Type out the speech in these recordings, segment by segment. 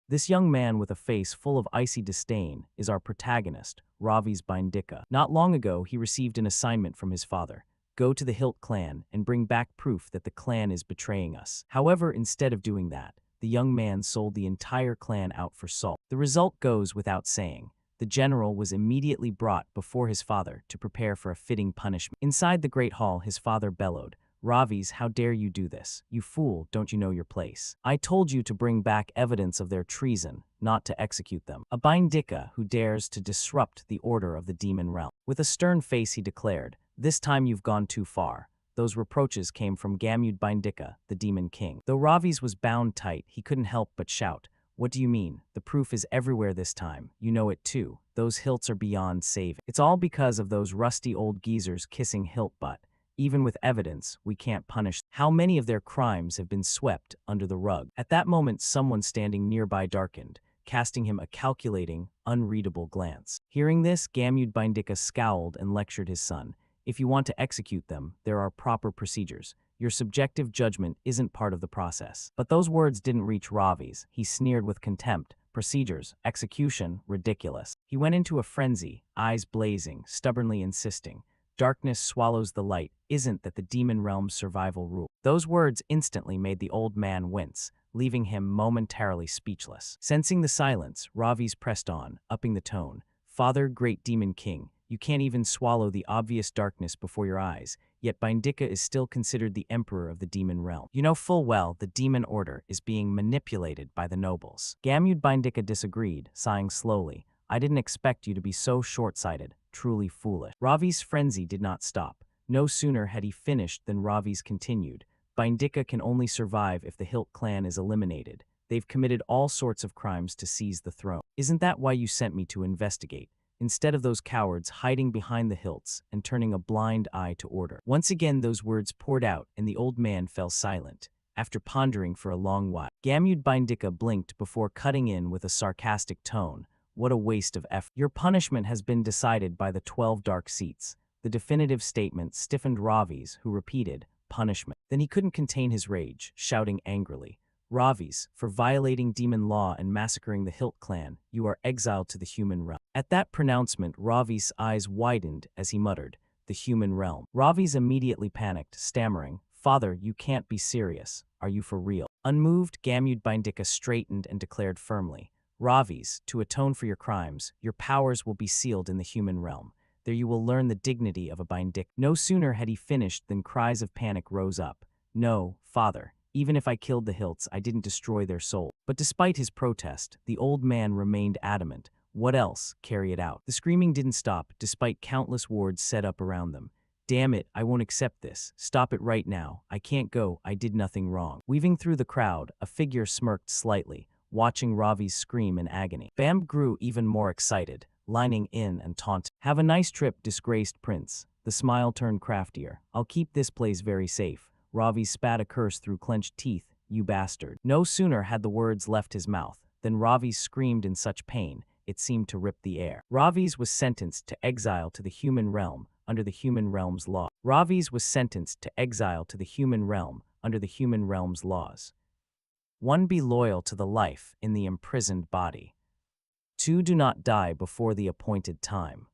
This young man with a face full of icy disdain is our protagonist, Ravi's Bindika. Not long ago, he received an assignment from his father. Go to the Hilt clan and bring back proof that the clan is betraying us. However, instead of doing that, the young man sold the entire clan out for salt. The result goes without saying. The general was immediately brought before his father to prepare for a fitting punishment. Inside the great hall, his father bellowed, "Ravis, how dare you do this? You fool, don't you know your place? I told you to bring back evidence of their treason, not to execute them. A Bindika who dares to disrupt the order of the demon realm." With a stern face he declared, "This time you've gone too far." Those reproaches came from Gamud Bindika, the demon king. Though Ravis was bound tight, he couldn't help but shout, "What do you mean? The proof is everywhere this time. You know it too. Those hilts are beyond saving. It's all because of those rusty old geezers kissing hilt butt. Even with evidence, we can't punish. How many of their crimes have been swept under the rug?" At that moment, someone standing nearby darkened, casting him a calculating, unreadable glance. Hearing this, Gamud Bindika scowled and lectured his son. "If you want to execute them, there are proper procedures. Your subjective judgment isn't part of the process." But those words didn't reach Ravi's. He sneered with contempt. "Procedures, execution, ridiculous." He went into a frenzy, eyes blazing, stubbornly insisting, "Darkness swallows the light. Isn't that the demon realm's survival rule?" Those words instantly made the old man wince, leaving him momentarily speechless. Sensing the silence, Ravis pressed on, upping the tone. "Father, great demon king, you can't even swallow the obvious darkness before your eyes, yet Bindika is still considered the emperor of the demon realm. You know full well the demon order is being manipulated by the nobles." Gamud Bindika disagreed, sighing slowly. "I didn't expect you to be so short-sighted, truly foolish." Ravi's frenzy did not stop. No sooner had he finished than Ravi's continued. "Bindika can only survive if the Hilt clan is eliminated. They've committed all sorts of crimes to seize the throne. Isn't that why you sent me to investigate? Instead of those cowards hiding behind the hilts and turning a blind eye to order." Once again those words poured out and the old man fell silent, after pondering for a long while. Gamud Bindika blinked before cutting in with a sarcastic tone. "What a waste of effort. Your punishment has been decided by the 12 dark seats." The definitive statement stiffened Ravi's, who repeated, "Punishment." Then he couldn't contain his rage, shouting angrily, "Ravis, for violating demon law and massacring the Hilt clan, you are exiled to the human realm." At that pronouncement, Ravi's eyes widened as he muttered, "The human realm." Ravis immediately panicked, stammering, "Father, you can't be serious. Are you for real?" Unmoved, Gamud Bindika straightened and declared firmly, "Ravis, to atone for your crimes, your powers will be sealed in the human realm. There you will learn the dignity of a Bindika." No sooner had he finished than cries of panic rose up. "No, father. Even if I killed the Hilts, I didn't destroy their soul." But despite his protest, the old man remained adamant. "What else? Carry it out." The screaming didn't stop, despite countless wards set up around them. "Damn it, I won't accept this. Stop it right now. I can't go. I did nothing wrong." Weaving through the crowd, a figure smirked slightly, watching Ravi's scream in agony. Bam grew even more excited, lining in and taunting. "Have a nice trip, disgraced prince." The smile turned craftier. "I'll keep this place very safe." Ravi spat a curse through clenched teeth. "You bastard." No sooner had the words left his mouth than Ravi screamed in such pain, it seemed to rip the air. Ravi's was sentenced to exile to the human realm under the human realm's law. Ravi's was sentenced to exile to the human realm under the human realm's laws. 1. Be loyal to the life in the imprisoned body. 2. Do not die before the appointed time.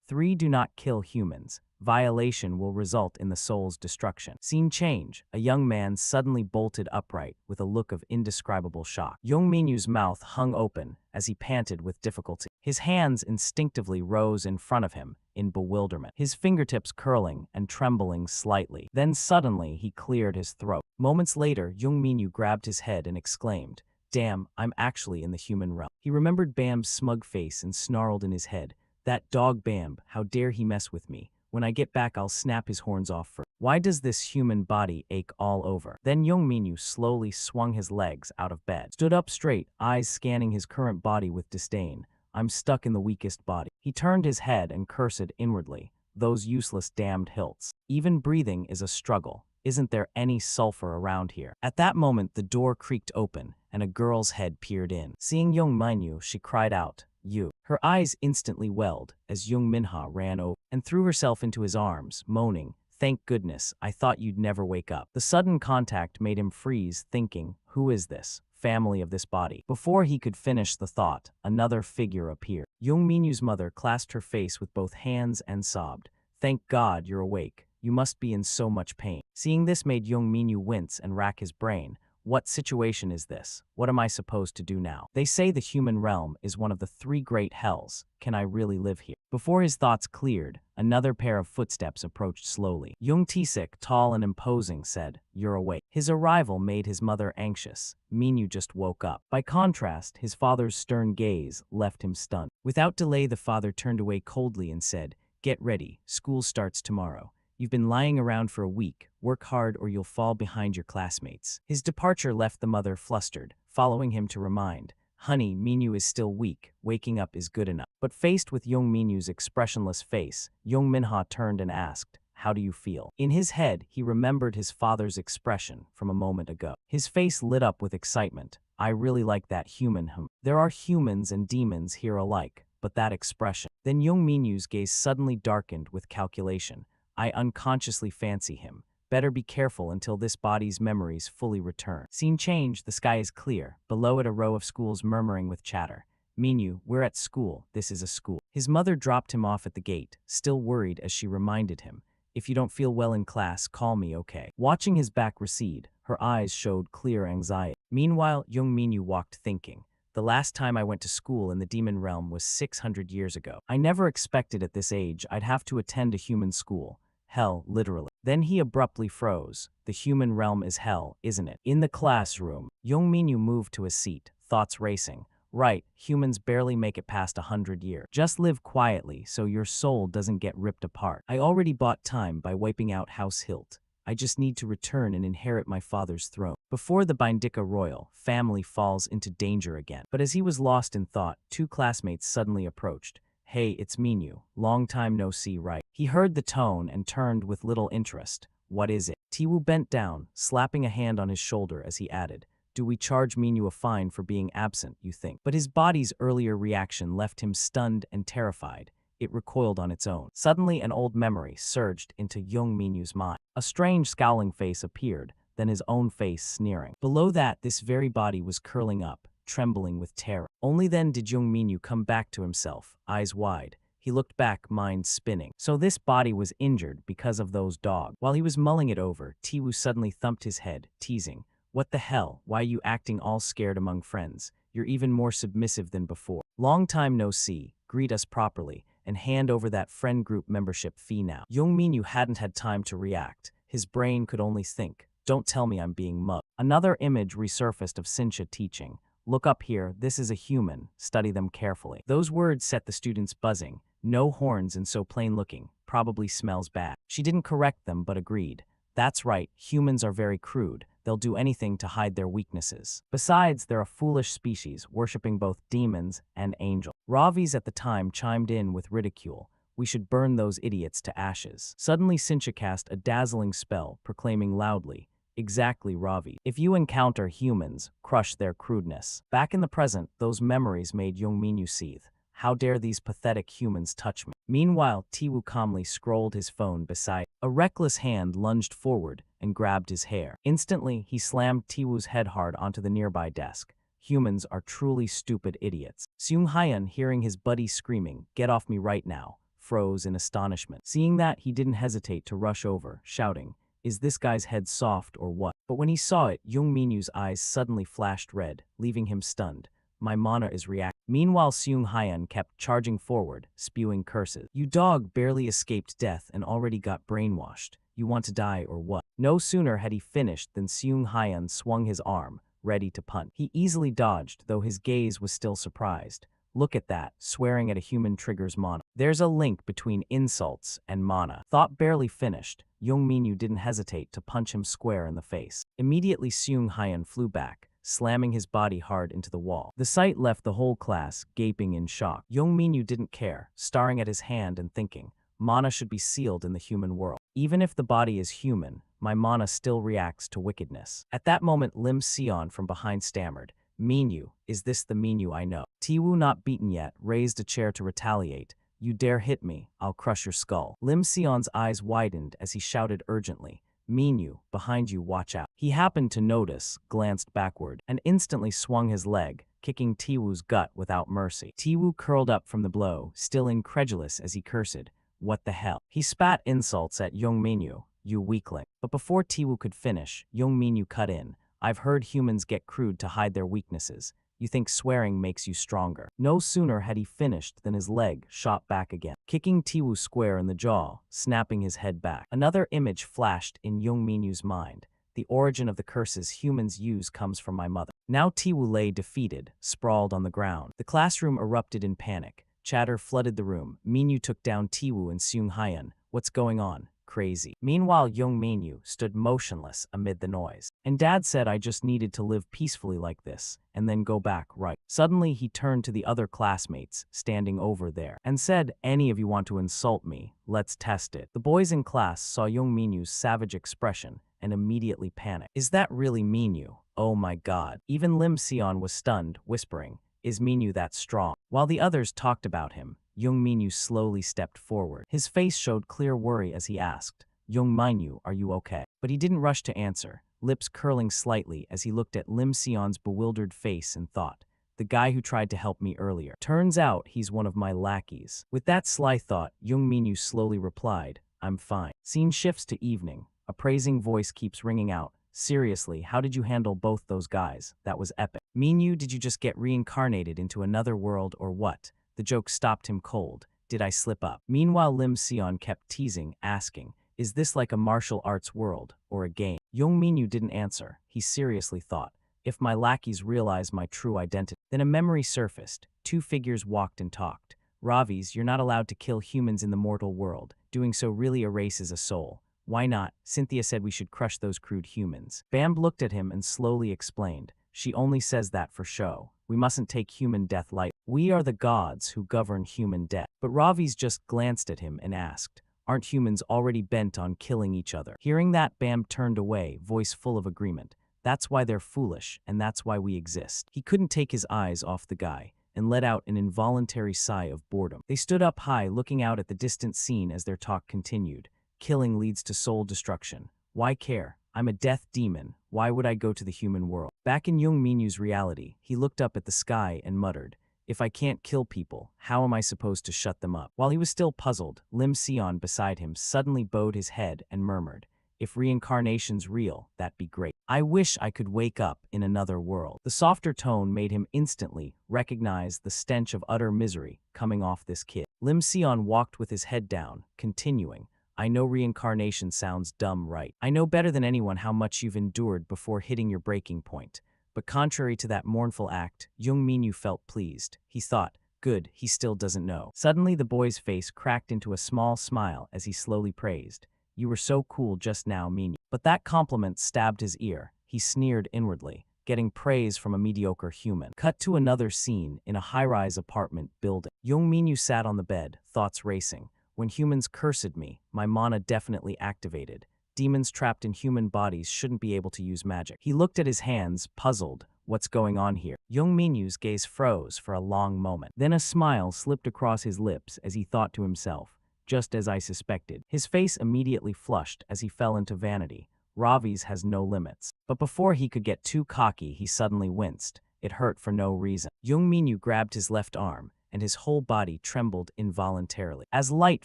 3. Do not kill humans. Violation will result in the soul's destruction. Scene change. A young man suddenly bolted upright with a look of indescribable shock. Young Minyu's mouth hung open as he panted with difficulty. His hands instinctively rose in front of him in bewilderment, his fingertips curling and trembling slightly. Then suddenly he cleared his throat. Moments later, Young Minyu grabbed his head and exclaimed, "Damn, I'm actually in the human realm." He remembered Bam's smug face and snarled in his head, "That dog Bam, how dare he mess with me? When I get back, I'll snap his horns off first. Why does this human body ache all over?" Then Young Minyu slowly swung his legs out of bed, stood up straight, eyes scanning his current body with disdain. "I'm stuck in the weakest body." He turned his head and cursed inwardly, "Those useless damned hilts. Even breathing is a struggle. Isn't there any sulfur around here?" At that moment, the door creaked open, and a girl's head peered in. Seeing Young Minyu, she cried out, "You." Her eyes instantly welled as Young Minha ran over and threw herself into his arms, moaning, "Thank goodness, I thought you'd never wake up." The sudden contact made him freeze, thinking, "Who is this? family of this body. Before he could finish the thought, another figure appeared. Young Minyu's mother clasped her face with both hands and sobbed. Thank God you're awake. You must be in so much pain. Seeing this made Young Minyu wince and rack his brain. What situation is this? What am I supposed to do now? They say the human realm is one of the three great hells. Can I really live here? Before his thoughts cleared, another pair of footsteps approached slowly. Young Tisik, tall and imposing, said, "You're awake." His arrival made his mother anxious. Minyu just woke up. By contrast, his father's stern gaze left him stunned. Without delay, the father turned away coldly and said, "Get ready. School starts tomorrow. You've been lying around for a week. Work hard or you'll fall behind your classmates." His departure left the mother flustered, following him to remind, "Honey, Minyu is still weak. Waking up is good enough." But faced with Young Minyu's expressionless face, Young Minha turned and asked, "How do you feel?" In his head, he remembered his father's expression from a moment ago. His face lit up with excitement. "I really like that human. There are humans and demons here alike, but that expression." Then Young Minyu's gaze suddenly darkened with calculation. "I unconsciously fancy him. Better be careful until this body's memories fully return." Scene change, the sky is clear. Below it a row of schools murmuring with chatter. "Minyu, we're at school. This is a school." His mother dropped him off at the gate, still worried as she reminded him, "If you don't feel well in class, call me, okay?" Watching his back recede, her eyes showed clear anxiety. Meanwhile, Young Minyu walked thinking. The last time I went to school in the demon realm was 600 years ago. I never expected at this age I'd have to attend a human school. Hell, literally. Then he abruptly froze. The human realm is hell, isn't it? In the classroom, Young Minyu moved to a seat, thoughts racing. Right, humans barely make it past 100 years. Just live quietly so your soul doesn't get ripped apart. I already bought time by wiping out House Hilt. I just need to return and inherit my father's throne. Before the Bindika royal family falls into danger again. But as he was lost in thought, two classmates suddenly approached. "Hey, it's Minyu. Long time no see, right?" He heard the tone and turned with little interest. "What is it?" Tiwu bent down, slapping a hand on his shoulder as he added, "Do we charge Minyu a fine for being absent, you think?" But his body's earlier reaction left him stunned and terrified. It recoiled on its own. Suddenly, an old memory surged into Young Minyu's mind. A strange scowling face appeared, then his own face sneering. Below that, this very body was curling up, trembling with terror. Only then did Young Minyu come back to himself, eyes wide. He looked back, mind spinning. So this body was injured because of those dogs. While he was mulling it over, Tiwu suddenly thumped his head, teasing, "What the hell? Why are you acting all scared among friends? You're even more submissive than before. Long time no see. Greet us properly, and hand over that friend group membership fee now." Young Minyu hadn't had time to react. His brain could only think, "Don't tell me I'm being mugged." Another image resurfaced of Sincha teaching. "Look up here, this is a human, study them carefully." Those words set the students buzzing. No horns and so plain looking, probably smells bad. She didn't correct them but agreed. "That's right, humans are very crude. They'll do anything to hide their weaknesses. Besides, they're a foolish species, worshipping both demons and angels." Ravi's at the time chimed in with ridicule. "We should burn those idiots to ashes." Suddenly Sincha cast a dazzling spell, proclaiming loudly, "Exactly, Ravi. If you encounter humans, crush their crudeness." Back in the present, those memories made Young Minyu seethe. How dare these pathetic humans touch me? Meanwhile, Tiwu calmly scrolled his phone beside. A reckless hand lunged forward and grabbed his hair. Instantly, he slammed Tiwu's head hard onto the nearby desk. Humans are truly stupid idiots. Seung Hyun, hearing his buddy screaming, "Get off me right now," froze in astonishment. Seeing that, he didn't hesitate to rush over, shouting, "Is this guy's head soft or what?" But when he saw it, Young Minyu's eyes suddenly flashed red, leaving him stunned. "My mana is reacting." Meanwhile, Seung Hyun kept charging forward, spewing curses. "You dog barely escaped death and already got brainwashed. You want to die or what?" No sooner had he finished than Seung Hyun swung his arm, ready to punch. He easily dodged, though his gaze was still surprised. "Look at that, swearing at a human triggers mana. There's a link between insults and mana." Thought barely finished, Young Minyu didn't hesitate to punch him square in the face. Immediately Seung Hyun flew back, slamming his body hard into the wall. The sight left the whole class gaping in shock. Young Minyu didn't care, staring at his hand and thinking, "Mana should be sealed in the human world. Even if the body is human, my mana still reacts to wickedness." At that moment, Lim Sion from behind stammered, "Minyu, is this the Minyu I know?" Tiwu, not beaten yet, raised a chair to retaliate. "You dare hit me, I'll crush your skull." Lim Sion's eyes widened as he shouted urgently, Minyu, behind you, watch out. He happened to notice, glanced backward, and instantly swung his leg, kicking Tiwu's gut without mercy. Tiwu curled up from the blow, still incredulous as he cursed, "What the hell?" He spat insults at Young Minyu, "You weakling." But before Tiwu could finish, Young Minyu cut in, "I've heard humans get crude to hide their weaknesses. You think swearing makes you stronger." No sooner had he finished than his leg shot back again, kicking Tiwu square in the jaw, snapping his head back. Another image flashed in Young Minyu's mind. The origin of the curses humans use comes from my mother. Now Tiwu lay defeated, sprawled on the ground. The classroom erupted in panic. Chatter flooded the room. Minyu took down Tiwu and Seung Hyun. "What's going on? Crazy." Meanwhile, Young Minyu stood motionless amid the noise. "And Dad said I just needed to live peacefully like this, and then go back, right?" Suddenly, he turned to the other classmates, standing over there, and said, "Any of you want to insult me? Let's test it." The boys in class saw Young Minyu's savage expression and immediately panicked. "Is that really Minyu? Oh my god." Even Lim Sion was stunned, whispering, "Is Minyu that strong?" While the others talked about him, Young Minyu slowly stepped forward. His face showed clear worry as he asked, "Young Minyu, are you okay?" But he didn't rush to answer, lips curling slightly as he looked at Lim Sion's bewildered face and thought, "The guy who tried to help me earlier. Turns out he's one of my lackeys." With that sly thought, Young Minyu slowly replied, "I'm fine." Scene shifts to evening. A praising voice keeps ringing out, "Seriously, how did you handle both those guys? That was epic." "Minyu, did you just get reincarnated into another world or what?" The joke stopped him cold. "Did I slip up?" Meanwhile, Lim Sion kept teasing, asking, "Is this like a martial arts world, or a game?" Young Minyu didn't answer. He seriously thought, "If my lackeys realize my true identity." Then a memory surfaced. Two figures walked and talked. "Ravis, you're not allowed to kill humans in the mortal world. Doing so really erases a soul. Why not? Cynthia said we should crush those crude humans." Bamb looked at him and slowly explained, "She only says that for show. We mustn't take human death lightly. We are the gods who govern human death." But Ravis just glanced at him and asked, "Aren't humans already bent on killing each other?" Hearing that, Bamb turned away, voice full of agreement. "That's why they're foolish, and that's why we exist." He couldn't take his eyes off the guy, and let out an involuntary sigh of boredom. They stood up high, looking out at the distant scene as their talk continued. "Killing leads to soul destruction. Why care? I'm a death demon. Why would I go to the human world?" Back in Young Minyu's reality, he looked up at the sky and muttered, "If I can't kill people, how am I supposed to shut them up?" While he was still puzzled, Lim Sion beside him suddenly bowed his head and murmured, "If reincarnation's real, that'd be great. I wish I could wake up in another world." The softer tone made him instantly recognize the stench of utter misery coming off this kid. Lim Sion walked with his head down, continuing, "I know reincarnation sounds dumb, right? I know better than anyone how much you've endured before hitting your breaking point." But contrary to that mournful act, Young Minyu felt pleased. He thought, "Good, he still doesn't know." Suddenly the boy's face cracked into a small smile as he slowly praised, "You were so cool just now, Minyu." But that compliment stabbed his ear. He sneered inwardly, getting praise from a mediocre human. Cut to another scene in a high-rise apartment building. Young Minyu sat on the bed, thoughts racing. "When humans cursed me, my mana definitely activated. Demons trapped in human bodies shouldn't be able to use magic." He looked at his hands, puzzled. What's going on here? Young Minyu's gaze froze for a long moment. Then a smile slipped across his lips as he thought to himself, "Just as I suspected." His face immediately flushed as he fell into vanity. Ravi's has no limits. But before he could get too cocky, he suddenly winced. It hurt for no reason. Young Minyu grabbed his left arm, and his whole body trembled involuntarily. As light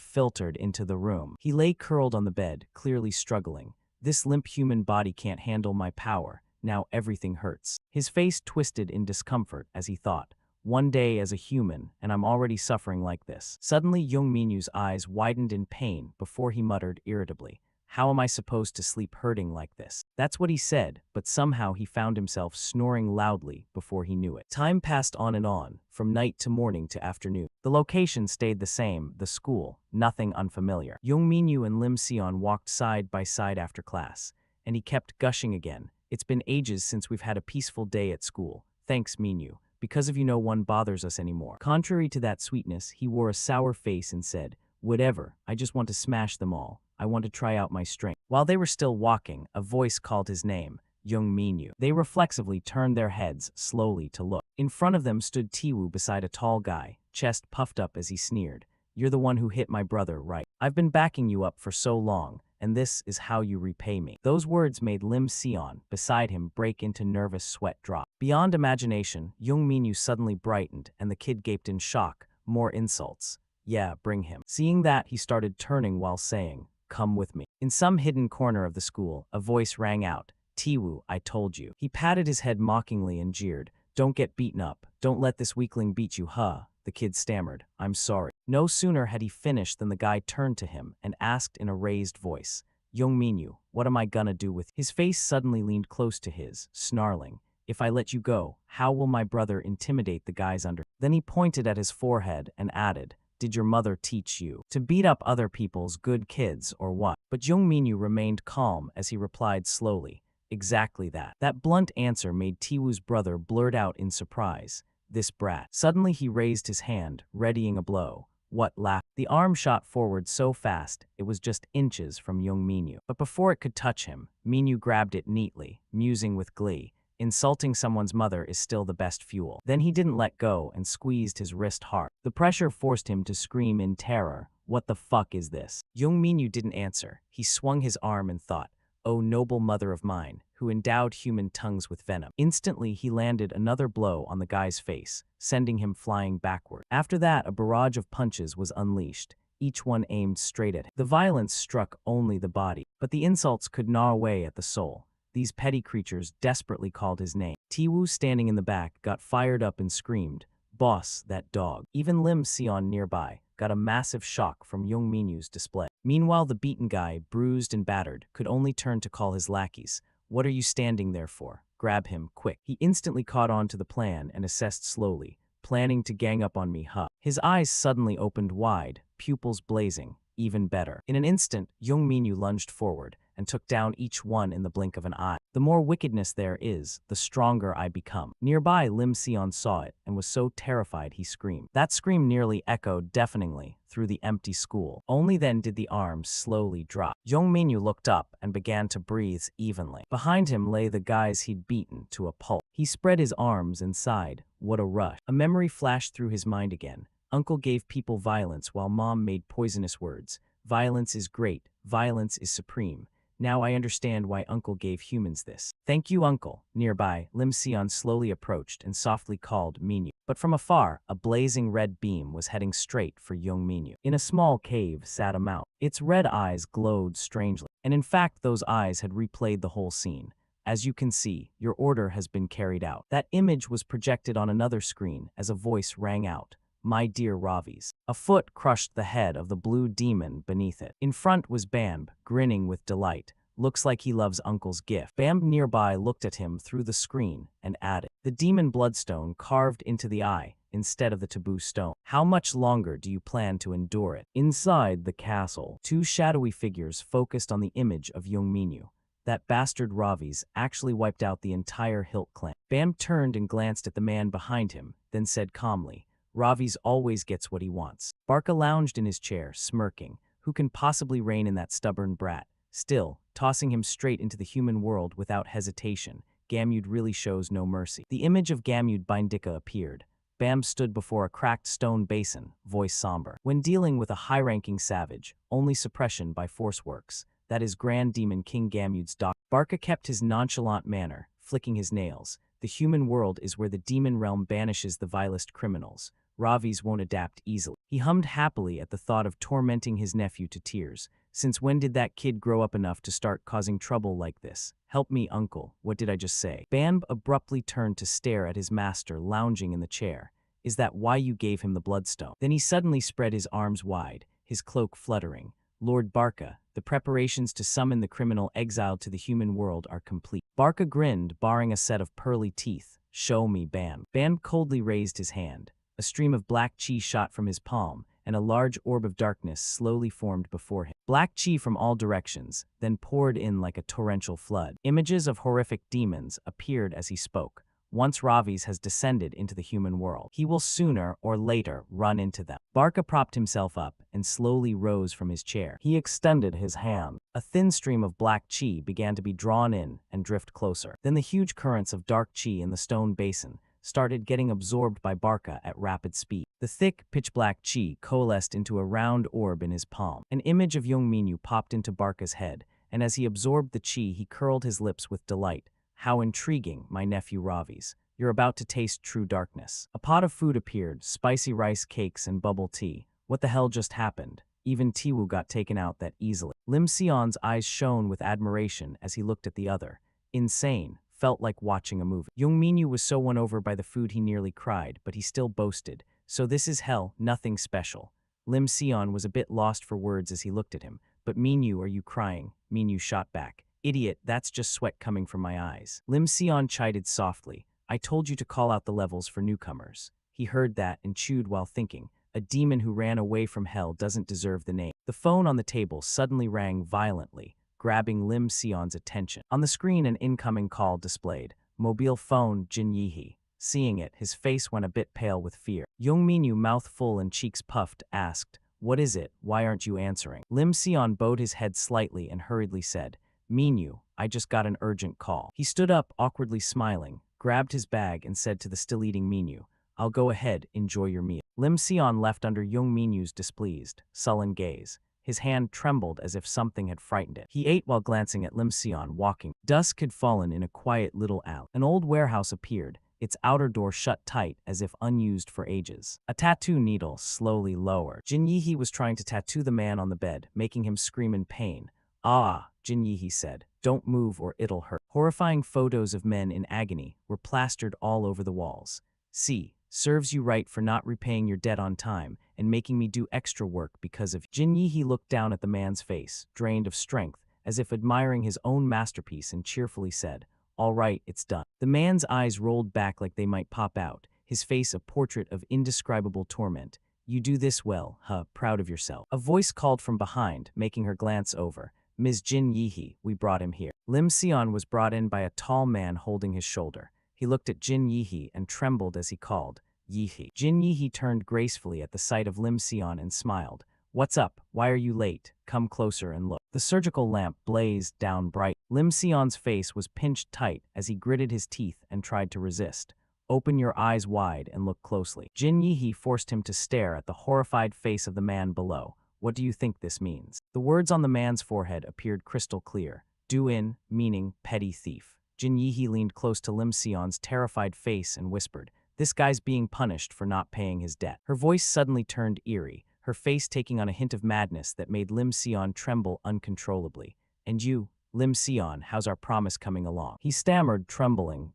filtered into the room, he lay curled on the bed, clearly struggling. "This limp human body can't handle my power. Now everything hurts." His face twisted in discomfort as he thought, "One day as a human, and I'm already suffering like this." Suddenly, Young Minyu's eyes widened in pain before he muttered irritably, "How am I supposed to sleep hurting like this?" That's what he said, but somehow he found himself snoring loudly before he knew it. Time passed on, from night to morning to afternoon. The location stayed the same, the school, nothing unfamiliar. Young Minyu and Lim Sion walked side by side after class, and he kept gushing again. "It's been ages since we've had a peaceful day at school. Thanks, Minyu. Because of you no one bothers us anymore." Contrary to that sweetness, he wore a sour face and said, "Whatever, I just want to smash them all. I want to try out my strength." While they were still walking, a voice called his name, Young Minyu. They reflexively turned their heads slowly to look. In front of them stood Tiwu beside a tall guy, chest puffed up as he sneered, "You're the one who hit my brother, right? I've been backing you up for so long. and this is how you repay me." Those words made Lim Sion, beside him, break into nervous sweat drops. Beyond imagination, Young Minyu suddenly brightened, and the kid gaped in shock. More insults. "Yeah, bring him." Seeing that, he started turning while saying, "Come with me." In some hidden corner of the school, a voice rang out, "Tiwu, I told you." He patted his head mockingly and jeered, "Don't get beaten up. Don't let this weakling beat you, huh?" The kid stammered, "I'm sorry." No sooner had he finished than the guy turned to him and asked in a raised voice, "Young Minyu, what am I gonna do with you?" His face suddenly leaned close to his, snarling, "If I let you go, how will my brother intimidate the guys under?" Then he pointed at his forehead and added, "Did your mother teach you to beat up other people's good kids or what?" But Young Minyu remained calm as he replied slowly, "Exactly that." That blunt answer made Tiwu's brother blurt out in surprise, "This brat." Suddenly he raised his hand, readying a blow. What laugh? The arm shot forward so fast, it was just inches from Young Minyu. But before it could touch him, Minyu grabbed it neatly, musing with glee, "Insulting someone's mother is still the best fuel." Then he didn't let go and squeezed his wrist hard. The pressure forced him to scream in terror, "What the fuck is this?" Young Minyu didn't answer. He swung his arm and thought, "O noble mother of mine, who endowed human tongues with venom." Instantly, he landed another blow on the guy's face, sending him flying backward. After that, a barrage of punches was unleashed, each one aimed straight at him. The violence struck only the body, but the insults could gnaw away at the soul. These petty creatures desperately called his name. Tiwu, standing in the back, got fired up and screamed, "Boss, that dog." Even Lim Sion nearby got a massive shock from Young Minyu's display. Meanwhile, the beaten guy, bruised and battered, could only turn to call his lackeys. "What are you standing there for? Grab him, quick." He instantly caught on to the plan and assessed slowly, "Planning to gang up on me, huh?" His eyes suddenly opened wide, pupils blazing. Even better. In an instant, Young Minyu lunged forward and took down each one in the blink of an eye. "The more wickedness there is, the stronger I become." Nearby, Lim Sion saw it and was so terrified he screamed. That scream nearly echoed deafeningly through the empty school. Only then did the arms slowly drop. Young Minyu looked up and began to breathe evenly. Behind him lay the guys he'd beaten to a pulp. He spread his arms and sighed, "What a rush." A memory flashed through his mind again. Uncle gave people violence while Mom made poisonous words. Violence is great. Violence is supreme. Now I understand why Uncle gave humans this. "Thank you, Uncle." Nearby, Lim Sion slowly approached and softly called Minyu. But from afar, a blazing red beam was heading straight for Young Minyu. In a small cave sat a mouse. Its red eyes glowed strangely. And in fact, those eyes had replayed the whole scene. "As you can see, your order has been carried out." That image was projected on another screen as a voice rang out, "My dear Ravis." A foot crushed the head of the blue demon beneath it. In front was Bamb, grinning with delight. "Looks like he loves Uncle's gift." Bamb nearby looked at him through the screen and added, "The demon bloodstone carved into the eye instead of the taboo stone. How much longer do you plan to endure it?" Inside the castle, two shadowy figures focused on the image of Young Minyu. That bastard Ravis actually wiped out the entire Hilt clan. Bamb turned and glanced at the man behind him, then said calmly, "Ravi's always gets what he wants." Barca lounged in his chair, smirking. Who can possibly rein in that stubborn brat? Still, tossing him straight into the human world without hesitation, Gamud really shows no mercy. The image of Gamud Bindika appeared. Bam stood before a cracked stone basin, voice somber. "When dealing with a high-ranking savage, only suppression by force works. That is Grand Demon King Gamud's doctrine." Barca kept his nonchalant manner, flicking his nails. "The human world is where the demon realm banishes the vilest criminals. Ravis won't adapt easily." He hummed happily at the thought of tormenting his nephew to tears. Since when did that kid grow up enough to start causing trouble like this? "Help me, Uncle." What did I just say? Bamb abruptly turned to stare at his master lounging in the chair. "Is that why you gave him the bloodstone?" Then he suddenly spread his arms wide, his cloak fluttering. "Lord Barca, the preparations to summon the criminal exiled to the human world are complete." Barca grinned, baring a set of pearly teeth. "Show me, Bamb." Bamb coldly raised his hand. A stream of black chi shot from his palm, and a large orb of darkness slowly formed before him. Black chi from all directions, then poured in like a torrential flood. Images of horrific demons appeared as he spoke. "Once Ravis has descended into the human world, he will sooner or later run into them." Barca propped himself up and slowly rose from his chair. He extended his hand. A thin stream of black chi began to be drawn in and drift closer. Then the huge currents of dark chi in the stone basin started getting absorbed by Barca at rapid speed. The thick, pitch-black chi coalesced into a round orb in his palm. An image of Yongminyu popped into Barca's head, and as he absorbed the chi, he curled his lips with delight. How intriguing, my nephew Ravi's. You're about to taste true darkness. A pot of food appeared, spicy rice cakes and bubble tea. What the hell just happened? Even Tiwu got taken out that easily. Lim Sion's eyes shone with admiration as he looked at the other. Insane. Felt like watching a movie. Yongminyu was so won over by the food he nearly cried, but he still boasted. So this is hell, nothing special. Lim Sion was a bit lost for words as he looked at him. But Minyu, are you crying? Minyu shot back. Idiot, that's just sweat coming from my eyes. Lim Sion chided softly. I told you to call out the levels for newcomers. He heard that and chewed while thinking. A demon who ran away from hell doesn't deserve the name. The phone on the table suddenly rang violently, grabbing Lim Sion's attention. On the screen, an incoming call displayed. Mobile phone, Jin Yihe. Seeing it, his face went a bit pale with fear. Yongminyu, mouth full and cheeks puffed, asked, What is it? Why aren't you answering? Lim Sion bowed his head slightly and hurriedly said, Minyu, I just got an urgent call. He stood up, awkwardly smiling, grabbed his bag and said to the still-eating Minyu, I'll go ahead, enjoy your meal. Lim Sion left under Yongminyu's displeased, sullen gaze. His hand trembled as if something had frightened it. He ate while glancing at Lim Sion walking. Dusk had fallen in a quiet little alley. An old warehouse appeared, its outer door shut tight as if unused for ages. A tattoo needle slowly lowered. Jin Yihe was trying to tattoo the man on the bed, making him scream in pain. Ah, Jin Yihe said, don't move or it'll hurt. Horrifying photos of men in agony were plastered all over the walls. See, serves you right for not repaying your debt on time and making me do extra work because of you. Jin Yihe looked down at the man's face, drained of strength, as if admiring his own masterpiece, and cheerfully said, All right, it's done. The man's eyes rolled back like they might pop out, his face a portrait of indescribable torment. You do this well, huh, proud of yourself. A voice called from behind, making her glance over. Ms. Jin Yihe, we brought him here. Lim Sion was brought in by a tall man holding his shoulder. He looked at Jin Yihe and trembled as he called, Yihe. Jin Yihe turned gracefully at the sight of Lim Sion and smiled. What's up? Why are you late? Come closer and look. The surgical lamp blazed down bright. Lim Sion's face was pinched tight as he gritted his teeth and tried to resist. Open your eyes wide and look closely. Jin Yihe forced him to stare at the horrified face of the man below. What do you think this means? The words on the man's forehead appeared crystal clear. Do in, meaning petty thief. Jin Yihe leaned close to Lim Sion's terrified face and whispered, This guy's being punished for not paying his debt. Her voice suddenly turned eerie, her face taking on a hint of madness that made Lim Sion tremble uncontrollably. And you, Lim Sion, how's our promise coming along? He stammered, trembling,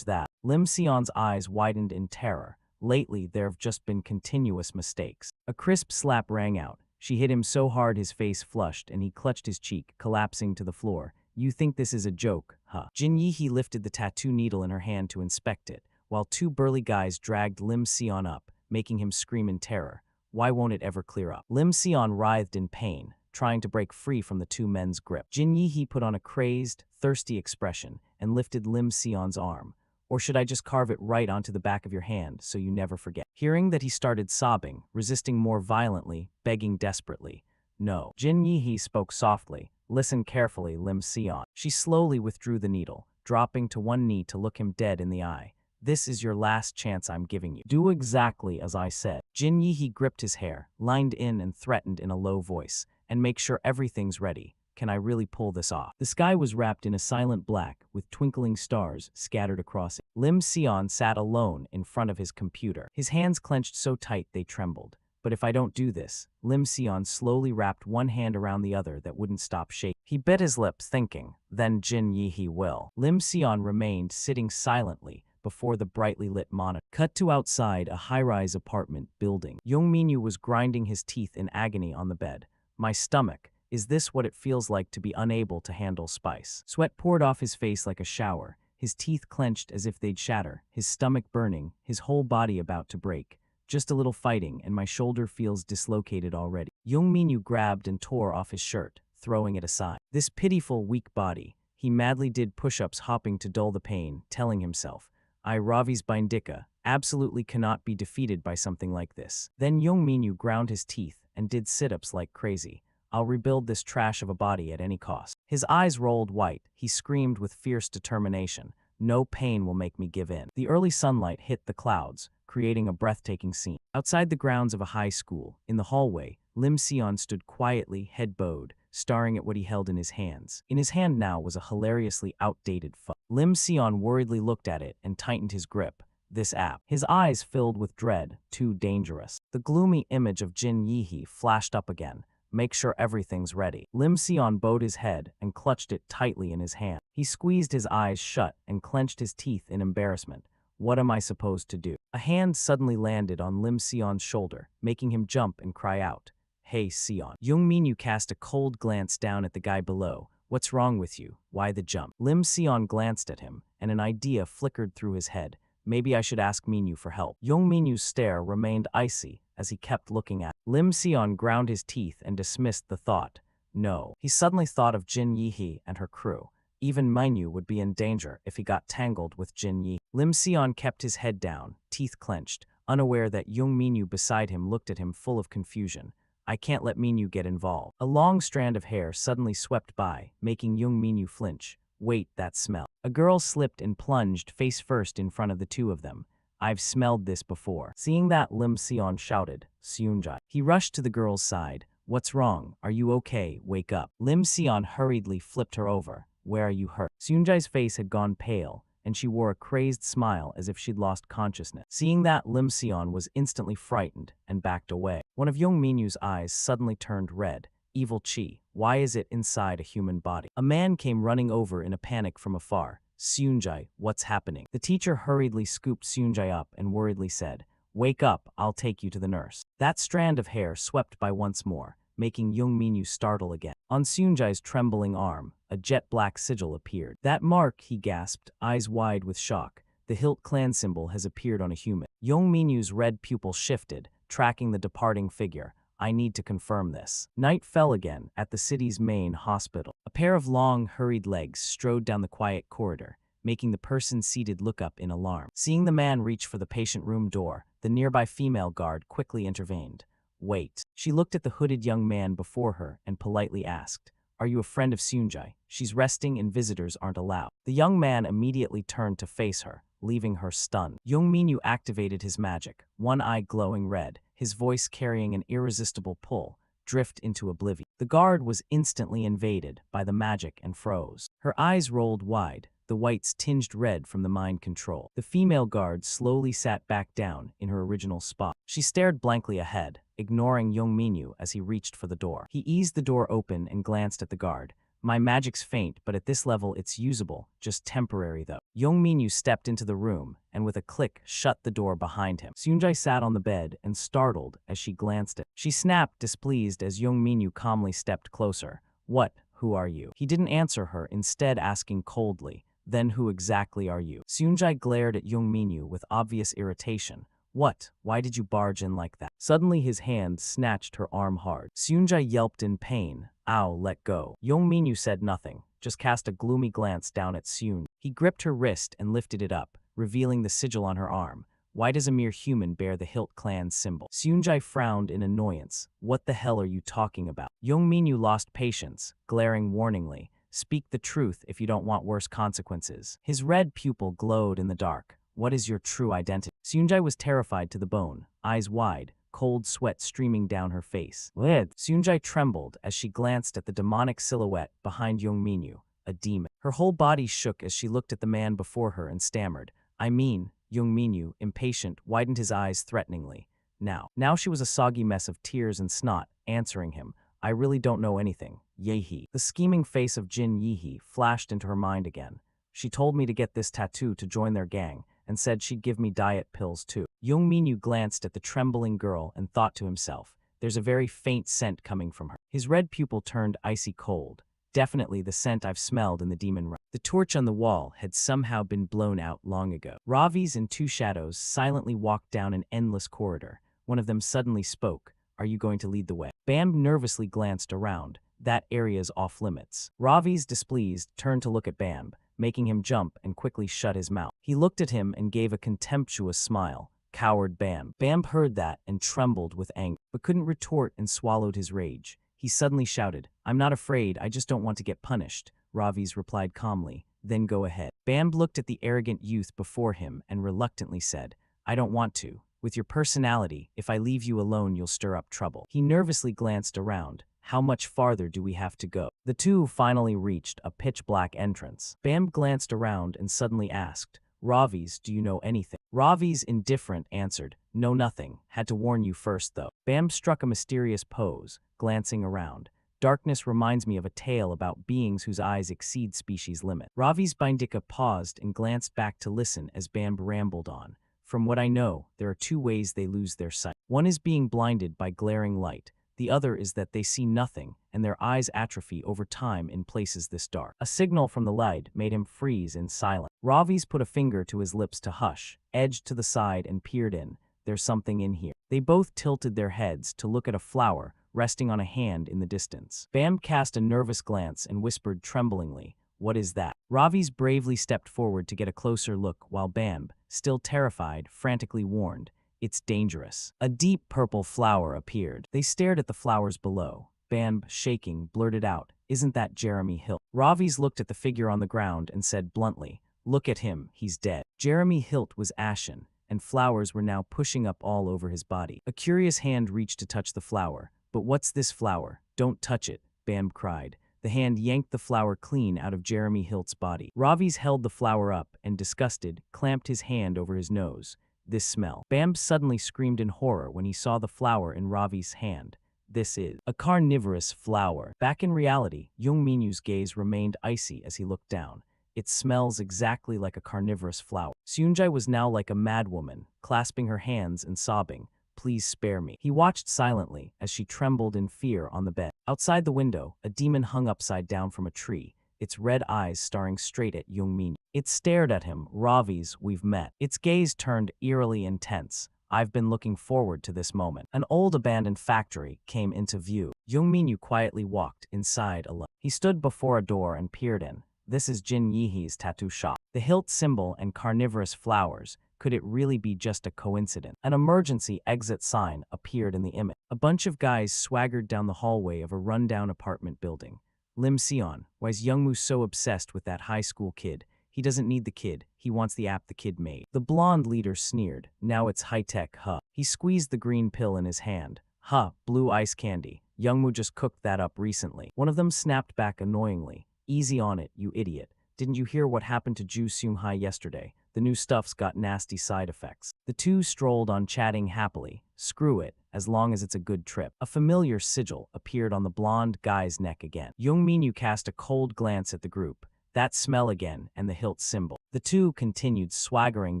that. Lim Sion's eyes widened in terror. Lately, there have just been continuous mistakes. A crisp slap rang out. She hit him so hard his face flushed and he clutched his cheek, collapsing to the floor. You think this is a joke, huh? Jin Yihe lifted the tattoo needle in her hand to inspect it, while two burly guys dragged Lim Sion up, making him scream in terror. Why won't it ever clear up? Lim Sion writhed in pain, trying to break free from the two men's grip. Jin Yihe put on a crazed, thirsty expression and lifted Lim Sion's arm. Or should I just carve it right onto the back of your hand so you never forget? Hearing that, he started sobbing, resisting more violently, begging desperately. No. Jin Yihe spoke softly. Listen carefully, Lim Sion. She slowly withdrew the needle, dropping to one knee to look him dead in the eye. This is your last chance I'm giving you. Do exactly as I said. Jin Yihe gripped his hair, lined in and threatened in a low voice. And make sure everything's ready. Can I really pull this off? The sky was wrapped in a silent black, with twinkling stars scattered across it. Lim Sion sat alone in front of his computer. His hands clenched so tight they trembled. But if I don't do this, Lim Sion slowly wrapped one hand around the other that wouldn't stop shaking. He bit his lips, thinking, then Jin Yihe will. Lim Sion remained sitting silently before the brightly lit monitor. Cut to outside a high-rise apartment building. Yongminyu was grinding his teeth in agony on the bed. My stomach. Is this what it feels like to be unable to handle spice? Sweat poured off his face like a shower, his teeth clenched as if they'd shatter, his stomach burning, his whole body about to break. Just a little fighting and my shoulder feels dislocated already. Yongminyu grabbed and tore off his shirt, throwing it aside. This pitiful, weak body. He madly did push-ups, hopping to dull the pain, telling himself, I Ravi's Bindika absolutely cannot be defeated by something like this. Then Yongminyu ground his teeth and did sit-ups like crazy. I'll rebuild this trash of a body at any cost. His eyes rolled white. He screamed with fierce determination. No pain will make me give in. The early sunlight hit the clouds, creating a breathtaking scene. Outside the grounds of a high school, in the hallway, Lim Sion stood quietly, head bowed, staring at what he held in his hands. In his hand now was a hilariously outdated phone. Lim Sion worriedly looked at it and tightened his grip. This app. His eyes filled with dread, too dangerous. The gloomy image of Jin Yihe flashed up again. Make sure everything's ready. Lim Sion bowed his head and clutched it tightly in his hand. He squeezed his eyes shut and clenched his teeth in embarrassment. What am I supposed to do? A hand suddenly landed on Lim Sion's shoulder, making him jump and cry out. Hey, Sion. Young Minyu cast a cold glance down at the guy below. What's wrong with you? Why the jump? Lim Sion glanced at him, and an idea flickered through his head. Maybe I should ask Minyu for help. Young Minyu's stare remained icy as he kept looking at. Lim Sion ground his teeth and dismissed the thought. No. He suddenly thought of Jin Yihe and her crew. Even Minyu would be in danger if he got tangled with Jin Yi. Lim Sion kept his head down, teeth clenched, unaware that Young Minyu beside him looked at him full of confusion. I can't let Minyu get involved. A long strand of hair suddenly swept by, making Young Minyu flinch. Wait, that smell. A girl slipped and plunged face first in front of the two of them. I've smelled this before. Seeing that, Lim Sion shouted, Seunjai. He rushed to the girl's side. What's wrong? Are you okay? Wake up. Lim Sion hurriedly flipped her over. Where are you hurt? Seunjai's face had gone pale, and she wore a crazed smile as if she'd lost consciousness. Seeing that, Lim Sion was instantly frightened and backed away. One of Young Minyu's eyes suddenly turned red. Evil Chi, why is it inside a human body? A man came running over in a panic from afar. Seunjai, what's happening? The teacher hurriedly scooped Seunjai up and worriedly said, Wake up, I'll take you to the nurse. That strand of hair swept by once more, making Young Minyu startle again. On Seunjai's trembling arm, a jet-black sigil appeared. That mark, he gasped, eyes wide with shock. The hilt clan symbol has appeared on a human. Young Minyu's red pupil shifted, tracking the departing figure. I need to confirm this. Night fell again at the city's main hospital. A pair of long, hurried legs strode down the quiet corridor, making the person seated look up in alarm. Seeing the man reach for the patient room door, the nearby female guard quickly intervened. Wait. She looked at the hooded young man before her and politely asked, Are you a friend of Seunjai? She's resting and visitors aren't allowed. The young man immediately turned to face her, leaving her stunned. Young Minyu activated his magic, one eye glowing red, his voice carrying an irresistible pull, drift into oblivion. The guard was instantly invaded by the magic and froze. Her eyes rolled wide, the whites tinged red from the mind control. The female guard slowly sat back down in her original spot. She stared blankly ahead, ignoring Young Minyu as he reached for the door. He eased the door open and glanced at the guard. My magic's faint, but at this level it's usable, just temporary though. Young Minyu stepped into the room, and with a click, shut the door behind him. Seunjai sat on the bed and startled as she glanced at. She snapped, displeased, as Young Minyu calmly stepped closer. What? Who are you? He didn't answer her, instead asking coldly, Then who exactly are you? Seunjai glared at Young Minyu with obvious irritation. What? Why did you barge in like that? Suddenly his hand snatched her arm hard. Seunjai yelped in pain. Ow, let go. Young Minyu said nothing, just cast a gloomy glance down at Seun. He gripped her wrist and lifted it up, revealing the sigil on her arm. Why does a mere human bear the Hilt clan's symbol? Seunjai frowned in annoyance. What the hell are you talking about? Young Minyu lost patience, glaring warningly. Speak the truth if you don't want worse consequences. His red pupil glowed in the dark. What is your true identity? Seunjai was terrified to the bone, eyes wide, cold sweat streaming down her face. What? Seunjai trembled as she glanced at the demonic silhouette behind Young Minyu, a demon. Her whole body shook as she looked at the man before her and stammered. Young Minyu, impatient, widened his eyes threateningly. Now she was a soggy mess of tears and snot, answering him. I really don't know anything. Yehi. The scheming face of Jin Yihe flashed into her mind again. She told me to get this tattoo to join their gang, and said she'd give me diet pills too. Young Minyu glanced at the trembling girl and thought to himself, there's a very faint scent coming from her. His red pupil turned icy cold. Definitely the scent I've smelled in the demon realm. The torch on the wall had somehow been blown out long ago. Ravis and two shadows silently walked down an endless corridor. One of them suddenly spoke. Are you going to lead the way? Bam nervously glanced around. That area's off limits. Ravis, displeased, turned to look at Bam, making him jump and quickly shut his mouth. He looked at him and gave a contemptuous smile. Coward Bam. Bam heard that and trembled with anger, but couldn't retort and swallowed his rage. He suddenly shouted, I'm not afraid, I just don't want to get punished. Ravis replied calmly, then go ahead. Bam looked at the arrogant youth before him and reluctantly said, I don't want to. With your personality, if I leave you alone, you'll stir up trouble. He nervously glanced around. How much farther do we have to go? The two finally reached a pitch-black entrance. Bam glanced around and suddenly asked, Ravi's, do you know anything? Ravi's, indifferent, answered, No, nothing. Had to warn you first, though. Bam struck a mysterious pose, glancing around. Darkness reminds me of a tale about beings whose eyes exceed species limit. Ravi's Bindika paused and glanced back to listen as Bam rambled on. From what I know, there are two ways they lose their sight. One is being blinded by glaring light. The other is that they see nothing, and their eyes atrophy over time in places this dark. A signal from the light made him freeze in silence. Ravi's put a finger to his lips to hush, edged to the side and peered in. There's something in here. They both tilted their heads to look at a flower resting on a hand in the distance. Bam cast a nervous glance and whispered tremblingly, What is that? Ravi's bravely stepped forward to get a closer look while Bam, still terrified, frantically warned, It's dangerous. A deep purple flower appeared. They stared at the flowers below. Bam, shaking, blurted out, Isn't that Jeremy Hilt? Ravi's looked at the figure on the ground and said bluntly, Look at him, he's dead. Jeremy Hilt was ashen, and flowers were now pushing up all over his body. A curious hand reached to touch the flower. But what's this flower? Don't touch it, Bam cried. The hand yanked the flower clean out of Jeremy Hilt's body. Ravi's held the flower up and, disgusted, clamped his hand over his nose. This smell. Bam suddenly screamed in horror when he saw the flower in Ravi's hand. This is a carnivorous flower. Back in reality, Young Minu's gaze remained icy as he looked down. It smells exactly like a carnivorous flower. Seunjae was now like a madwoman, clasping her hands and sobbing, Please spare me. He watched silently as she trembled in fear on the bed. Outside the window, a demon hung upside down from a tree, its red eyes staring straight at Young Min. It stared at him. Ravi's, we've met. Its gaze turned eerily intense. I've been looking forward to this moment. An old abandoned factory came into view. Young Minyu quietly walked inside alone. He stood before a door and peered in. This is Jin Yihee's tattoo shop. The hilt symbol and carnivorous flowers. Could it really be just a coincidence? An emergency exit sign appeared in the image. A bunch of guys swaggered down the hallway of a rundown apartment building. Lim Seon, why's Youngmoo so obsessed with that high school kid? He doesn't need the kid, he wants the app the kid made. The blonde leader sneered. Now it's high-tech, huh? He squeezed the green pill in his hand. Huh, blue ice candy. Youngmoo just cooked that up recently. One of them snapped back annoyingly. Easy on it, you idiot. Didn't you hear what happened to Ju Seung-hai yesterday? The new stuff's got nasty side effects. The two strolled on chatting happily. Screw it, as long as it's a good trip. A familiar sigil appeared on the blonde guy's neck again. Young Minyu cast a cold glance at the group. That smell again, and the hilt symbol. The two continued swaggering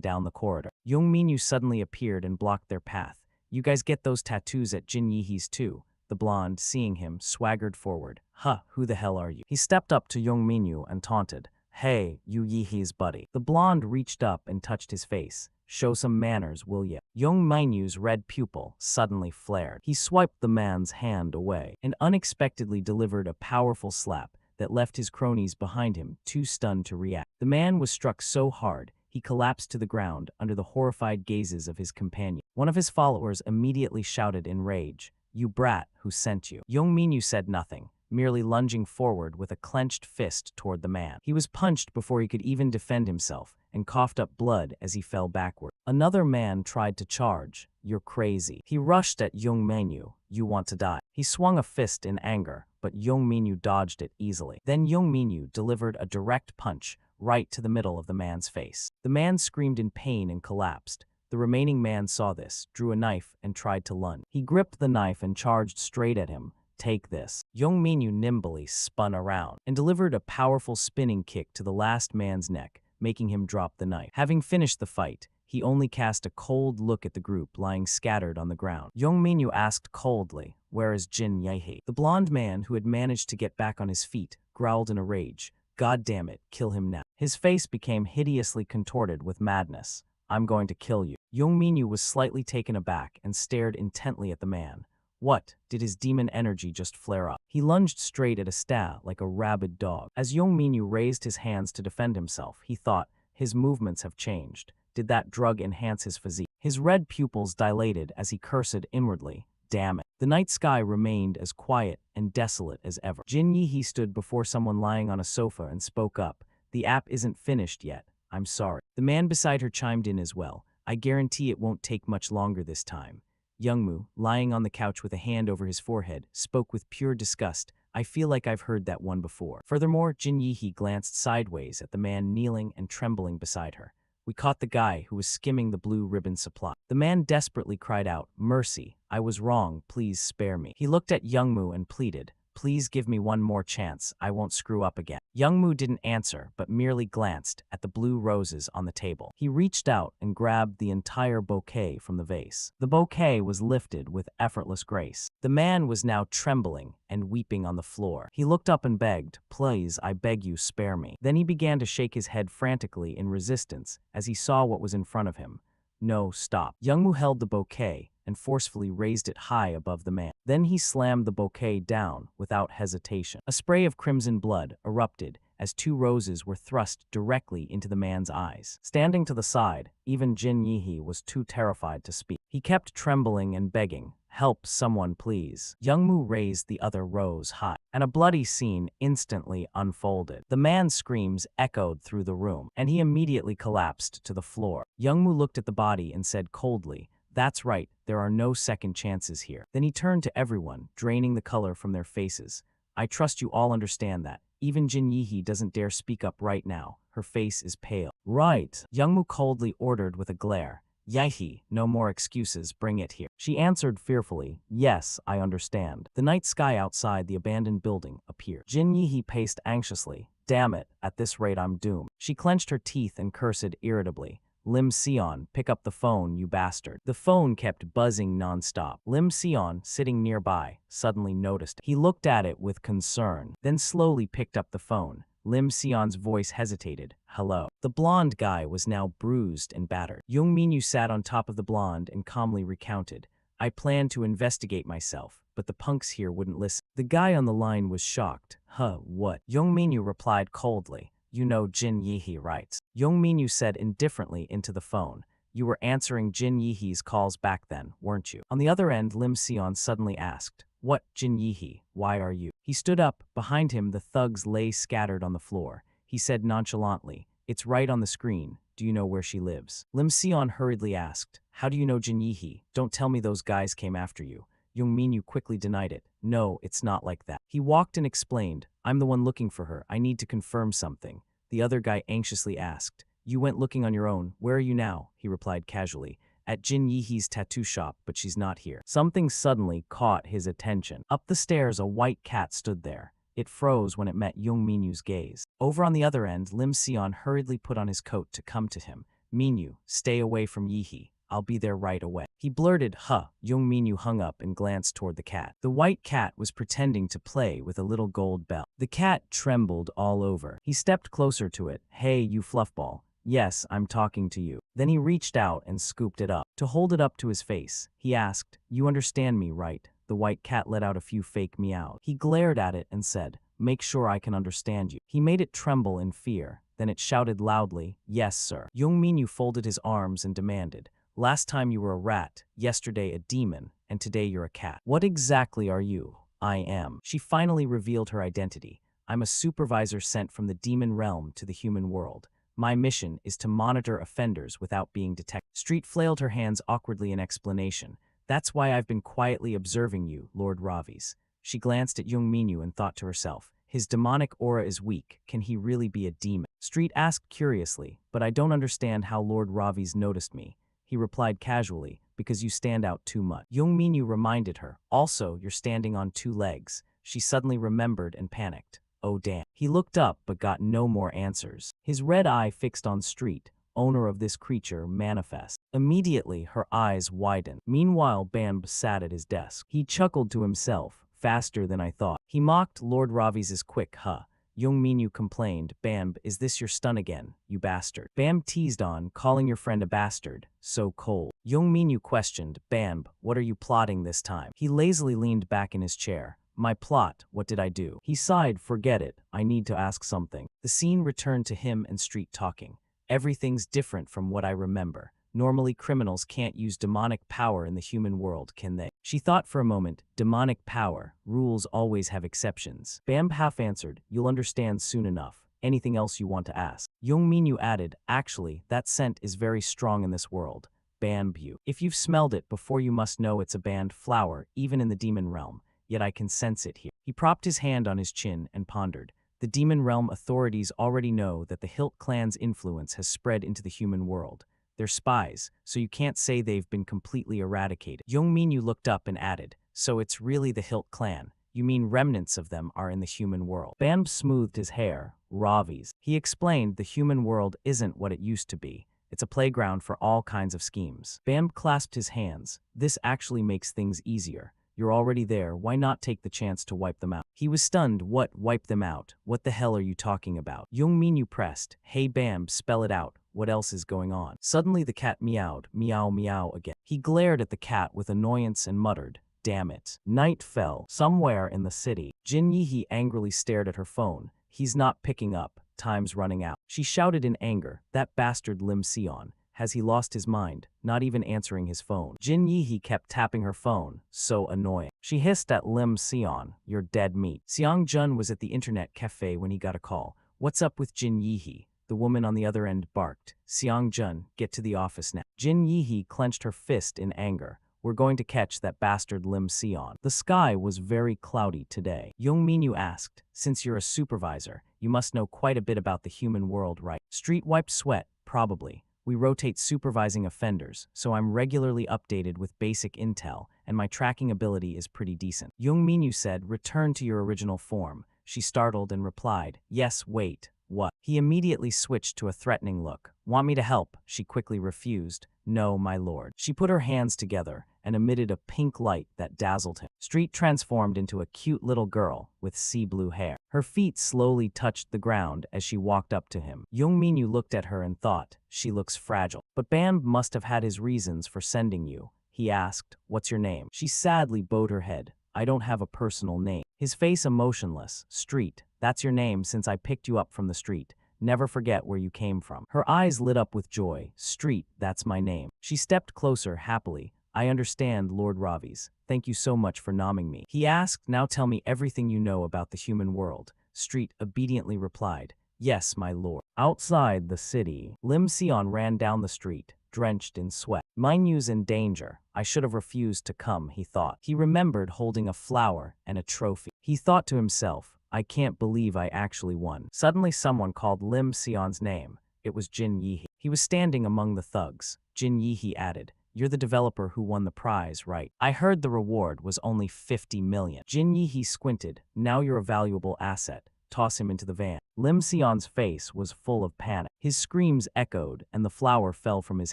down the corridor. Young Minyu suddenly appeared and blocked their path. You guys get those tattoos at Jin Yihee's too. The blonde, seeing him, swaggered forward. Huh, who the hell are you? He stepped up to Young Minyu and taunted. Hey, you Yihee's buddy. The blonde reached up and touched his face. Show some manners, will ya? Young Minu's red pupil suddenly flared. He swiped the man's hand away and unexpectedly delivered a powerful slap that left his cronies behind him too stunned to react. The man was struck so hard, he collapsed to the ground under the horrified gazes of his companion. One of his followers immediately shouted in rage, You brat, who sent you? Young Minyu said nothing, merely lunging forward with a clenched fist toward the man. He was punched before he could even defend himself and coughed up blood as he fell backward. Another man tried to charge. You're crazy. He rushed at Young Minyu. You want to die. He swung a fist in anger, but Young Minyu dodged it easily. Then Young Minyu delivered a direct punch right to the middle of the man's face. The man screamed in pain and collapsed. The remaining man saw this, drew a knife, and tried to lunge. He gripped the knife and charged straight at him. Take this. Young Minyu nimbly spun around and delivered a powerful spinning kick to the last man's neck, making him drop the knife. Having finished the fight, he only cast a cold look at the group lying scattered on the ground. Young Minyu asked coldly, Where is Jin Yehee? The blonde man, who had managed to get back on his feet, growled in a rage. God damn it, kill him now. His face became hideously contorted with madness. I'm going to kill you. Young Minyu was slightly taken aback and stared intently at the man. What? Did his demon energy just flare up? He lunged straight at Asta like a rabid dog. As Young Minyu raised his hands to defend himself, he thought, his movements have changed. Did that drug enhance his physique? His red pupils dilated as he cursed inwardly. Damn it. The night sky remained as quiet and desolate as ever. Jin Yihee stood before someone lying on a sofa and spoke up. The app isn't finished yet. I'm sorry. The man beside her chimed in as well. I guarantee it won't take much longer this time. Youngmu, lying on the couch with a hand over his forehead, spoke with pure disgust. I feel like I've heard that one before. Furthermore, Jin Yihe glanced sideways at the man kneeling and trembling beside her. We caught the guy who was skimming the blue ribbon supply. The man desperately cried out, "Mercy, I was wrong, please spare me." He looked at Youngmu and pleaded, "Please give me one more chance, I won't screw up again." Youngmu didn't answer, but merely glanced at the blue roses on the table. He reached out and grabbed the entire bouquet from the vase. The bouquet was lifted with effortless grace. The man was now trembling and weeping on the floor. He looked up and begged, "Please, I beg you, spare me." Then he began to shake his head frantically in resistance as he saw what was in front of him. "No, stop." Youngmu held the bouquet and forcefully raised it high above the man. Then he slammed the bouquet down without hesitation. A spray of crimson blood erupted as 2 roses were thrust directly into the man's eyes. Standing to the side, even Jin Yihe was too terrified to speak. He kept trembling and begging, "Help someone, please." Youngmu raised the other rose high, and a bloody scene instantly unfolded. The man's screams echoed through the room, and he immediately collapsed to the floor. Youngmu looked at the body and said coldly, "That's right, there are no second chances here." Then he turned to everyone, draining the color from their faces. "I trust you all understand that. Even Jin Yihe doesn't dare speak up right now. Her face is pale." "Right," Youngmu coldly ordered with a glare. "Yihe, no more excuses, bring it here." She answered fearfully, "Yes, I understand." The night sky outside the abandoned building appeared. Jin Yihe paced anxiously. "Damn it, at this rate I'm doomed." She clenched her teeth and cursed irritably. "Lim Sion, pick up the phone, you bastard." The phone kept buzzing nonstop. Lim Sion, sitting nearby, suddenly noticed it. He looked at it with concern, then slowly picked up the phone. Lim Sion's voice hesitated. "Hello." The blonde guy was now bruised and battered. Young Minyu sat on top of the blonde and calmly recounted, "I planned to investigate myself, but the punks here wouldn't listen." The guy on the line was shocked. "Huh, what?" Young Minyu replied coldly, "You know Jin Yihe, right?" Young Minyu said indifferently into the phone, "You were answering Jin Yihe's calls back then, weren't you?" On the other end, Lim Sion suddenly asked, "What, Jin Yihe, why are you?" He stood up. Behind him, the thugs lay scattered on the floor. He said nonchalantly, "It's right on the screen. Do you know where she lives?" Lim Sion hurriedly asked, "How do you know Jin Yihe? Don't tell me those guys came after you." Young Minyu quickly denied it. "No, it's not like that." He walked and explained, "I'm the one looking for her. I need to confirm something." The other guy anxiously asked, "You went looking on your own. Where are you now?" He replied casually, "At Jin Yihe's tattoo shop, but she's not here." Something suddenly caught his attention. Up the stairs, a white cat stood there. It froze when it met Young Minyu's gaze. Over on the other end, Lim Sion hurriedly put on his coat to come to him. "Minyu, stay away from Yihe. I'll be there right away." He blurted, "Huh." Young Minyu hung up and glanced toward the cat. The white cat was pretending to play with a little gold bell. The cat trembled all over. He stepped closer to it. "Hey, you fluffball. Yes, I'm talking to you." Then he reached out and scooped it up. To hold it up to his face, he asked, "You understand me, right?" The white cat let out a few fake meows. He glared at it and said, "Make sure I can understand you." He made it tremble in fear. Then it shouted loudly, "Yes, sir." Young Minyu folded his arms and demanded, "Last time you were a rat, yesterday a demon, and today you're a cat. What exactly are you?" "I am." She finally revealed her identity. "I'm a supervisor sent from the demon realm to the human world. My mission is to monitor offenders without being detected." Street flailed her hands awkwardly in explanation. "That's why I've been quietly observing you, Lord Ravi's." She glanced at Young Minyu and thought to herself, "His demonic aura is weak. Can he really be a demon?" Street asked curiously, "But I don't understand how Lord Ravi's noticed me." He replied casually, "Because you stand out too much." Young Minyu reminded her, "Also, you're standing on 2 legs." She suddenly remembered and panicked. Oh damn. He looked up but got no more answers. His red eye fixed on Street, owner of this creature, manifest. Immediately, her eyes widened. Meanwhile, Bamb sat at his desk. He chuckled to himself, "Faster than I thought." He mocked Lord Ravi's quick huh. Young Minyu complained, "Bamb, is this your stun again, you bastard?" Bamb teased on, calling your friend a bastard, so cold. Young Minyu questioned, "Bamb, what are you plotting this time?" He lazily leaned back in his chair. "My plot, what did I do?" He sighed, "Forget it, I need to ask something." The scene returned to him and Street talking. "Everything's different from what I remember. Normally criminals can't use demonic power in the human world, can they?" She thought for a moment. "Demonic power, rules always have exceptions." Bamb half answered, "You'll understand soon enough." Anything else you want to ask? Young Minyu added, actually, that scent is very strong in this world. Bamboo. If you've smelled it before, you must know it's a banned flower, even in the demon realm, yet I can sense it here. He propped his hand on his chin and pondered. The demon realm authorities already know that the Hilt clan's influence has spread into the human world. They're spies, so you can't say they've been completely eradicated. Young Minyu looked up and added, so it's really the Hilt clan. You mean remnants of them are in the human world? Bam smoothed his hair. Ravi's. He explained the human world isn't what it used to be. It's a playground for all kinds of schemes. Bam clasped his hands. This actually makes things easier. You're already there, why not take the chance to wipe them out? He was stunned. What, wipe them out? What the hell are you talking about? Young Minyu pressed. Hey Bam, spell it out. What else is going on? Suddenly the cat meowed, meow meow again. He glared at the cat with annoyance and muttered, damn it. Night fell. Somewhere in the city. Jin Yihe angrily stared at her phone. He's not picking up. Time's running out. She shouted in anger, that bastard Lim Sion. Has he lost his mind? Not even answering his phone. Jin Yihe kept tapping her phone. So annoying. She hissed at Lim Sion, you're dead meat. Xiang Jun was at the internet cafe when he got a call. What's up with Jin Yihe? The woman on the other end barked. Xiang Jun, get to the office now. Jin Yihe clenched her fist in anger. We're going to catch that bastard Lim Sion. The sky was very cloudy today. Young Minyu asked, since you're a supervisor, you must know quite a bit about the human world, right? Street wiped sweat, probably. We rotate supervising offenders, so I'm regularly updated with basic intel, and my tracking ability is pretty decent. Young Minyu said, return to your original form. She startled and replied, yes, wait, what? He immediately switched to a threatening look. Want me to help? She quickly refused. No, my lord. She put her hands together and emitted a pink light that dazzled him. Street transformed into a cute little girl with sea blue hair. Her feet slowly touched the ground as she walked up to him. Young Minyu looked at her and thought, she looks fragile. But Bam must have had his reasons for sending you. He asked, what's your name? She sadly bowed her head. I don't have a personal name. His face emotionless. Street, that's your name since I picked you up from the street. Never forget where you came from. Her eyes lit up with joy. Street, that's my name. She stepped closer happily. I understand, Lord Ravi's. Thank you so much for nomming me. He asked, now tell me everything you know about the human world. Street obediently replied, yes, my lord. Outside the city, Lim Sion ran down the street, drenched in sweat. Minyu's in danger. I should have refused to come, he thought. He remembered holding a flower and a trophy. He thought to himself, I can't believe I actually won. Suddenly someone called Lim Sion's name. It was Jin Yihe. He was standing among the thugs. Jin Yihe added, you're the developer who won the prize, right? I heard the reward was only 50 million. Jin Yihe squinted. Now you're a valuable asset. Toss him into the van. Lim Sion's face was full of panic. His screams echoed and the flower fell from his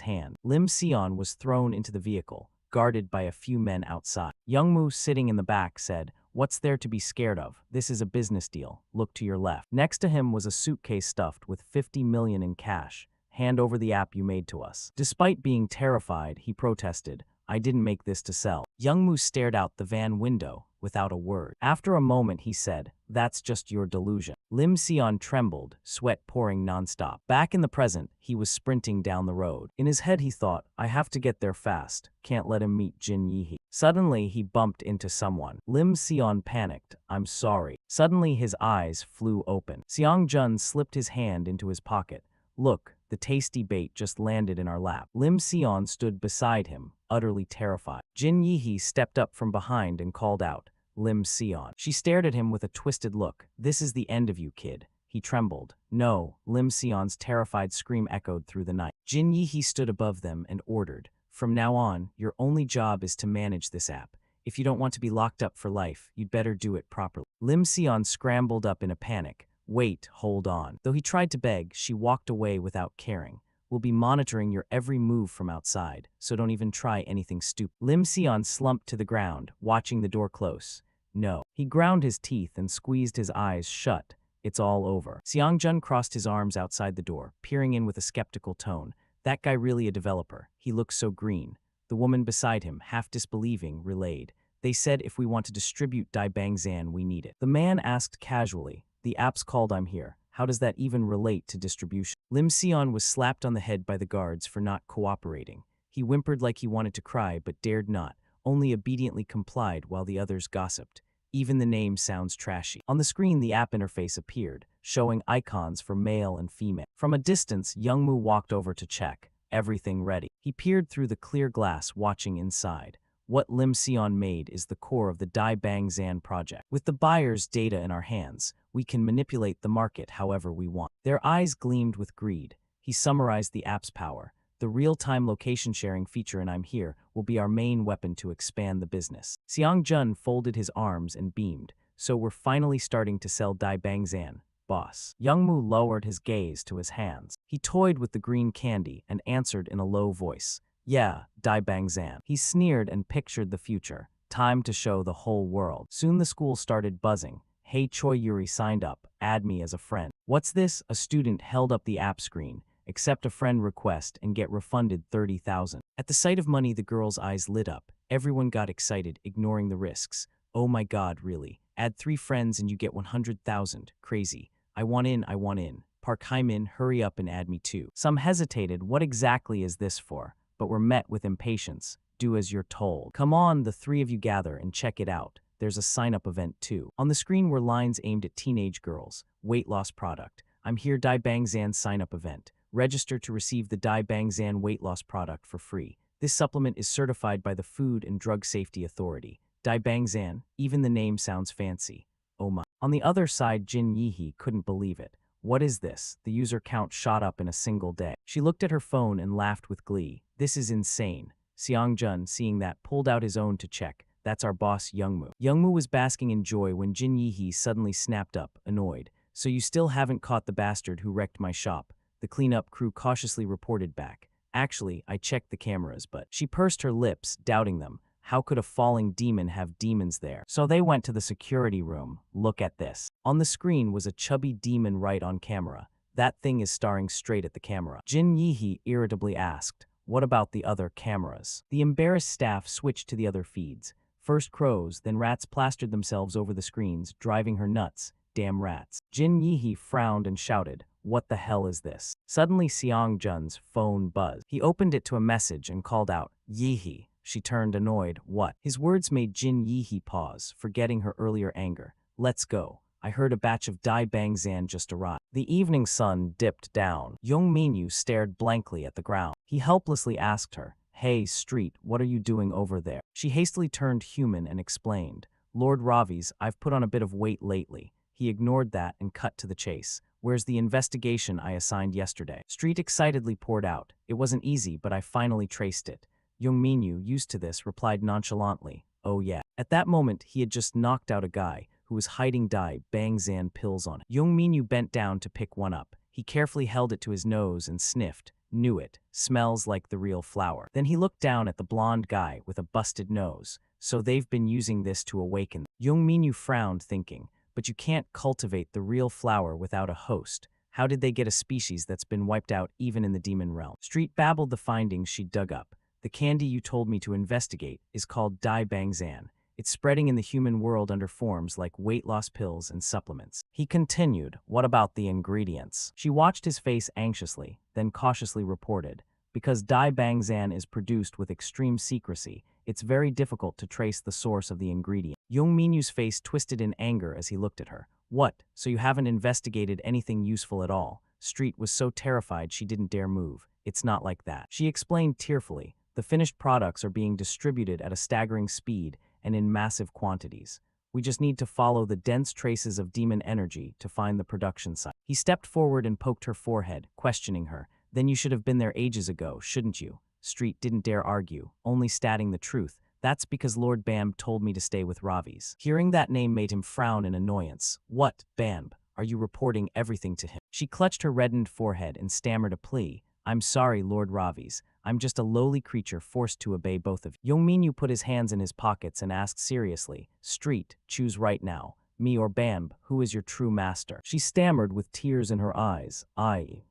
hand. Lim Sion was thrown into the vehicle, guarded by a few men outside. Youngmu, sitting in the back, said, what's there to be scared of? This is a business deal. Look to your left. Next to him was a suitcase stuffed with 50 million in cash. Hand over the app you made to us. Despite being terrified, he protested, I didn't make this to sell. Youngmu stared out the van window without a word. After a moment, he said, that's just your delusion. Lim Sion trembled, sweat pouring nonstop. Back in the present, he was sprinting down the road. In his head, he thought, I have to get there fast. Can't let him meet Jin Yihe. Suddenly, he bumped into someone. Lim Sion panicked. I'm sorry. Suddenly, his eyes flew open. Xiang Jun slipped his hand into his pocket. Look, the tasty bait just landed in our lap. Lim Sion stood beside him, utterly terrified. Jin Yihe stepped up from behind and called out, Lim Sion. She stared at him with a twisted look. This is the end of you, kid. He trembled. No, Lim Sion's terrified scream echoed through the night. Jin Yihe stood above them and ordered, from now on, your only job is to manage this app. If you don't want to be locked up for life, you'd better do it properly. Lim Sion scrambled up in a panic. Wait, hold on. Though he tried to beg, she walked away without caring. We'll be monitoring your every move from outside, so don't even try anything stupid. Lim Sion slumped to the ground, watching the door close. No. He ground his teeth and squeezed his eyes shut. It's all over. Xiang Jun crossed his arms outside the door, peering in with a skeptical tone. That guy really a developer? He looks so green. The woman beside him, half disbelieving, relayed. They said if we want to distribute Dai Bangzan, we need it. The man asked casually. The app's called I'm Here. How does that even relate to distribution? Lim Sion was slapped on the head by the guards for not cooperating. He whimpered like he wanted to cry but dared not, only obediently complied while the others gossiped. Even the name sounds trashy. On the screen, the app interface appeared, showing icons for male and female. From a distance, Youngmoo walked over to check. Everything ready. He peered through the clear glass, watching inside. What Lim Sion made is the core of the Dai Bang Zan project. With the buyer's data in our hands, we can manipulate the market however we want. Their eyes gleamed with greed. He summarized the app's power. The real-time location sharing feature in I'm Here will be our main weapon to expand the business. Xiang Jun folded his arms and beamed. So we're finally starting to sell Dai Bang Zan, boss. Youngmoo lowered his gaze to his hands. He toyed with the green candy and answered in a low voice. Yeah, Dai Bang Zan. He sneered and pictured the future. Time to show the whole world. Soon the school started buzzing. Hey Choi Yuri signed up. Add me as a friend. What's this? A student held up the app screen. Accept a friend request and get refunded 30,000. At the sight of money, the girl's eyes lit up. Everyone got excited, ignoring the risks. Oh my god, really? Add 3 friends and you get 100,000. Crazy. I want in, I want in. Park Hyman, hurry up and add me too. Some hesitated, what exactly is this for? But were met with impatience. Do as you're told. Come on, the 3 of you gather and check it out. There's a sign-up event too. On the screen were lines aimed at teenage girls. Weight loss product. I'm Here Dai Bang Zan sign-up event. Register to receive the Dai Bang Zan weight loss product for free. This supplement is certified by the Food and Drug Safety Authority. Dai Bang Zan, even the name sounds fancy. Oh my. On the other side, Jin Yihe couldn't believe it. What is this? The user count shot up in a single day. She looked at her phone and laughed with glee. This is insane. Xiang Jun, seeing that, pulled out his own to check. That's our boss, Youngmoo. Youngmoo was basking in joy when Jin Yihe suddenly snapped up, annoyed. So you still haven't caught the bastard who wrecked my shop? The cleanup crew cautiously reported back. Actually, I checked the cameras, but she pursed her lips, doubting them. How could a falling demon have demons there? So they went to the security room. Look at this. On the screen was a chubby demon right on camera. That thing is staring straight at the camera. Jin Yihe irritably asked, what about the other cameras? The embarrassed staff switched to the other feeds. First crows, then rats plastered themselves over the screens, driving her nuts. Damn rats. Jin Yihe frowned and shouted, what the hell is this? Suddenly Xiang Jun's phone buzzed. He opened it to a message and called out, Yihe. She turned annoyed. What? His words made Jin Yihe pause, forgetting her earlier anger. Let's go. I heard a batch of Dai Bang Zan just arrived. The evening sun dipped down. Yong Minyu stared blankly at the ground. He helplessly asked her, Hey, Street, what are you doing over there? She hastily turned human and explained, Lord Ravi's, I've put on a bit of weight lately. He ignored that and cut to the chase. Where's the investigation I assigned yesterday? Street excitedly poured out. It wasn't easy, but I finally traced it. Young Minyu, used to this, replied nonchalantly, oh yeah. At that moment, he had just knocked out a guy who was hiding Dai Bang Zan pills on it. Young Minyu bent down to pick one up. He carefully held it to his nose and sniffed. Knew it. Smells like the real flower. Then he looked down at the blonde guy with a busted nose. So they've been using this to awaken. Young Minyu frowned, thinking, but you can't cultivate the real flower without a host. How did they get a species that's been wiped out even in the demon realm? Street babbled the findings she dug up. The candy you told me to investigate is called Dai Bang Zan. It's spreading in the human world under forms like weight loss pills and supplements. He continued, what about the ingredients? She watched his face anxiously, then cautiously reported, because Dai Bang Zan is produced with extreme secrecy, it's very difficult to trace the source of the ingredient. Young Minyu's face twisted in anger as he looked at her. What? So you haven't investigated anything useful at all? Street was so terrified she didn't dare move. It's not like that. She explained tearfully, the finished products are being distributed at a staggering speed and in massive quantities. We just need to follow the dense traces of demon energy to find the production site. He stepped forward and poked her forehead, questioning her. Then you should have been there ages ago, shouldn't you? Street didn't dare argue, only stating the truth. That's because Lord Bamb told me to stay with Ravi's. Hearing that name made him frown in annoyance. What, Bamb? Are you reporting everything to him? She clutched her reddened forehead and stammered a plea. I'm sorry, Lord Ravi's. I'm just a lowly creature forced to obey both of you. Yongminyu put his hands in his pockets and asked seriously, Street, choose right now. Me or Bamb, who is your true master? She stammered with tears in her eyes. I.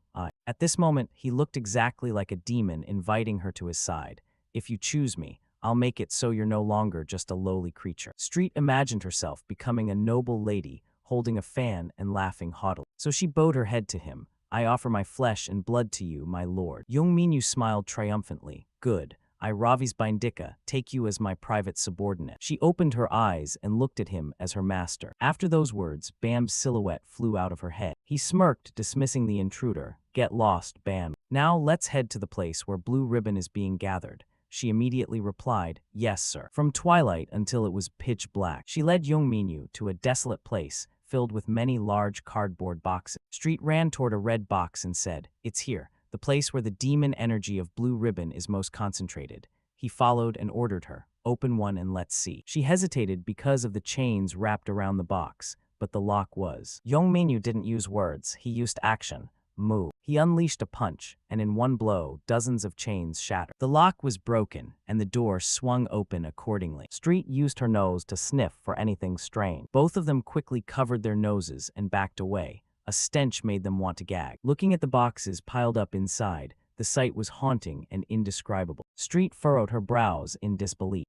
At this moment, he looked exactly like a demon inviting her to his side. If you choose me, I'll make it so you're no longer just a lowly creature. Street imagined herself becoming a noble lady, holding a fan and laughing haughtily. So she bowed her head to him. I offer my flesh and blood to you, my lord. Young Minyu smiled triumphantly. Good. I, Ravi's Bindika, take you as my private subordinate. She opened her eyes and looked at him as her master. After those words, Bam's silhouette flew out of her head. He smirked, dismissing the intruder. Get lost, Bam. Now let's head to the place where Blue Ribbon is being gathered. She immediately replied, yes, sir. From twilight until it was pitch black, she led Yongminyu to a desolate place filled with many large cardboard boxes. Street ran toward a red box and said, it's here, the place where the demon energy of Blue Ribbon is most concentrated. He followed and ordered her, open one and let's see. She hesitated because of the chains wrapped around the box, but the lock was. Yongminyu didn't use words, he used action. Move. He unleashed a punch, and in one blow, dozens of chains shattered. The lock was broken, and the door swung open accordingly. Street used her nose to sniff for anything strange. Both of them quickly covered their noses and backed away. A stench made them want to gag. Looking at the boxes piled up inside, the sight was haunting and indescribable. Street furrowed her brows in disbelief.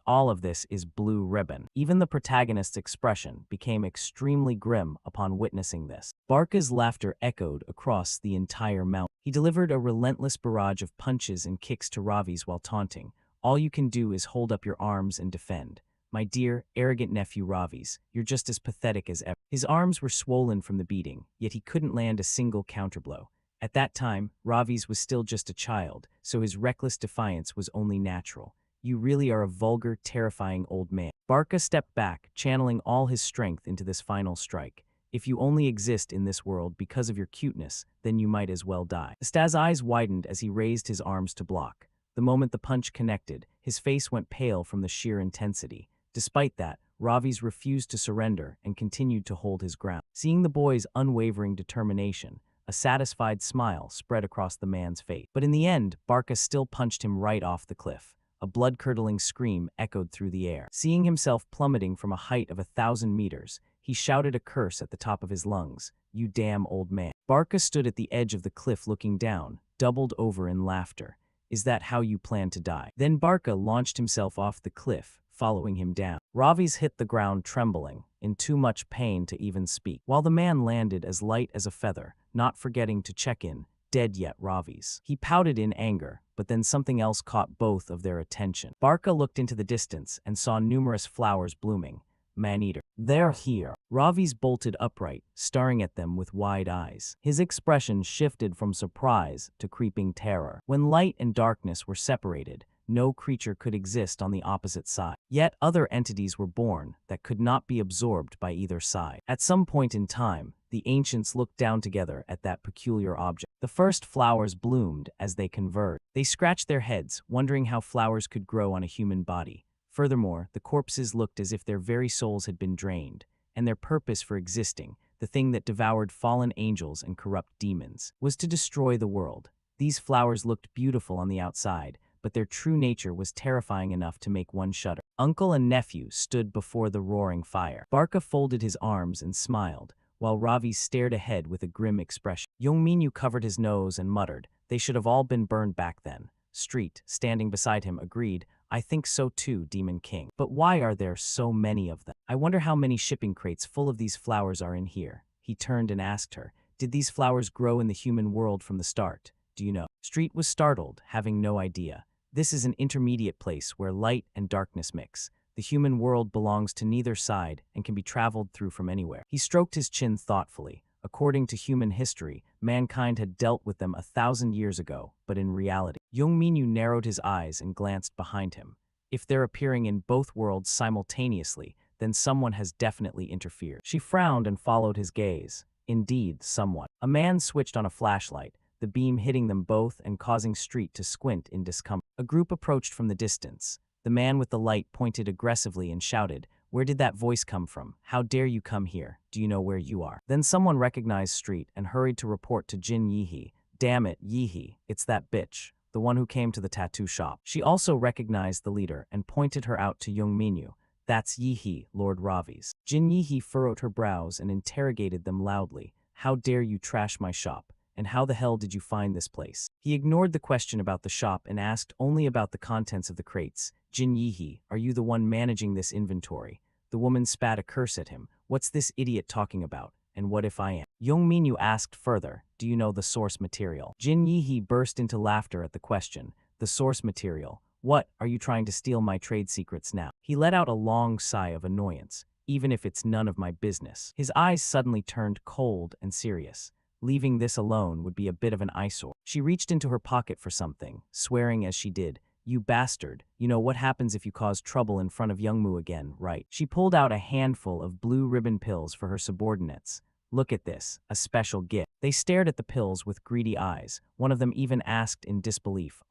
All of this is Blue Ribbon. Even the protagonist's expression became extremely grim upon witnessing this. Barca's laughter echoed across the entire mountain. He delivered a relentless barrage of punches and kicks to Ravi's while taunting. All you can do is hold up your arms and defend. My dear, arrogant nephew Ravi's, you're just as pathetic as ever. His arms were swollen from the beating, yet he couldn't land a single counterblow. At that time, Ravi's was still just a child, so his reckless defiance was only natural. You really are a vulgar, terrifying old man. Barca stepped back, channeling all his strength into this final strike. If you only exist in this world because of your cuteness, then you might as well die. Staz's eyes widened as he raised his arms to block. The moment the punch connected, his face went pale from the sheer intensity. Despite that, Ravi's refused to surrender and continued to hold his ground. Seeing the boy's unwavering determination, a satisfied smile spread across the man's face. But in the end, Barca still punched him right off the cliff. A blood-curdling scream echoed through the air. Seeing himself plummeting from a height of 1,000 meters, he shouted a curse at the top of his lungs. You damn old man. Barca stood at the edge of the cliff looking down, doubled over in laughter. Is that how you plan to die? Then Barca launched himself off the cliff, following him down. Ravi's hit the ground trembling, in too much pain to even speak, while the man landed as light as a feather, not forgetting to check in, dead yet Ravi's. He pouted in anger, but then something else caught both of their attention. Barca looked into the distance and saw numerous flowers blooming. Man-eater. They're here. Ravi's bolted upright, staring at them with wide eyes. His expression shifted from surprise to creeping terror. When light and darkness were separated, no creature could exist on the opposite side. Yet other entities were born that could not be absorbed by either side. At some point in time, the ancients looked down together at that peculiar object. The first flowers bloomed as they converged. They scratched their heads, wondering how flowers could grow on a human body. Furthermore, the corpses looked as if their very souls had been drained, and their purpose for existing, the thing that devoured fallen angels and corrupt demons, was to destroy the world. These flowers looked beautiful on the outside, but their true nature was terrifying enough to make one shudder. Uncle and nephew stood before the roaring fire. Barca folded his arms and smiled, while Ravi stared ahead with a grim expression. Yongminyu covered his nose and muttered, they should have all been burned back then. Street, standing beside him, agreed, I think so too, Demon King. But why are there so many of them? I wonder how many shipping crates full of these flowers are in here. He turned and asked her, did these flowers grow in the human world from the start? Do you know? Street was startled, having no idea. This is an intermediate place where light and darkness mix. The human world belongs to neither side and can be traveled through from anywhere. He stroked his chin thoughtfully. According to human history, mankind had dealt with them 1,000 years ago, but in reality. Yongminyu narrowed his eyes and glanced behind him. If they're appearing in both worlds simultaneously, then someone has definitely interfered. She frowned and followed his gaze. Indeed, someone. A man switched on a flashlight, the beam hitting them both and causing Street to squint in discomfort. A group approached from the distance. The man with the light pointed aggressively and shouted, where did that voice come from? How dare you come here? Do you know where you are? Then someone recognized Street and hurried to report to Jin Yihe. Damn it, Yihe, it's that bitch, the one who came to the tattoo shop. She also recognized the leader and pointed her out to Yongminyu. That's Yihe, Lord Ravi's. Jin Yihe furrowed her brows and interrogated them loudly. How dare you trash my shop? And how the hell did you find this place? He ignored the question about the shop and asked only about the contents of the crates. Jin Yihe, are you the one managing this inventory? The woman spat a curse at him. What's this idiot talking about? And what if I am? Yongminyu asked further, do you know the source material? Jin Yihe burst into laughter at the question. The source material? What, are you trying to steal my trade secrets now? He let out a long sigh of annoyance, even if it's none of my business. His eyes suddenly turned cold and serious. Leaving this alone would be a bit of an eyesore. She reached into her pocket for something, swearing as she did, "You bastard, you know what happens if you cause trouble in front of Youngmu again, right?" She pulled out a handful of blue ribbon pills for her subordinates. "Look at this, a special gift." They stared at the pills with greedy eyes. One of them even asked in disbelief,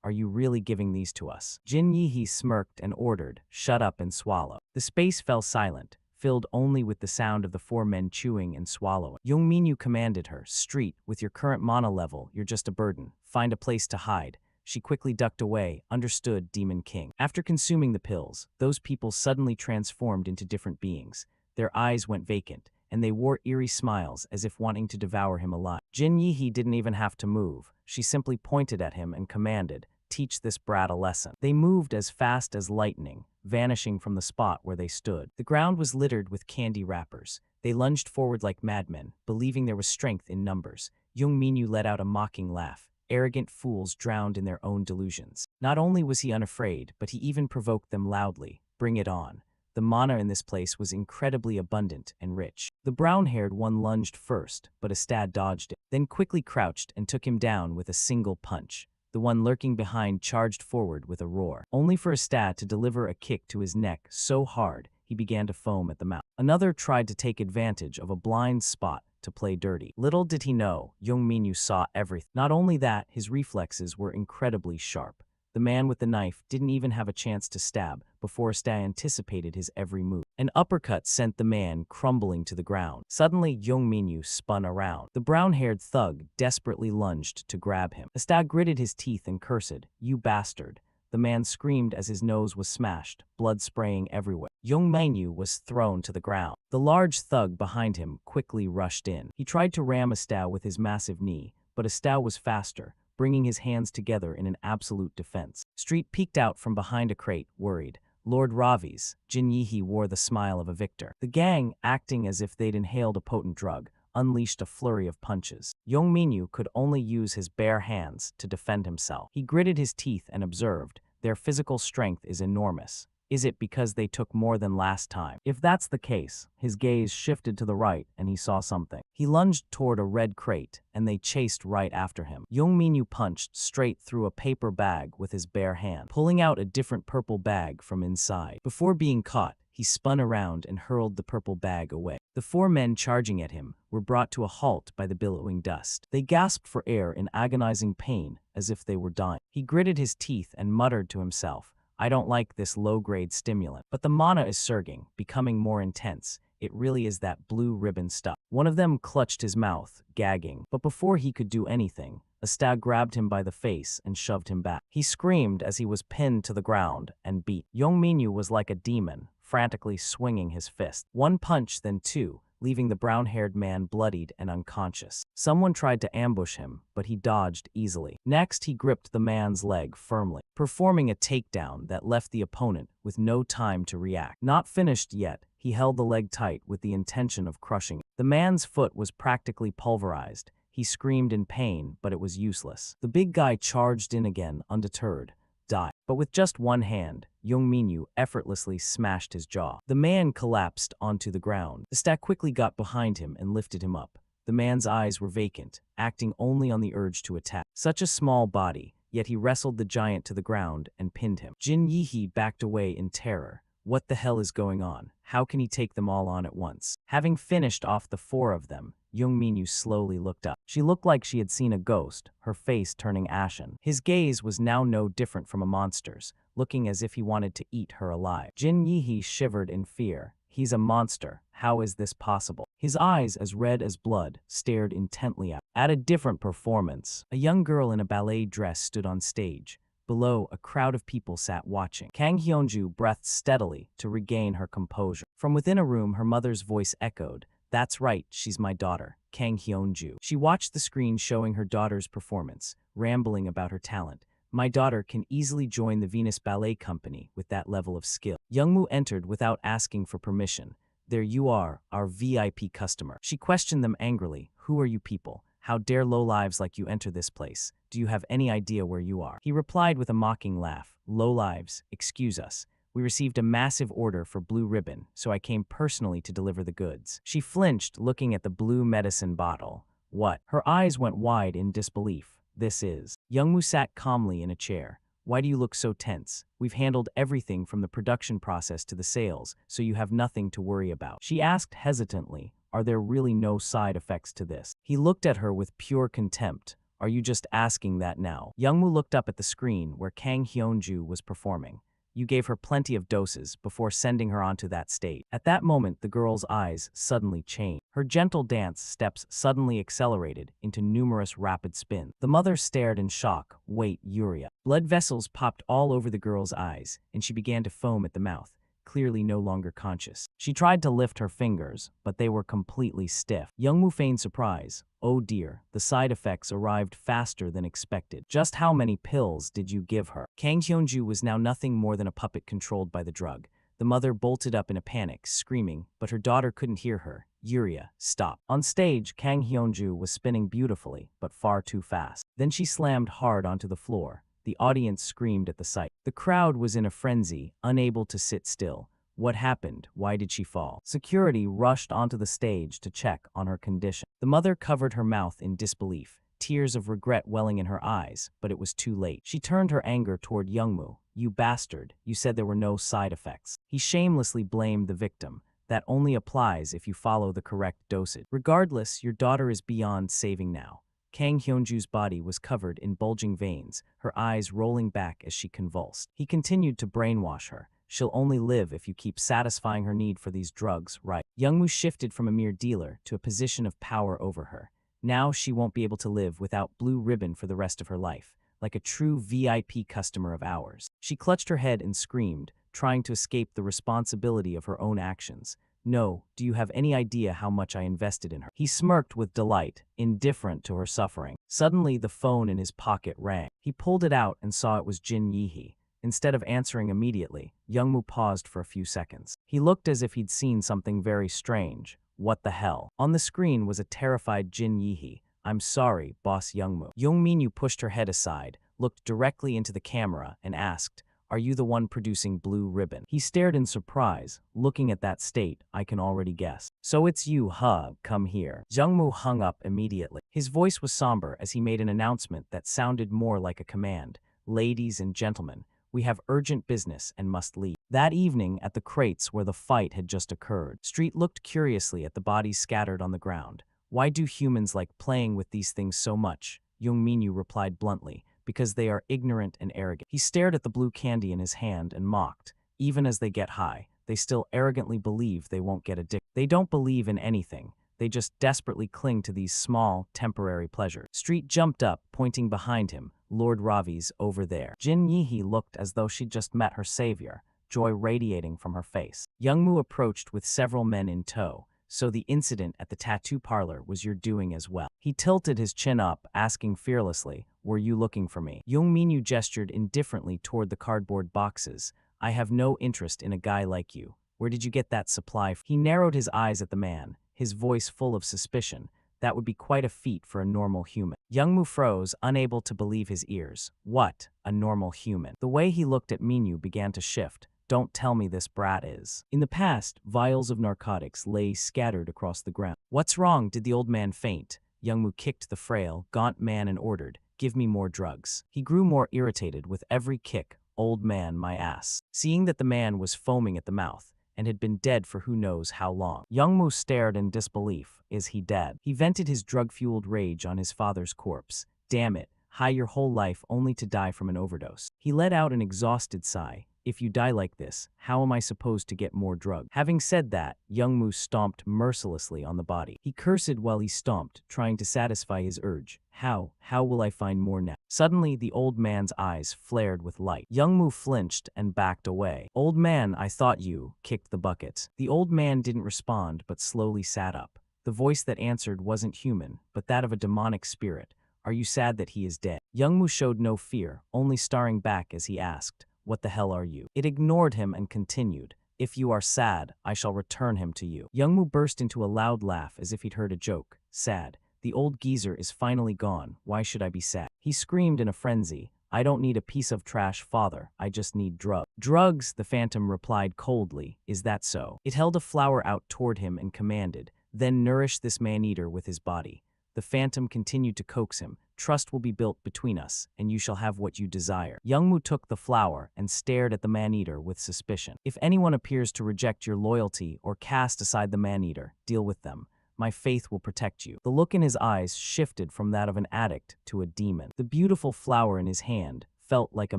Are you really giving these to us?" Jin Yihe smirked and ordered, "Shut up and swallow." The space fell silent, filled only with the sound of the four men chewing and swallowing. Yongminyu commanded her, "Street, with your current mana level, you're just a burden. Find a place to hide." She quickly ducked away, understood Demon King. After consuming the pills, those people suddenly transformed into different beings. Their eyes went vacant, and they wore eerie smiles as if wanting to devour him alive. Jin Yihe didn't even have to move. She simply pointed at him and commanded, "Teach this brat a lesson." They moved as fast as lightning, vanishing from the spot where they stood. The ground was littered with candy wrappers. They lunged forward like madmen, believing there was strength in numbers. Young Minyu let out a mocking laugh. Arrogant fools drowned in their own delusions. Not only was he unafraid, but he even provoked them loudly. Bring it on. The mana in this place was incredibly abundant and rich. The brown-haired one lunged first, but Astad dodged it, then quickly crouched and took him down with a single punch. The one lurking behind charged forward with a roar, only for Astad to deliver a kick to his neck so hard he began to foam at the mouth. Another tried to take advantage of a blind spot to play dirty. Little did he know, Young Minyu saw everything. Not only that, his reflexes were incredibly sharp. The man with the knife didn't even have a chance to stab before Astad anticipated his every move. An uppercut sent the man crumbling to the ground. Suddenly, Young Minyu spun around. The brown-haired thug desperately lunged to grab him. Astad gritted his teeth and cursed, "You bastard." The man screamed as his nose was smashed, blood spraying everywhere. Young Minyu was thrown to the ground. The large thug behind him quickly rushed in. He tried to ram Astad with his massive knee, but Astad was faster, bringing his hands together in an absolute defense. Street peeked out from behind a crate, worried. Lord Ravi's, Jin Yihe wore the smile of a victor. The gang, acting as if they'd inhaled a potent drug, unleashed a flurry of punches. Young Minyu could only use his bare hands to defend himself. He gritted his teeth and observed, "Their physical strength is enormous. Is it because they took more than last time?" If that's the case, his gaze shifted to the right and he saw something. He lunged toward a red crate, and they chased right after him. Young Minyu punched straight through a paper bag with his bare hand, pulling out a different purple bag from inside. Before being caught, he spun around and hurled the purple bag away. The four men charging at him were brought to a halt by the billowing dust. They gasped for air in agonizing pain, as if they were dying. He gritted his teeth and muttered to himself, "I don't like this low-grade stimulant, but the mana is surging, becoming more intense. It really is that blue ribbon stuff." One of them clutched his mouth, gagging, but before he could do anything, Astad grabbed him by the face and shoved him back. He screamed as he was pinned to the ground and beat. Young Minyu was like a demon, frantically swinging his fist. One punch, then two, leaving the brown-haired man bloodied and unconscious. Someone tried to ambush him, but he dodged easily. Next, he gripped the man's leg firmly, performing a takedown that left the opponent with no time to react. Not finished yet, he held the leg tight with the intention of crushing it. The man's foot was practically pulverized. He screamed in pain, but it was useless. The big guy charged in again, undeterred. Die. But with just one hand, Young Minyu effortlessly smashed his jaw. The man collapsed onto the ground. The Astad quickly got behind him and lifted him up. The man's eyes were vacant, acting only on the urge to attack. Such a small body, yet he wrestled the giant to the ground and pinned him. Jin Yihe backed away in terror. What the hell is going on? How can he take them all on at once? Having finished off the four of them, Young Minyu slowly looked up. She looked like she had seen a ghost, her face turning ashen. His gaze was now no different from a monster's, looking as if he wanted to eat her alive. Jin Yihe shivered in fear. He's a monster. How is this possible? His eyes, as red as blood, stared intently at. At a different performance, a young girl in a ballet dress stood on stage. Below, a crowd of people sat watching. Kang Hyunju breathed steadily to regain her composure. From within a room, her mother's voice echoed, "That's right, she's my daughter, Kang Hyunju." She watched the screen showing her daughter's performance, rambling about her talent. "My daughter can easily join the Venus Ballet Company with that level of skill." Youngmoo entered without asking for permission. "There you are, our VIP customer." She questioned them angrily. "Who are you people? How dare lowlives like you enter this place? Do you have any idea where you are? He replied with a mocking laugh. Lowlives, excuse us. We received a massive order for blue ribbon, so I came personally to deliver the goods. She flinched, looking at the blue medicine bottle. What? Her eyes went wide in disbelief. This is. Youngmu sat calmly in a chair. Why do you look so tense? We've handled everything from the production process to the sales, so you have nothing to worry about. She asked hesitantly, are there really no side effects to this? He looked at her with pure contempt. Are you just asking that now? Youngmu looked up at the screen where Kang Hyunju was performing. You gave her plenty of doses before sending her onto that stage. At that moment, the girl's eyes suddenly changed. Her gentle dance steps suddenly accelerated into numerous rapid spins. The mother stared in shock. Wait, Yuria. Blood vessels popped all over the girl's eyes, and she began to foam at the mouth, clearly no longer conscious. She tried to lift her fingers, but they were completely stiff. Youngmu feigned surprise. Oh dear, the side effects arrived faster than expected. Just how many pills did you give her? Kang Hyunju was now nothing more than a puppet controlled by the drug. The mother bolted up in a panic, screaming, but her daughter couldn't hear her. Yuria, stop. On stage, Kang Hyunju was spinning beautifully, but far too fast. Then she slammed hard onto the floor. The audience screamed at the sight. The crowd was in a frenzy, unable to sit still. What happened? Why did she fall? Security rushed onto the stage to check on her condition. The mother covered her mouth in disbelief, tears of regret welling in her eyes, but it was too late. She turned her anger toward Youngmu. You bastard, you said there were no side effects. He shamelessly blamed the victim. That only applies if you follow the correct dosage. Regardless, your daughter is beyond saving now. Kang Hyunju's body was covered in bulging veins, her eyes rolling back as she convulsed. He continued to brainwash her. She'll only live if you keep satisfying her need for these drugs, right? Youngmu shifted from a mere dealer to a position of power over her. Now she won't be able to live without blue ribbon for the rest of her life, like a true VIP customer of ours. She clutched her head and screamed, trying to escape the responsibility of her own actions. No, do you have any idea how much I invested in her? He smirked with delight, indifferent to her suffering. Suddenly, the phone in his pocket rang. He pulled it out and saw it was Jin Yihe. Instead of answering immediately, Youngmu paused for a few seconds. He looked as if he'd seen something very strange. What the hell? On the screen was a terrified Jin Yihe. I'm sorry, boss Youngmu. Youngminyu pushed her head aside, looked directly into the camera, and asked, are you the one producing blue ribbon? He stared in surprise. Looking at that state, I can already guess. So it's you, huh? Come here. Youngmu hung up immediately. His voice was somber as he made an announcement that sounded more like a command. Ladies and gentlemen, we have urgent business and must leave. That evening, at the crates where the fight had just occurred, Street looked curiously at the bodies scattered on the ground. Why do humans like playing with these things so much? Youngminyu replied bluntly, because they are ignorant and arrogant. He stared at the blue candy in his hand and mocked. Even as they get high, they still arrogantly believe they won't get addicted. They don't believe in anything. They just desperately cling to these small, temporary pleasures. Street jumped up, pointing behind him. Lord Ravi's over there. Jin Yihe looked as though she'd just met her savior, joy radiating from her face. Youngmu approached with several men in tow. So the incident at the tattoo parlor was your doing as well. He tilted his chin up, asking fearlessly, were you looking for me? Youngminyu gestured indifferently toward the cardboard boxes. I have no interest in a guy like you. Where did you get that supply? He narrowed his eyes at the man, his voice full of suspicion. That would be quite a feat for a normal human. Youngmu froze, unable to believe his ears. What? A normal human? The way he looked at Minyu began to shift. Don't tell me this brat is. In the past, vials of narcotics lay scattered across the ground. What's wrong? Did the old man faint? Youngmu kicked the frail, gaunt man and ordered, give me more drugs. He grew more irritated with every kick. Old man, my ass. Seeing that the man was foaming at the mouth and had been dead for who knows how long, Youngmu stared in disbelief. Is he dead? He vented his drug-fueled rage on his father's corpse. Damn it, high your whole life only to die from an overdose. He let out an exhausted sigh. If you die like this, how am I supposed to get more drugs? Having said that, Youngmu stomped mercilessly on the body. He cursed while he stomped, trying to satisfy his urge. How will I find more now? Suddenly, the old man's eyes flared with light. Youngmu flinched and backed away. Old man, I thought you kicked the bucket. The old man didn't respond, but slowly sat up. The voice that answered wasn't human, but that of a demonic spirit. Are you sad that he is dead? Youngmu showed no fear, only staring back as he asked, what the hell are you? It ignored him and continued. If you are sad, I shall return him to you. Youngmu burst into a loud laugh as if he'd heard a joke. Sad. The old geezer is finally gone. Why should I be sad? He screamed in a frenzy. I don't need a piece of trash, father. I just need drugs. Drugs, the phantom replied coldly. Is that so? It held a flower out toward him and commanded, then nourish this man-eater with his body. The phantom continued to coax him. Trust will be built between us, and you shall have what you desire. Youngmu took the flower and stared at the man-eater with suspicion. If anyone appears to reject your loyalty or cast aside the man-eater, deal with them. My faith will protect you. The look in his eyes shifted from that of an addict to a demon. The beautiful flower in his hand felt like a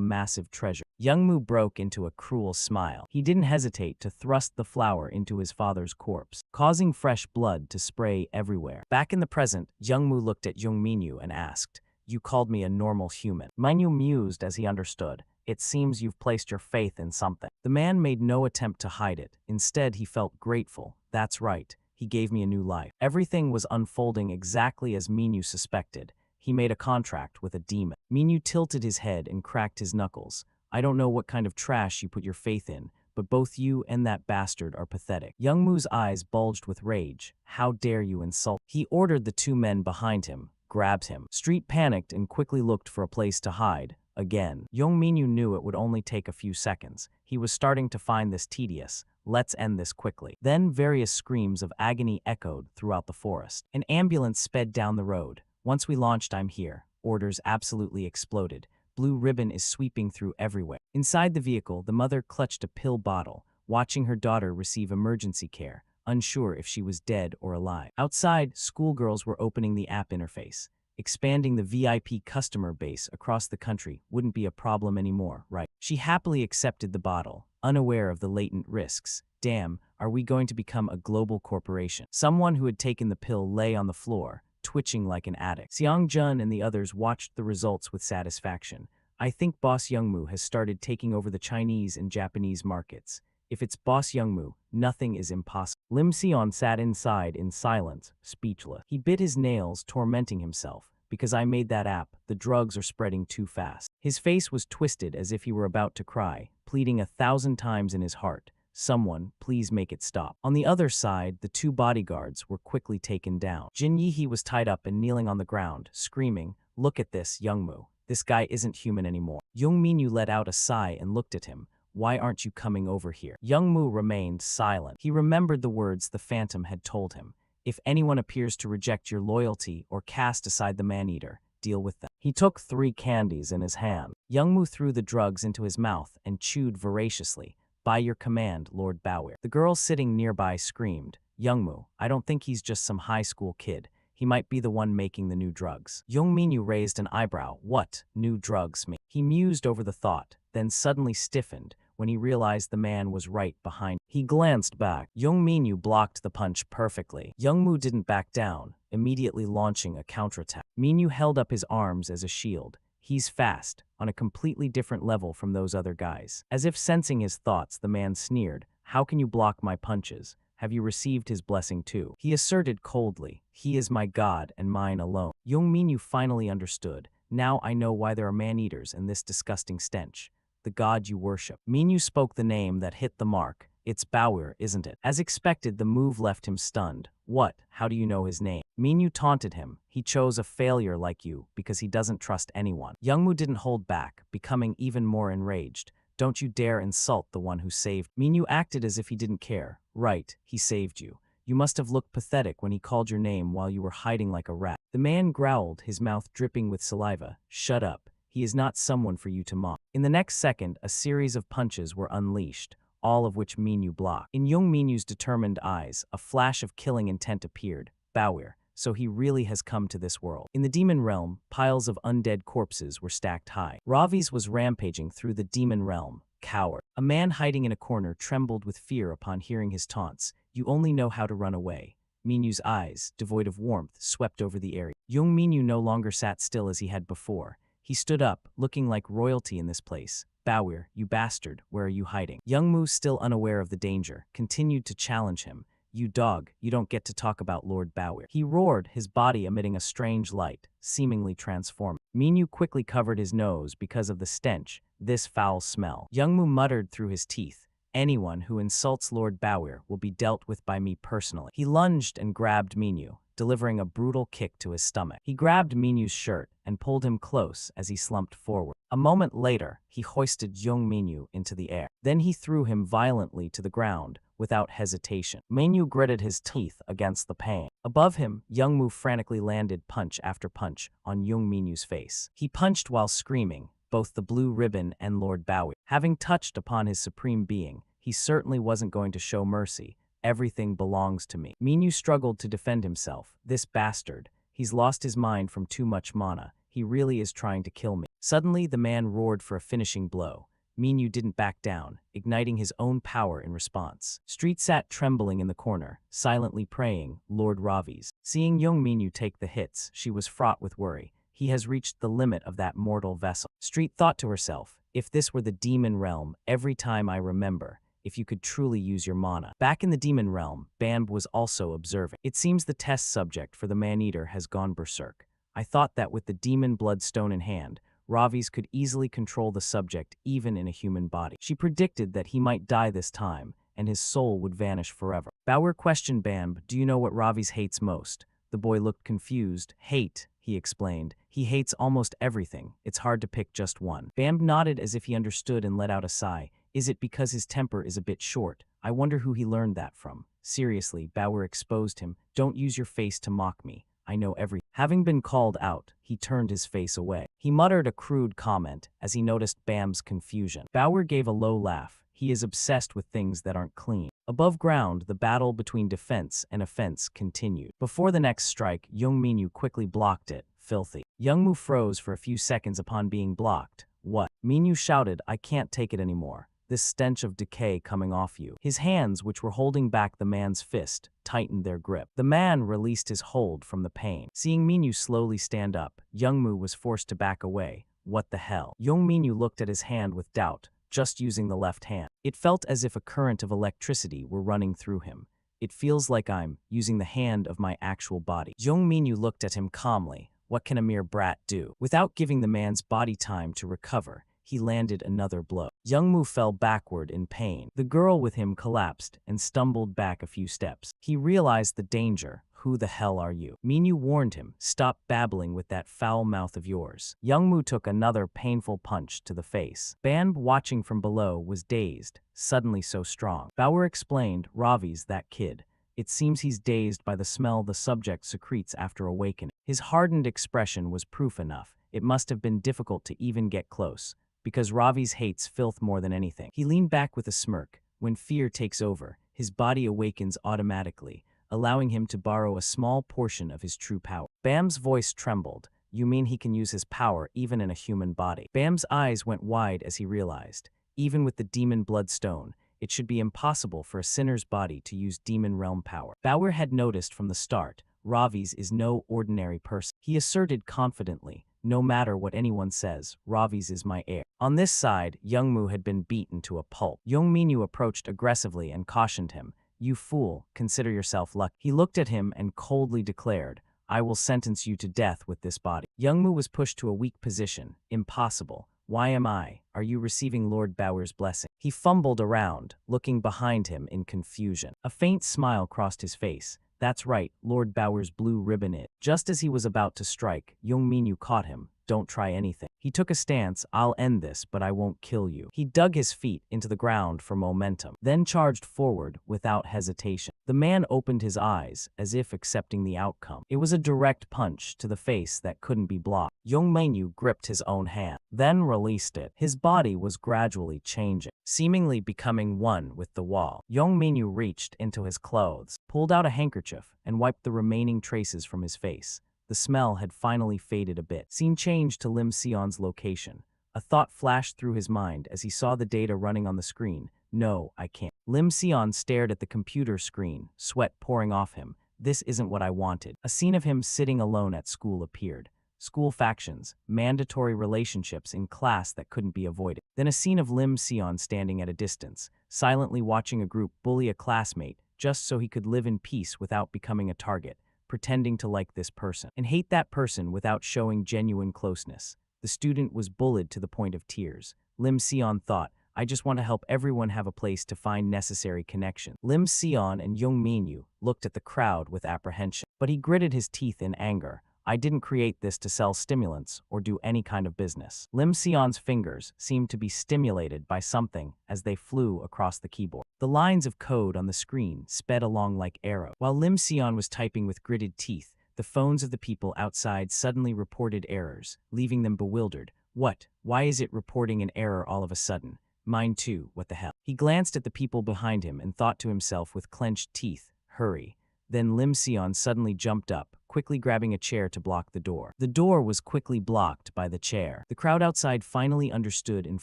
massive treasure. Youngmu broke into a cruel smile. He didn't hesitate to thrust the flower into his father's corpse, causing fresh blood to spray everywhere. Back in the present, Youngmu looked at Youngminyu and asked, "You called me a normal human." Minyu mused as he understood. It seems you've placed your faith in something. The man made no attempt to hide it. Instead, he felt grateful. That's right. He gave me a new life. Everything was unfolding exactly as Minyu suspected. He made a contract with a demon. Minyu tilted his head and cracked his knuckles. I don't know what kind of trash you put your faith in, but both you and that bastard are pathetic. Youngmu's eyes bulged with rage. How dare you insult? He ordered the two men behind him. Grabbed him. Street panicked and quickly looked for a place to hide. Again. Youngminyu knew it would only take a few seconds. He was starting to find this tedious. Let's end this quickly. Then various screams of agony echoed throughout the forest. An ambulance sped down the road. Once we launched, I'm here. Orders absolutely exploded. Blue ribbon is sweeping through everywhere. Inside the vehicle, the mother clutched a pill bottle, watching her daughter receive emergency care, unsure if she was dead or alive. Outside, schoolgirls were opening the app interface. Expanding the VIP customer base across the country wouldn't be a problem anymore, right? She happily accepted the bottle, unaware of the latent risks. Damn, are we going to become a global corporation? Someone who had taken the pill lay on the floor, twitching like an addict. Xiang Jun and the others watched the results with satisfaction. I think Boss Youngmu has started taking over the Chinese and Japanese markets. If it's Boss Youngmu, nothing is impossible. Lim Xion sat inside in silence, speechless. He bit his nails, tormenting himself. Because I made that app, the drugs are spreading too fast. His face was twisted as if he were about to cry, pleading 1,000 times in his heart. Someone, please make it stop. On the other side, the two bodyguards were quickly taken down. Jin Yihe was tied up and kneeling on the ground, screaming, "Look at this, Youngmu. This guy isn't human anymore." Youngminyu let out a sigh and looked at him. Why aren't you coming over here? Youngmu remained silent. He remembered the words the phantom had told him. If anyone appears to reject your loyalty or cast aside the man-eater, deal with them. He took 3 candies in his hand. Youngmu threw the drugs into his mouth and chewed voraciously. By your command, Lord Bauer. The girl sitting nearby screamed, Youngmu, I don't think he's just some high school kid. He might be the one making the new drugs. Youngminyu raised an eyebrow. What, new drugs mean? He mused over the thought, then suddenly stiffened when he realized the man was right behind. He glanced back. Youngminyu blocked the punch perfectly. Youngmu didn't back down, immediately launching a counterattack. Minyu held up his arms as a shield. He's fast, on a completely different level from those other guys. As if sensing his thoughts, the man sneered. How can you block my punches? Have you received his blessing too? He asserted coldly. He is my god and mine alone. Youngminyu finally understood. Now I know why there are man-eaters and this disgusting stench. The god you worship. Minyu spoke the name that hit the mark. It's Bauer, isn't it? As expected, the move left him stunned. What? How do you know his name? Minyu taunted him. He chose a failure like you because he doesn't trust anyone. Youngmu didn't hold back, becoming even more enraged. Don't you dare insult the one who saved. Minyu acted as if he didn't care. Right, he saved you. You must have looked pathetic when he called your name while you were hiding like a rat. The man growled, his mouth dripping with saliva. Shut up. He is not someone for you to mock. In the next second, a series of punches were unleashed, all of which Minyu blocked. In Youngminyu's determined eyes, a flash of killing intent appeared. Bauer, so he really has come to this world. In the demon realm, piles of undead corpses were stacked high. Ravi's was rampaging through the demon realm. Coward. A man hiding in a corner trembled with fear upon hearing his taunts. You only know how to run away. Minyu's eyes, devoid of warmth, swept over the area. Youngminyu no longer sat still as he had before. He stood up, looking like royalty in this place. Bauer, you bastard, where are you hiding? Youngmu, still unaware of the danger, continued to challenge him. You dog, you don't get to talk about Lord Bauer. He roared, his body emitting a strange light, seemingly transforming. Minyu quickly covered his nose because of the stench, this foul smell. Youngmu muttered through his teeth. Anyone who insults Lord Bauer will be dealt with by me personally. He lunged and grabbed Minyu, delivering a brutal kick to his stomach. He grabbed Minyu's shirt and pulled him close as he slumped forward. A moment later, he hoisted young Minyu into the air. Then he threw him violently to the ground without hesitation. Minyu gritted his teeth against the pain. Above him, Youngmu frantically landed punch after punch on Young Minyu's face. He punched while screaming, both the Blue Ribbon and Lord Bowie. Having touched upon his supreme being, he certainly wasn't going to show mercy. Everything belongs to me. Minyu struggled to defend himself. This bastard. He's lost his mind from too much mana. He really is trying to kill me. Suddenly, the man roared for a finishing blow. Minyu didn't back down, igniting his own power in response. Street sat trembling in the corner, silently praying, Lord Ravi's. Seeing young Minyu take the hits, she was fraught with worry. He has reached the limit of that mortal vessel. Street thought to herself, if this were the demon realm, every time I remember, if you could truly use your mana. Back in the demon realm, Bamb was also observing. It seems the test subject for the man-eater has gone berserk. I thought that with the demon bloodstone in hand, Ravi's could easily control the subject even in a human body. She predicted that he might die this time, and his soul would vanish forever. Bauer questioned Bamb, do you know what Ravi's hates most? The boy looked confused. Hate, he explained. He hates almost everything. It's hard to pick just one. Bamb nodded as if he understood and let out a sigh. Is it because his temper is a bit short? I wonder who he learned that from. Seriously, Bauer exposed him. Don't use your face to mock me. I know everything. Having been called out, he turned his face away. He muttered a crude comment as he noticed Bam's confusion. Bauer gave a low laugh. He is obsessed with things that aren't clean. Above ground, the battle between defense and offense continued. Before the next strike, Young Minyu quickly blocked it. Filthy. Youngmu froze for a few seconds upon being blocked. What? Minyu shouted, I can't take it anymore. This stench of decay coming off you. His hands, which were holding back the man's fist, tightened their grip. The man released his hold from the pain. Seeing Minyu slowly stand up, Youngmu was forced to back away. What the hell? Young Minyu looked at his hand with doubt, just using the left hand. It felt as if a current of electricity were running through him. It feels like I'm using the hand of my actual body. Young Minyu looked at him calmly. What can a mere brat do? Without giving the man's body time to recover, he landed another blow. Youngmu fell backward in pain. The girl with him collapsed and stumbled back a few steps. He realized the danger. Who the hell are you? Minyu warned him, stop babbling with that foul mouth of yours. Youngmu took another painful punch to the face. Bamb, watching from below, was dazed, suddenly so strong. Bauer explained, Ravi's that kid. It seems he's dazed by the smell the subject secretes after awakening. His hardened expression was proof enough. It must have been difficult to even get close, because Ravi's hates filth more than anything. He leaned back with a smirk. When fear takes over, his body awakens automatically, allowing him to borrow a small portion of his true power. Bam's voice trembled. You mean he can use his power even in a human body? Bam's eyes went wide as he realized, even with the demon bloodstone, it should be impossible for a sinner's body to use demon realm power. Bauer had noticed from the start, Ravi's is no ordinary person. He asserted confidently, no matter what anyone says, Ravi's is my heir. On this side, Youngmu had been beaten to a pulp. Young Minyu approached aggressively and cautioned him, you fool, consider yourself lucky. He looked at him and coldly declared, I will sentence you to death with this body. Youngmu was pushed to a weak position. Impossible. Why am I? Are you receiving Lord Bauer's blessing? He fumbled around, looking behind him in confusion. A faint smile crossed his face. That's right, Lord Bauer's blue ribbon it. Just as he was about to strike, Young Minyu caught him. Don't try anything. He took a stance, I'll end this, but I won't kill you. He dug his feet into the ground for momentum, then charged forward without hesitation. The man opened his eyes, as if accepting the outcome. It was a direct punch to the face that couldn't be blocked. Young Minyu gripped his own hand, then released it. His body was gradually changing, seemingly becoming one with the wall. Young Minyu reached into his clothes, pulled out a handkerchief, and wiped the remaining traces from his face. The smell had finally faded a bit. Scene changed to Lim Sion's location. A thought flashed through his mind as he saw the data running on the screen. No, I can't. Lim Sion stared at the computer screen, sweat pouring off him. This isn't what I wanted. A scene of him sitting alone at school appeared. School factions, mandatory relationships in class that couldn't be avoided. Then a scene of Lim Sion standing at a distance, silently watching a group bully a classmate just so he could live in peace without becoming a target, pretending to like this person and hate that person without showing genuine closeness. The student was bullied to the point of tears. Lim Sion thought, I just want to help everyone have a place to find necessary connection. Lim Sion and Young Minyu looked at the crowd with apprehension, but he gritted his teeth in anger. I didn't create this to sell stimulants or do any kind of business. Lim Sion's fingers seemed to be stimulated by something as they flew across the keyboard. The lines of code on the screen sped along like arrows. While Lim Sion was typing with gritted teeth, the phones of the people outside suddenly reported errors, leaving them bewildered. What? Why is it reporting an error all of a sudden? Mine too, what the hell? He glanced at the people behind him and thought to himself with clenched teeth, hurry. Then Lim Sion suddenly jumped up, quickly grabbing a chair to block the door. The door was quickly blocked by the chair. The crowd outside finally understood and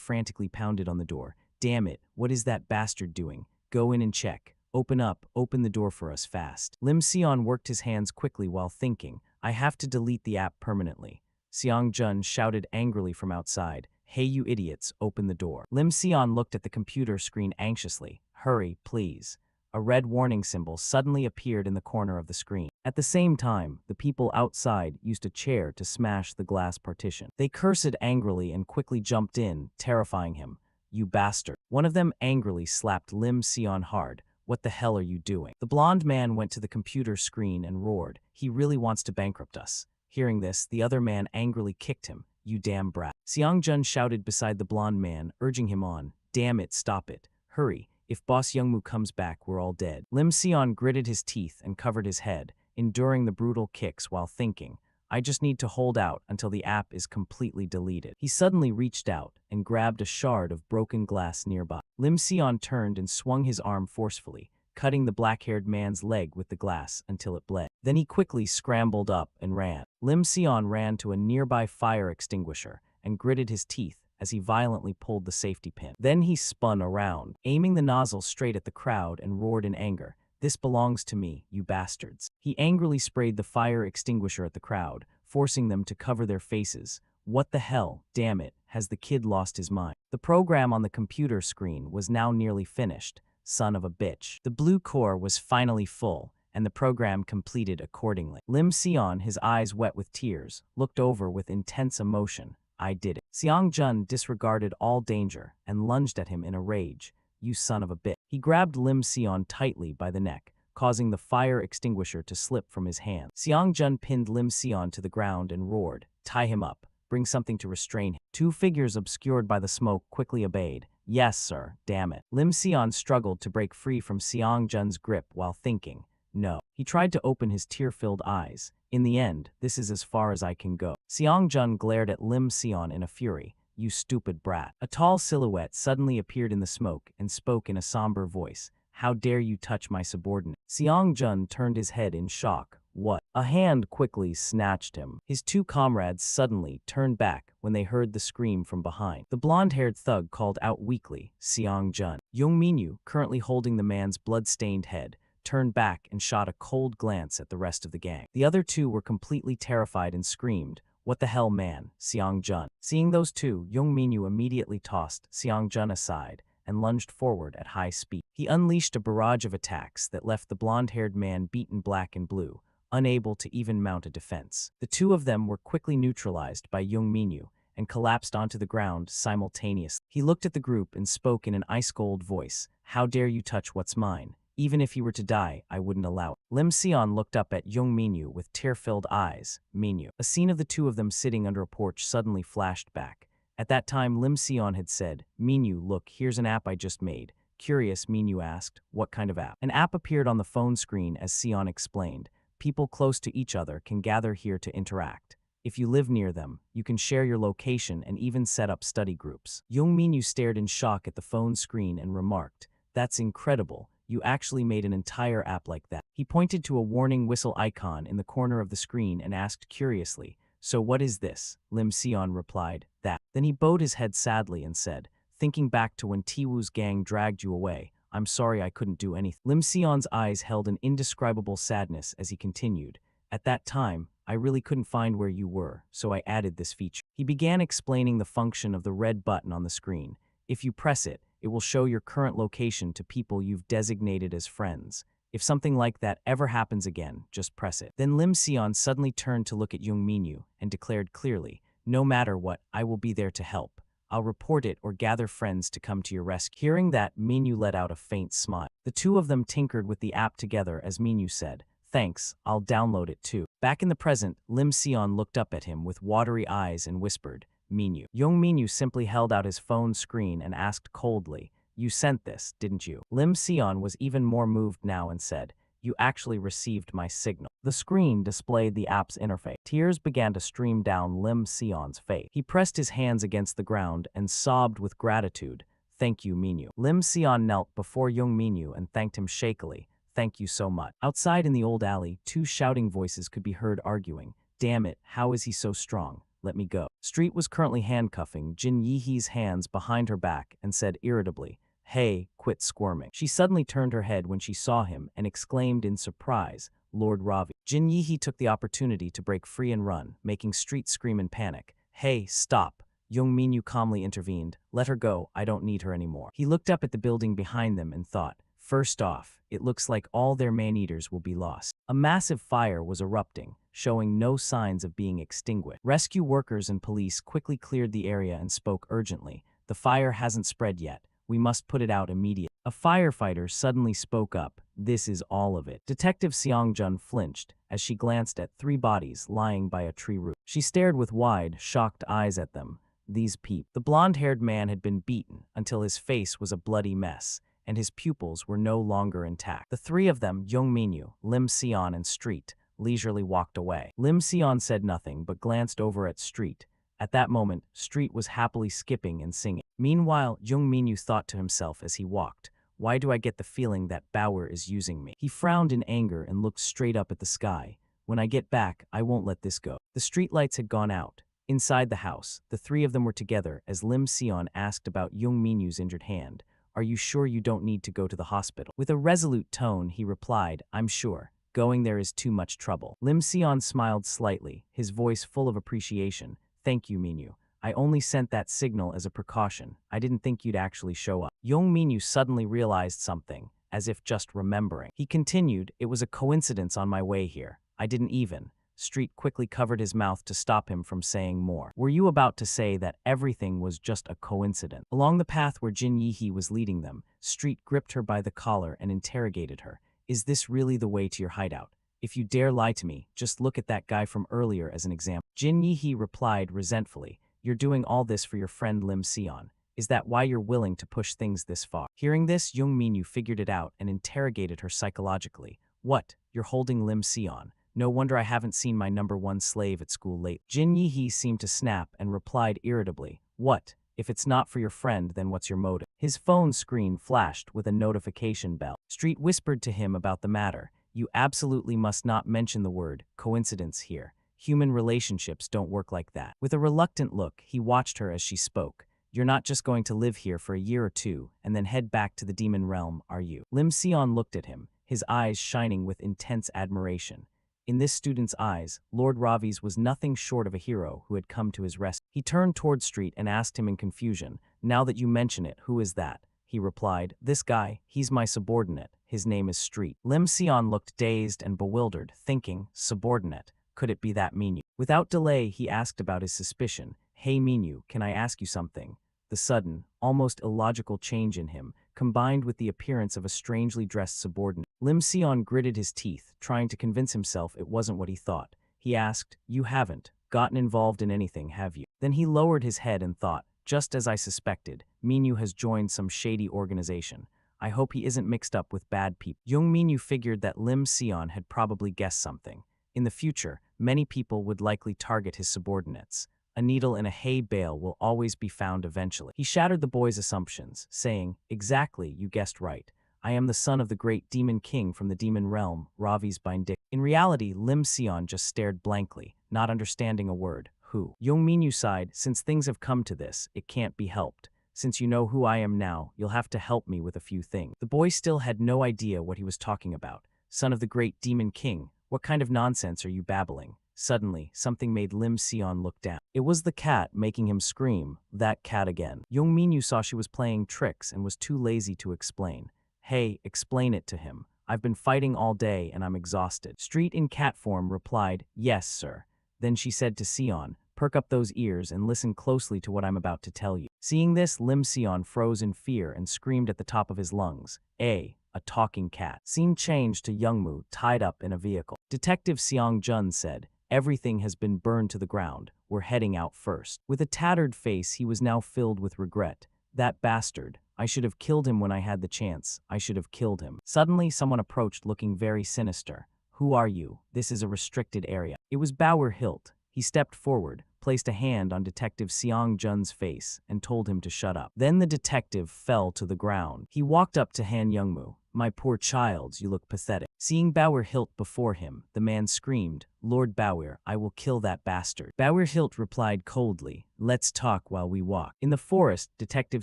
frantically pounded on the door. Damn it, what is that bastard doing? Go in and check. Open up, open the door for us fast. Lim Sion worked his hands quickly while thinking, I have to delete the app permanently. Seong Jun shouted angrily from outside, hey you idiots, open the door. Lim Sion looked at the computer screen anxiously. Hurry, please. A red warning symbol suddenly appeared in the corner of the screen. At the same time, the people outside used a chair to smash the glass partition. They cursed angrily and quickly jumped in, terrifying him. You bastard. One of them angrily slapped Lim Sion hard. What the hell are you doing? The blonde man went to the computer screen and roared. He really wants to bankrupt us. Hearing this, the other man angrily kicked him. You damn brat. Seong Jun shouted beside the blonde man, urging him on. Damn it, stop it. Hurry. If Boss Youngmoo comes back, we're all dead. Lim Sion gritted his teeth and covered his head, enduring the brutal kicks while thinking, I just need to hold out until the app is completely deleted. He suddenly reached out and grabbed a shard of broken glass nearby. Lim Sion turned and swung his arm forcefully, cutting the black-haired man's leg with the glass until it bled. Then he quickly scrambled up and ran. Lim Sion ran to a nearby fire extinguisher and gritted his teeth as he violently pulled the safety pin. Then he spun around, aiming the nozzle straight at the crowd and roared in anger. This belongs to me, you bastards. He angrily sprayed the fire extinguisher at the crowd, forcing them to cover their faces. What the hell, damn it, has the kid lost his mind? The program on the computer screen was now nearly finished. Son of a bitch. The blue core was finally full, and the program completed accordingly. Lim Sion, his eyes wet with tears, looked over with intense emotion. I did it. Seong Jun disregarded all danger and lunged at him in a rage. You son of a bitch. He grabbed Lim Sion tightly by the neck, causing the fire extinguisher to slip from his hand. Seong Jun pinned Lim Sion to the ground and roared, tie him up, bring something to restrain him. Two figures obscured by the smoke quickly obeyed. Yes, sir, damn it. Lim Sion struggled to break free from Seong Jun's grip while thinking, no. He tried to open his tear-filled eyes. In the end, this is as far as I can go. Seong Jun glared at Lim Sion in a fury. You stupid brat. A tall silhouette suddenly appeared in the smoke and spoke in a somber voice. How dare you touch my subordinate? Seong Jun turned his head in shock. What? A hand quickly snatched him. His two comrades suddenly turned back when they heard the scream from behind. The blonde-haired thug called out weakly, Seong Jun. Young Minyu, currently holding the man's blood-stained head, turned back and shot a cold glance at the rest of the gang. The other two were completely terrified and screamed, what the hell, man, Seong Jun. Seeing those two, Young Minyu immediately tossed Seong Jun aside and lunged forward at high speed. He unleashed a barrage of attacks that left the blonde-haired man beaten black and blue, unable to even mount a defense. The two of them were quickly neutralized by Young Minyu and collapsed onto the ground simultaneously. He looked at the group and spoke in an ice-cold voice, how dare you touch what's mine? Even if he were to die, I wouldn't allow it. Lim Sion looked up at Young Minyu with tear-filled eyes. Minyu. A scene of the two of them sitting under a porch suddenly flashed back. At that time, Lim Sion had said, Minyu, look, here's an app I just made. Curious, Minyu asked, what kind of app? An app appeared on the phone screen as Sion explained. People close to each other can gather here to interact. If you live near them, you can share your location and even set up study groups. Young Minyu stared in shock at the phone screen and remarked, that's incredible. You actually made an entire app like that. He pointed to a warning whistle icon in the corner of the screen and asked curiously, so what is this? Lim Sion replied, that. Then he bowed his head sadly and said, thinking back to when Tiwoo's gang dragged you away, I'm sorry I couldn't do anything. Lim Sion's eyes held an indescribable sadness as he continued, at that time, I really couldn't find where you were, so I added this feature. He began explaining the function of the red button on the screen. If you press it, it will show your current location to people you've designated as friends. If something like that ever happens again, just press it. Then Lim Sion suddenly turned to look at Young Minyu and declared clearly, no matter what, I will be there to help. I'll report it or gather friends to come to your rescue. Hearing that, Minyu let out a faint smile. The two of them tinkered with the app together as Minyu said, "Thanks, I'll download it too." Back in the present, Lim Sion looked up at him with watery eyes and whispered, "Minyu." Young Minyu simply held out his phone screen and asked coldly, "You sent this, didn't you?" Lim Sion was even more moved now and said, "You actually received my signal." The screen displayed the app's interface. Tears began to stream down Lim Sion's face. He pressed his hands against the ground and sobbed with gratitude. "Thank you, Minyu." Lim Sion knelt before young Minyu and thanked him shakily. "Thank you so much." Outside in the old alley, two shouting voices could be heard arguing. "Damn it, how is he so strong? Let me go." Street was currently handcuffing Jin Yihee's hands behind her back and said irritably, "Hey, quit squirming." She suddenly turned her head when she saw him and exclaimed in surprise, "Lord Ravi." Jin Yihee took the opportunity to break free and run, making Street scream in panic. "Hey, stop." Young Minyu calmly intervened. "Let her go, I don't need her anymore." He looked up at the building behind them and thought, first off, it looks like all their man-eaters will be lost. A massive fire was erupting, showing no signs of being extinguished. Rescue workers and police quickly cleared the area and spoke urgently. "The fire hasn't spread yet. We must put it out immediately." A firefighter suddenly spoke up, "This is all of it." Detective Seongjun flinched as she glanced at three bodies lying by a tree root. She stared with wide, shocked eyes at them. These peep. The blonde-haired man had been beaten until his face was a bloody mess, and his pupils were no longer intact. The three of them, Young Minyu, Lim Sion, and Street, leisurely walked away. Lim Sion said nothing but glanced over at Street. At that moment, Street was happily skipping and singing. Meanwhile, Young Minyu thought to himself as he walked, "Why do I get the feeling that Bauer is using me?" He frowned in anger and looked straight up at the sky. "When I get back, I won't let this go." The streetlights had gone out. Inside the house, the three of them were together as Lim Sion asked about Young Minyu's injured hand. "Are you sure you don't need to go to the hospital?" With a resolute tone, he replied, "I'm sure. Going there is too much trouble." Lim Sion smiled slightly, his voice full of appreciation. "Thank you, Minyu. I only sent that signal as a precaution. I didn't think you'd actually show up." Young Minyu suddenly realized something, as if just remembering. He continued, "It was a coincidence on my way here. I didn't even." Street quickly covered his mouth to stop him from saying more. "Were you about to say that everything was just a coincidence?" Along the path where Jin Yihee was leading them, Street gripped her by the collar and interrogated her. "Is this really the way to your hideout? If you dare lie to me, just look at that guy from earlier as an example." Jin Yihee replied resentfully, "You're doing all this for your friend Lim Sion. Is that why you're willing to push things this far?" Hearing this, Young Minyu figured it out and interrogated her psychologically. "What? You're holding Lim Sion? No wonder I haven't seen my #1 slave at school late." Jin Yihee seemed to snap and replied irritably, "What? If it's not for your friend, then what's your motive?" His phone screen flashed with a notification bell. Street whispered to him about the matter. "You absolutely must not mention the word coincidence here. Human relationships don't work like that." With a reluctant look, he watched her as she spoke. "You're not just going to live here for a year or two and then head back to the demon realm, are you?" Lim Sion looked at him, his eyes shining with intense admiration. In this student's eyes, Lord Ravi's was nothing short of a hero who had come to his rescue. He turned toward Street and asked him in confusion, "Now that you mention it, who is that?" He replied, "This guy, he's my subordinate. His name is Street." Lim Sion looked dazed and bewildered, thinking, subordinate. Could it be that Minyu? Without delay, he asked about his suspicion. "Hey Minyu, can I ask you something?" The sudden, almost illogical change in him, combined with the appearance of a strangely dressed subordinate. Lim Sion gritted his teeth, trying to convince himself it wasn't what he thought. He asked, "You haven't gotten involved in anything, have you?" Then he lowered his head and thought, "Just as I suspected, Minyu has joined some shady organization. I hope he isn't mixed up with bad people." Young Minyu figured that Lim Sion had probably guessed something. In the future, many people would likely target his subordinates. A needle in a hay bale will always be found eventually. He shattered the boy's assumptions, saying, "Exactly, you guessed right. I am the son of the great demon king from the demon realm, Ravi's Bindik." In reality, Lim Sion just stared blankly, not understanding a word. "Who?" Young Minyu sighed, "Since things have come to this, it can't be helped. Since you know who I am now, you'll have to help me with a few things." The boy still had no idea what he was talking about. "Son of the great demon king, what kind of nonsense are you babbling?" Suddenly, something made Lim Sion look down. It was the cat making him scream, "That cat again." Young Minyu saw she was playing tricks and was too lazy to explain. "Hey, explain it to him. I've been fighting all day and I'm exhausted." Street in cat form replied, "Yes, sir." Then she said to Sion, perk up those ears and listen closely to what I'm about to tell you. Seeing this, Lim Sion froze in fear and screamed at the top of his lungs. A talking cat. Scene changed to Youngmu tied up in a vehicle. Detective Seong Jun said, "Everything has been burned to the ground. We're heading out first." With a tattered face, he was now filled with regret. That bastard. I should have killed him when I had the chance. I should have killed him. Suddenly, someone approached looking very sinister. "Who are you? This is a restricted area." It was Bauer Hilt. He stepped forward, placed a hand on Detective Seong Jun's face, and told him to shut up. Then the detective fell to the ground. He walked up to Han Youngmu. "My poor child, you look pathetic." Seeing Bauer Hilt before him, the man screamed, "Lord Bauer, I will kill that bastard." Bauer Hilt replied coldly, "Let's talk while we walk." In the forest, Detective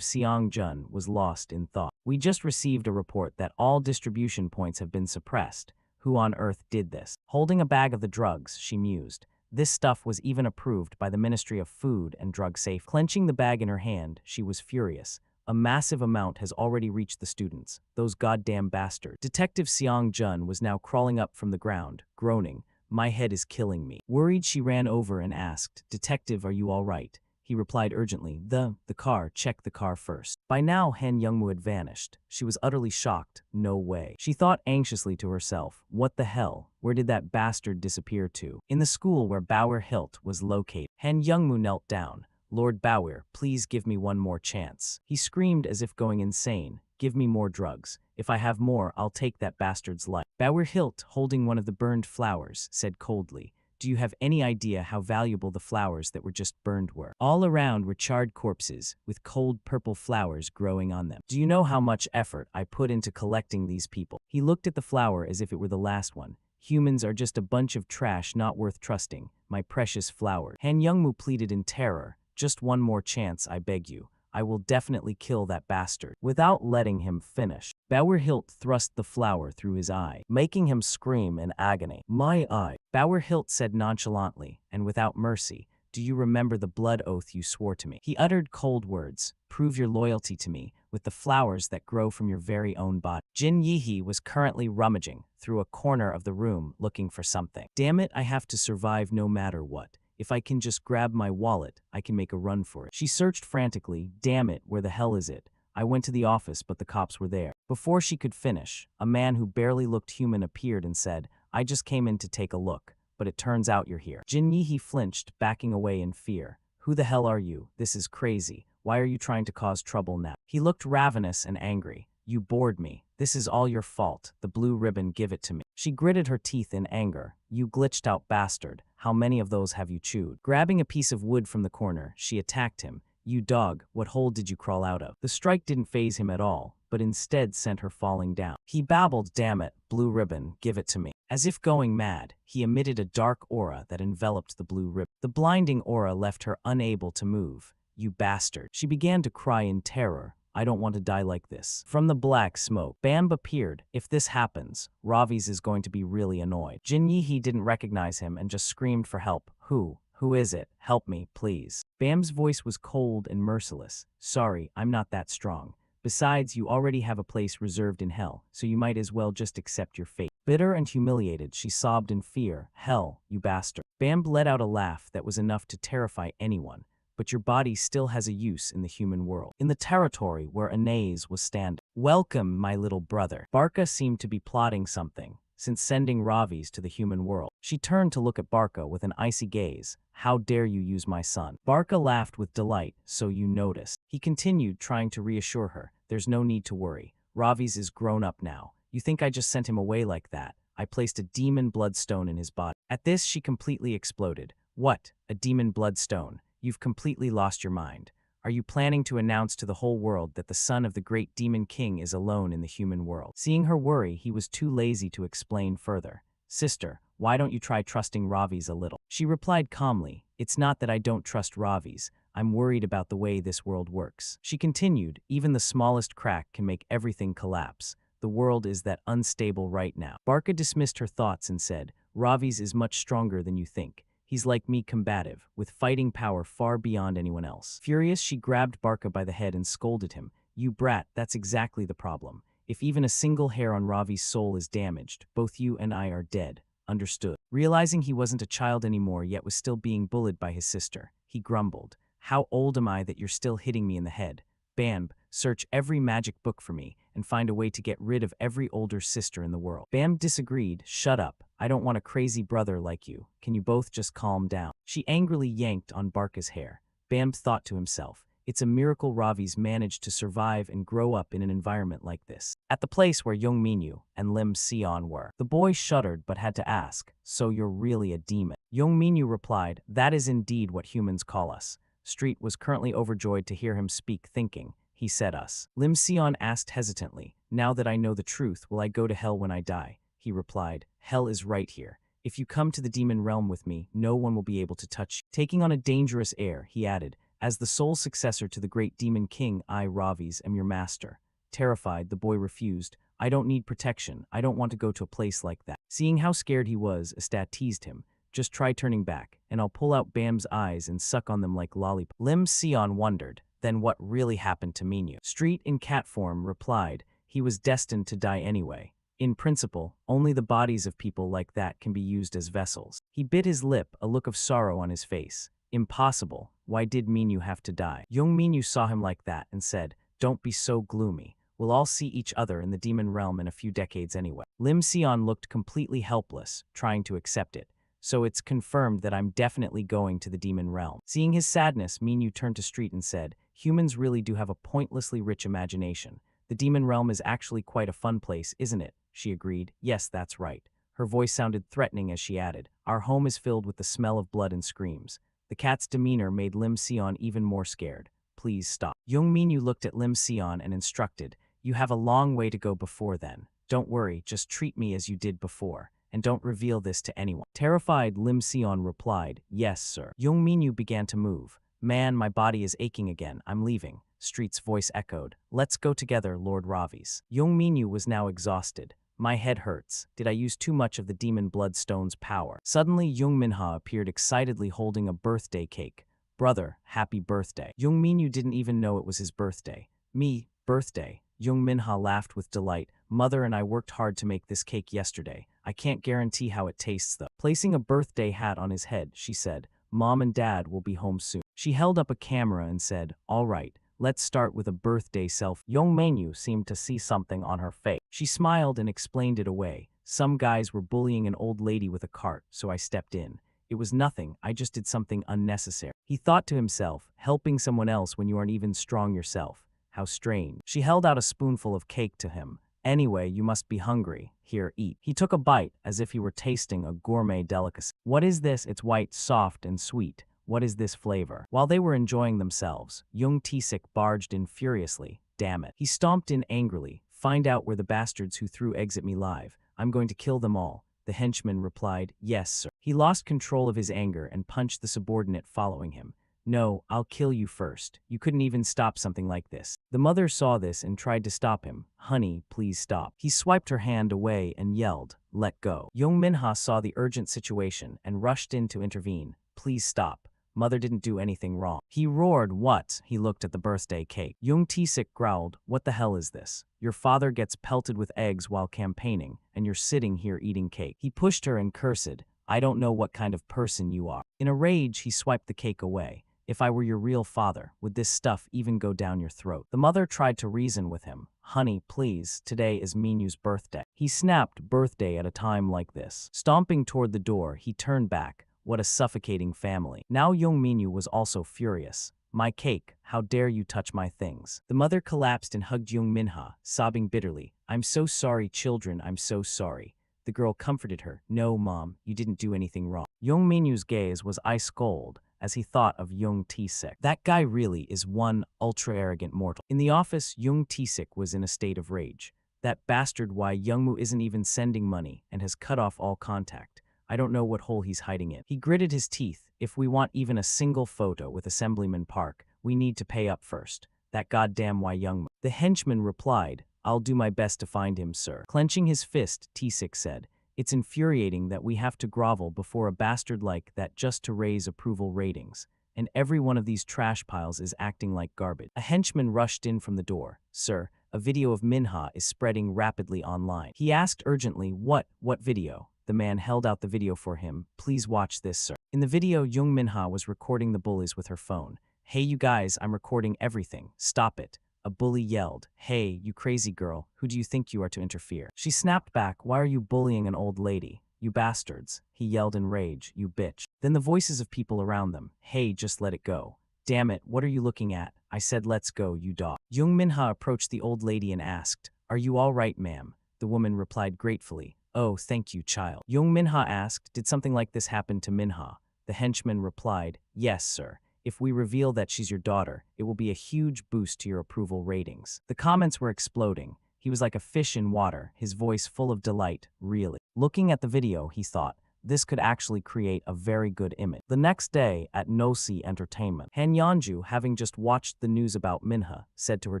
Seong Jun was lost in thought. "We just received a report that all distribution points have been suppressed. Who on earth did this?" Holding a bag of the drugs, she mused. This stuff was even approved by the Ministry of Food and Drug Safety. Clenching the bag in her hand, she was furious. A massive amount has already reached the students. Those goddamn bastards. Detective Seong Jun was now crawling up from the ground, groaning. "My head is killing me." Worried, she ran over and asked, "Detective, are you all right?" He replied urgently, The car, check the car first." By now, Han Youngmu had vanished. She was utterly shocked. No way. She thought anxiously to herself, what the hell? Where did that bastard disappear to? In the school where Bauer Hilt was located. Han Youngmu knelt down. "Lord Bauer, please give me one more chance." He screamed as if going insane. "Give me more drugs. If I have more, I'll take that bastard's life." Bauer Hilt, holding one of the burned flowers, said coldly, "Do you have any idea how valuable the flowers that were just burned were? All around were charred corpses, with cold purple flowers growing on them. Do you know how much effort I put into collecting these people?" He looked at the flower as if it were the last one. "Humans are just a bunch of trash not worth trusting, my precious flower." Han Youngmu pleaded in terror. "Just one more chance, I beg you. I will definitely kill that bastard." Without letting him finish, Bauer Hilt thrust the flower through his eye, making him scream in agony. "My eye." Bauer Hilt said nonchalantly, and without mercy, "Do you remember the blood oath you swore to me?" He uttered cold words. "Prove your loyalty to me with the flowers that grow from your very own body." Jin Yihe was currently rummaging through a corner of the room looking for something. "Damn it, I have to survive no matter what. If I can just grab my wallet, I can make a run for it." She searched frantically. "Damn it, where the hell is it? I went to the office, but the cops were there." Before she could finish, a man who barely looked human appeared and said, "I just came in to take a look, but it turns out you're here." Jin Yihe flinched, backing away in fear. "Who the hell are you? This is crazy. Why are you trying to cause trouble now?" He looked ravenous and angry. "You bored me. This is all your fault. The blue ribbon, give it to me." She gritted her teeth in anger. "You glitched out bastard. How many of those have you chewed?" Grabbing a piece of wood from the corner, she attacked him. "You dog, what hole did you crawl out of?" The strike didn't faze him at all, but instead sent her falling down. He babbled, "Damn it, blue ribbon, give it to me." As if going mad, he emitted a dark aura that enveloped the blue ribbon. The blinding aura left her unable to move. "You bastard." She began to cry in terror. "I don't want to die like this." From the black smoke, Bam appeared. "If this happens, Ravi's is going to be really annoyed." Jin Yihe didn't recognize him and just screamed for help. Who is it? Help me, please." Bam's voice was cold and merciless. "Sorry, I'm not that strong. Besides, you already have a place reserved in hell, so you might as well just accept your fate." Bitter and humiliated, she sobbed in fear. "Hell, you bastard." Bam let out a laugh that was enough to terrify anyone. "But your body still has a use in the human world." In the territory where Anais was standing. "Welcome, my little brother." Barca seemed to be plotting something, since sending Ravi's to the human world. She turned to look at Barca with an icy gaze. "How dare you use my son?" Barca laughed with delight. "So you noticed." He continued, trying to reassure her. "There's no need to worry. Ravi's is grown up now. You think I just sent him away like that? I placed a demon bloodstone in his body." At this, she completely exploded. "What? A demon bloodstone? You've completely lost your mind. Are you planning to announce to the whole world that the son of the great demon king is alone in the human world?" Seeing her worry, he was too lazy to explain further. "Sister, why don't you try trusting Ravi's a little?" She replied calmly, "It's not that I don't trust Ravi's. I'm worried about the way this world works." She continued, "Even the smallest crack can make everything collapse. The world is that unstable right now." Barca dismissed her thoughts and said, "Ravi's is much stronger than you think. He's like me, combative, with fighting power far beyond anyone else." Furious, she grabbed Barca by the head and scolded him. "You brat, that's exactly the problem. If even a single hair on Ravi's soul is damaged, both you and I are dead. Understood?" Realizing he wasn't a child anymore yet was still being bullied by his sister, he grumbled, "How old am I that you're still hitting me in the head? Bam, search every magic book for me and find a way to get rid of every older sister in the world." Bam disagreed. "Shut up. I don't want a crazy brother like you. Can you both just calm down?" She angrily yanked on Barka's hair. Bam thought to himself, "It's a miracle Ravi's managed to survive and grow up in an environment like this." At the place where Young Minyu and Lim Sion were, the boy shuddered but had to ask, "So you're really a demon?" Young Minyu replied, "That is indeed what humans call us." Street was currently overjoyed to hear him speak, thinking, "He said us." Lim Sion asked hesitantly, "Now that I know the truth, will I go to hell when I die?" He replied, "Hell is right here. If you come to the demon realm with me, no one will be able to touch you." Taking on a dangerous air, he added, "As the sole successor to the great demon king, I, Ravis, am your master." Terrified, the boy refused. "I don't need protection. I don't want to go to a place like that." Seeing how scared he was, Estat teased him, "Just try turning back, and I'll pull out Bam's eyes and suck on them like lollipop." Lim Sion wondered, then what really happened to Minyu? Street, in cat form, replied, "He was destined to die anyway. In principle, only the bodies of people like that can be used as vessels." He bit his lip, a look of sorrow on his face. "Impossible. Why did Minyu have to die?" Young Minyu saw him like that and said, "Don't be so gloomy. We'll all see each other in the demon realm in a few decades anyway." Lim Sion looked completely helpless, trying to accept it. "So it's confirmed that I'm definitely going to the demon realm." Seeing his sadness, Minyu turned to Street and said, "Humans really do have a pointlessly rich imagination. The demon realm is actually quite a fun place, isn't it?" She agreed, "Yes, that's right." Her voice sounded threatening as she added, "Our home is filled with the smell of blood and screams." The cat's demeanor made Lim Sion even more scared. "Please stop." Young Minyu looked at Lim Sion and instructed, "You have a long way to go before then. Don't worry, just treat me as you did before, and don't reveal this to anyone." Terrified, Lim Sion replied, "Yes, sir." Young Minyu began to move. "Man, my body is aching again. I'm leaving." Street's voice echoed, "Let's go together, Lord Ravis." Young Minyu was now exhausted. "My head hurts. Did I use too much of the demon bloodstone's power?" Suddenly, Young Minha appeared excitedly holding a birthday cake. "Brother, happy birthday." Young Minyu didn't even know it was his birthday. "Me, birthday?" Young Minha laughed with delight. "Mother and I worked hard to make this cake yesterday. I can't guarantee how it tastes though." Placing a birthday hat on his head, she said, "Mom and Dad will be home soon." She held up a camera and said, "All right. Let's start with a birthday selfie." Young Menu seemed to see something on her face. She smiled and explained it away. "Some guys were bullying an old lady with a cart, so I stepped in. It was nothing, I just did something unnecessary." He thought to himself, helping someone else when you aren't even strong yourself. How strange. She held out a spoonful of cake to him. "Anyway, you must be hungry. Here, eat." He took a bite as if he were tasting a gourmet delicacy. "What is this? It's white, soft, and sweet. What is this flavor?" While they were enjoying themselves, Young Tisik barged in furiously. "Damn it." He stomped in angrily. "Find out where the bastards who threw eggs at me live. I'm going to kill them all." The henchman replied, "Yes, sir." He lost control of his anger and punched the subordinate following him. "No, I'll kill you first. You couldn't even stop something like this." The mother saw this and tried to stop him. "Honey, please stop." He swiped her hand away and yelled, "Let go." Young Minha saw the urgent situation and rushed in to intervene. "Please stop. Mother didn't do anything wrong." He roared, "What?" He looked at the birthday cake. Young Tisik growled, "What the hell is this? Your father gets pelted with eggs while campaigning, and you're sitting here eating cake." He pushed her and cursed, "I don't know what kind of person you are." In a rage, he swiped the cake away. "If I were your real father, would this stuff even go down your throat?" The mother tried to reason with him. "Honey, please, today is Minyu's birthday." He snapped, "Birthday at a time like this." Stomping toward the door, he turned back. What a suffocating family. Now Young Minyu was also furious. "My cake, how dare you touch my things." The mother collapsed and hugged Young Minha, sobbing bitterly. "I'm so sorry, children, I'm so sorry." The girl comforted her. "No, Mom, you didn't do anything wrong." Young Minyu's gaze was ice cold as he thought of Young Tisik. That guy really is one ultra-arrogant mortal. In the office, Young Tisik was in a state of rage. "That bastard Why Youngmu isn't even sending money and has cut off all contact. I don't know what hole he's hiding in." He gritted his teeth. "If we want even a single photo with Assemblyman Park, we need to pay up first. That goddamn Why Youngmu." The henchman replied, "I'll do my best to find him, sir." Clenching his fist, Tisik said, "It's infuriating that we have to grovel before a bastard like that just to raise approval ratings. And every one of these trash piles is acting like garbage." A henchman rushed in from the door. "Sir, a video of Minha is spreading rapidly online." He asked urgently, What video?" The man held out the video for him. Please watch this, sir. In the video, Jung Minha was recording the bullies with her phone. Hey, you guys, I'm recording everything. Stop it. A bully yelled, Hey, you crazy girl, who do you think you are to interfere? She snapped back, Why are you bullying an old lady? You bastards. He yelled in rage, You bitch. Then the voices of people around them, Hey, just let it go. Damn it, what are you looking at? I said let's go, you dog. Jung Minha approached the old lady and asked, Are you all right, ma'am? The woman replied gratefully, Oh, thank you, child. Jung Minha asked, Did something like this happen to Minha? The henchman replied, Yes, sir. If we reveal that she's your daughter, it will be a huge boost to your approval ratings. The comments were exploding. He was like a fish in water, his voice full of delight, really. Looking at the video, he thought, this could actually create a very good image. The next day, at Nosi Entertainment, Han Yeonju, having just watched the news about Minha, said to her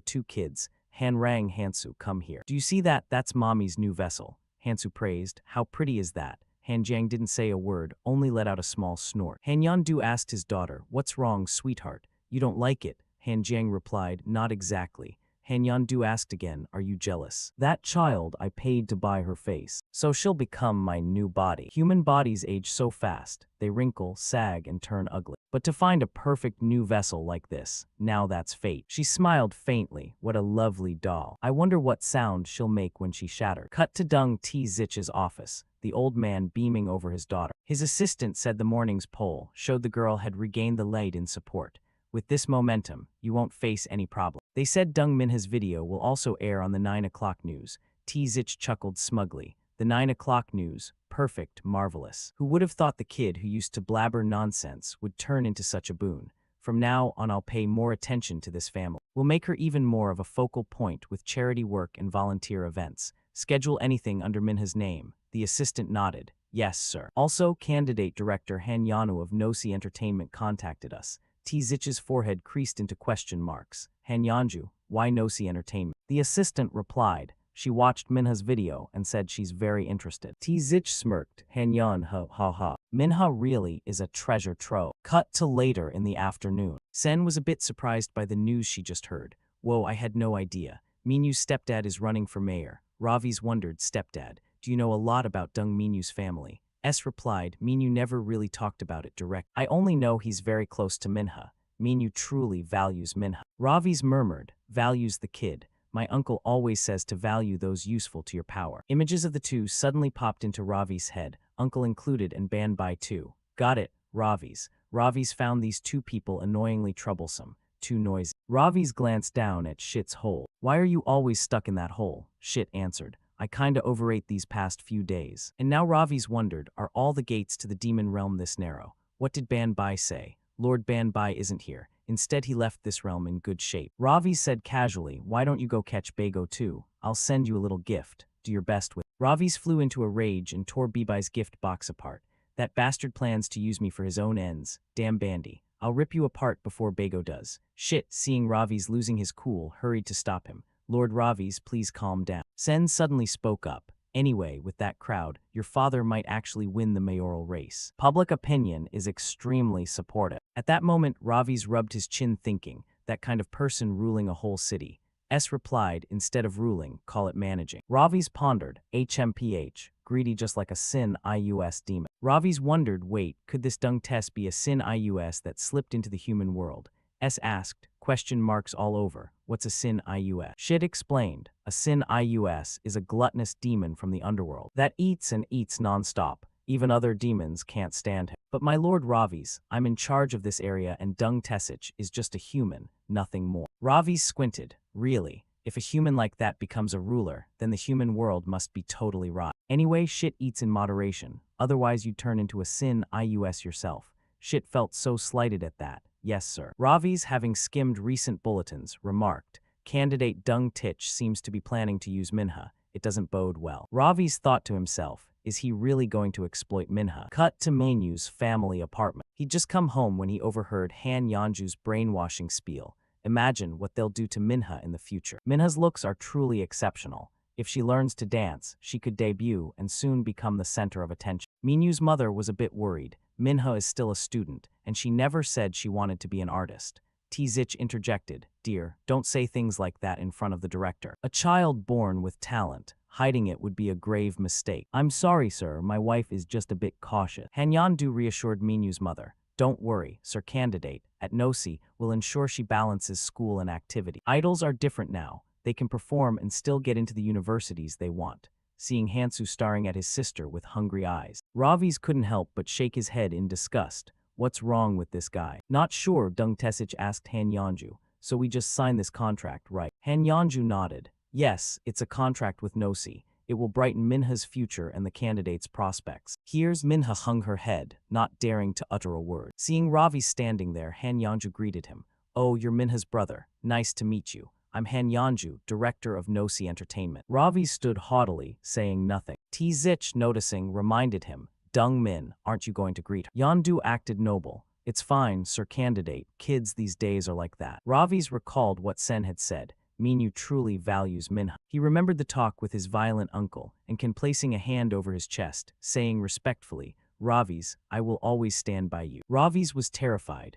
two kids, Han Rang, Hansu, come here. Do you see that? That's mommy's new vessel. Hansu praised, How pretty is that? Han Jiang didn't say a word, only let out a small snort. Han Yeonju asked his daughter, What's wrong, sweetheart? You don't like it? Han Jiang replied, Not exactly. Han Yeonju asked again, Are you jealous? That child I paid to buy her face, so she'll become my new body. Human bodies age so fast, they wrinkle, sag, and turn ugly. But to find a perfect new vessel like this, now that's fate. She smiled faintly, What a lovely doll. I wonder what sound she'll make when she shatters. Cut to Deng T-Zich's office, the old man beaming over his daughter. His assistant said the morning's poll showed the girl had regained the lead in support. With this momentum, you won't face any problem. They said Deng Minha's video will also air on the 9 o'clock news. T-Zich chuckled smugly. The 9 o'clock news, perfect, marvelous. Who would have thought the kid who used to blabber nonsense would turn into such a boon? From now on I'll pay more attention to this family. We'll make her even more of a focal point with charity work and volunteer events. Schedule anything under Minha's name. The assistant nodded. Yes, sir. Also, candidate director Han Yanu of Nosi Entertainment contacted us. T-Zich's forehead creased into question marks. Han Yeonju, why Nosi Entertainment? The assistant replied. She watched Minha's video and said she's very interested. T-Zich smirked. Han Yeon, ha ha. Minha really is a treasure trove. Cut to later in the afternoon. Sen was a bit surprised by the news she just heard. Whoa, I had no idea. Minu's stepdad is running for mayor. Ravi's wondered, Stepdad, do you know a lot about Deng Minu's family? S replied, Minu never really talked about it direct. I only know he's very close to Minha. Minu truly values Minha. Ravi's murmured, values the kid. My uncle always says to value those useful to your power. Images of the two suddenly popped into Ravi's head, uncle included and banned by two. Got it, Ravi's. Ravi's found these two people annoyingly troublesome, too noisy. Ravi's glanced down at Shit's hole. Why are you always stuck in that hole? Shit answered. I kinda overate these past few days. And now Ravi's wondered, are all the gates to the demon realm this narrow? What did Ban Bai say? Lord Ban Bai isn't here. Instead he left this realm in good shape. Ravi said casually, why don't you go catch Bago too? I'll send you a little gift. Do your best with. Ravi's flew into a rage and tore Bibai's gift box apart. That bastard plans to use me for his own ends. Damn Bandy. I'll rip you apart before Bago does. Shit, seeing Ravi's losing his cool, hurried to stop him. Lord Ravi's, please calm down. Sen suddenly spoke up. Anyway, with that crowd, your father might actually win the mayoral race. Public opinion is extremely supportive. At that moment, Ravi's rubbed his chin thinking, that kind of person ruling a whole city. S replied, instead of ruling, call it managing. Ravi's pondered, HMPH, greedy just like a Sin IUS demon. Ravi's wondered, wait, could this Dung Test be a Sin IUS that slipped into the human world? S asked, question marks all over, what's a Sin IUS? Shit explained, a Sin IUS is a gluttonous demon from the underworld that eats and eats non-stop. Even other demons can't stand him. But my lord Ravi's, I'm in charge of this area and Dung Tesich is just a human, nothing more. Ravi's squinted, really? If a human like that becomes a ruler, then the human world must be totally rotten. Anyway, shit eats in moderation, otherwise you'd turn into a Sin IUS yourself. Shit felt so slighted at that. Yes, sir. Ravi's, having skimmed recent bulletins, remarked, candidate Dung Tich seems to be planning to use Minha. It doesn't bode well. Ravi's thought to himself, is he really going to exploit Minha? Cut to Mainu's family apartment. He'd just come home when he overheard Han Yeonju's brainwashing spiel. Imagine what they'll do to Minha in the future. Minha's looks are truly exceptional. If she learns to dance, she could debut and soon become the center of attention. Minu's mother was a bit worried. Minha is still a student, and she never said she wanted to be an artist. T-Zich interjected, dear, don't say things like that in front of the director. A child born with talent. Hiding it would be a grave mistake. I'm sorry, sir, my wife is just a bit cautious. Han Yandu reassured Minyu's mother. Don't worry, Sir Candidate, at Nosi will ensure she balances school and activity. Idols are different now. They can perform and still get into the universities they want. Seeing Hansu staring at his sister with hungry eyes, Ravi's couldn't help but shake his head in disgust. What's wrong with this guy? Not sure, Dung Tesich asked Han Yanju. So we just signed this contract, right? Han Yanju nodded. Yes, it's a contract with Nosi. It will brighten Minha's future and the candidate's prospects. Here's Minha hung her head, not daring to utter a word. Seeing Ravi standing there, Han Yanju greeted him. Oh, you're Minha's brother. Nice to meet you. I'm Han Yanju, director of Nosi Entertainment. Ravi stood haughtily, saying nothing. Tzich, noticing, reminded him. Dung Min, aren't you going to greet her? Yandu acted noble. It's fine, Sir Candidate. Kids these days are like that. Ravi's recalled what Sen had said. Minyu truly values Minha. He remembered the talk with his violent uncle, and can placing a hand over his chest, saying respectfully, Ravi's, I will always stand by you. Ravi's was terrified.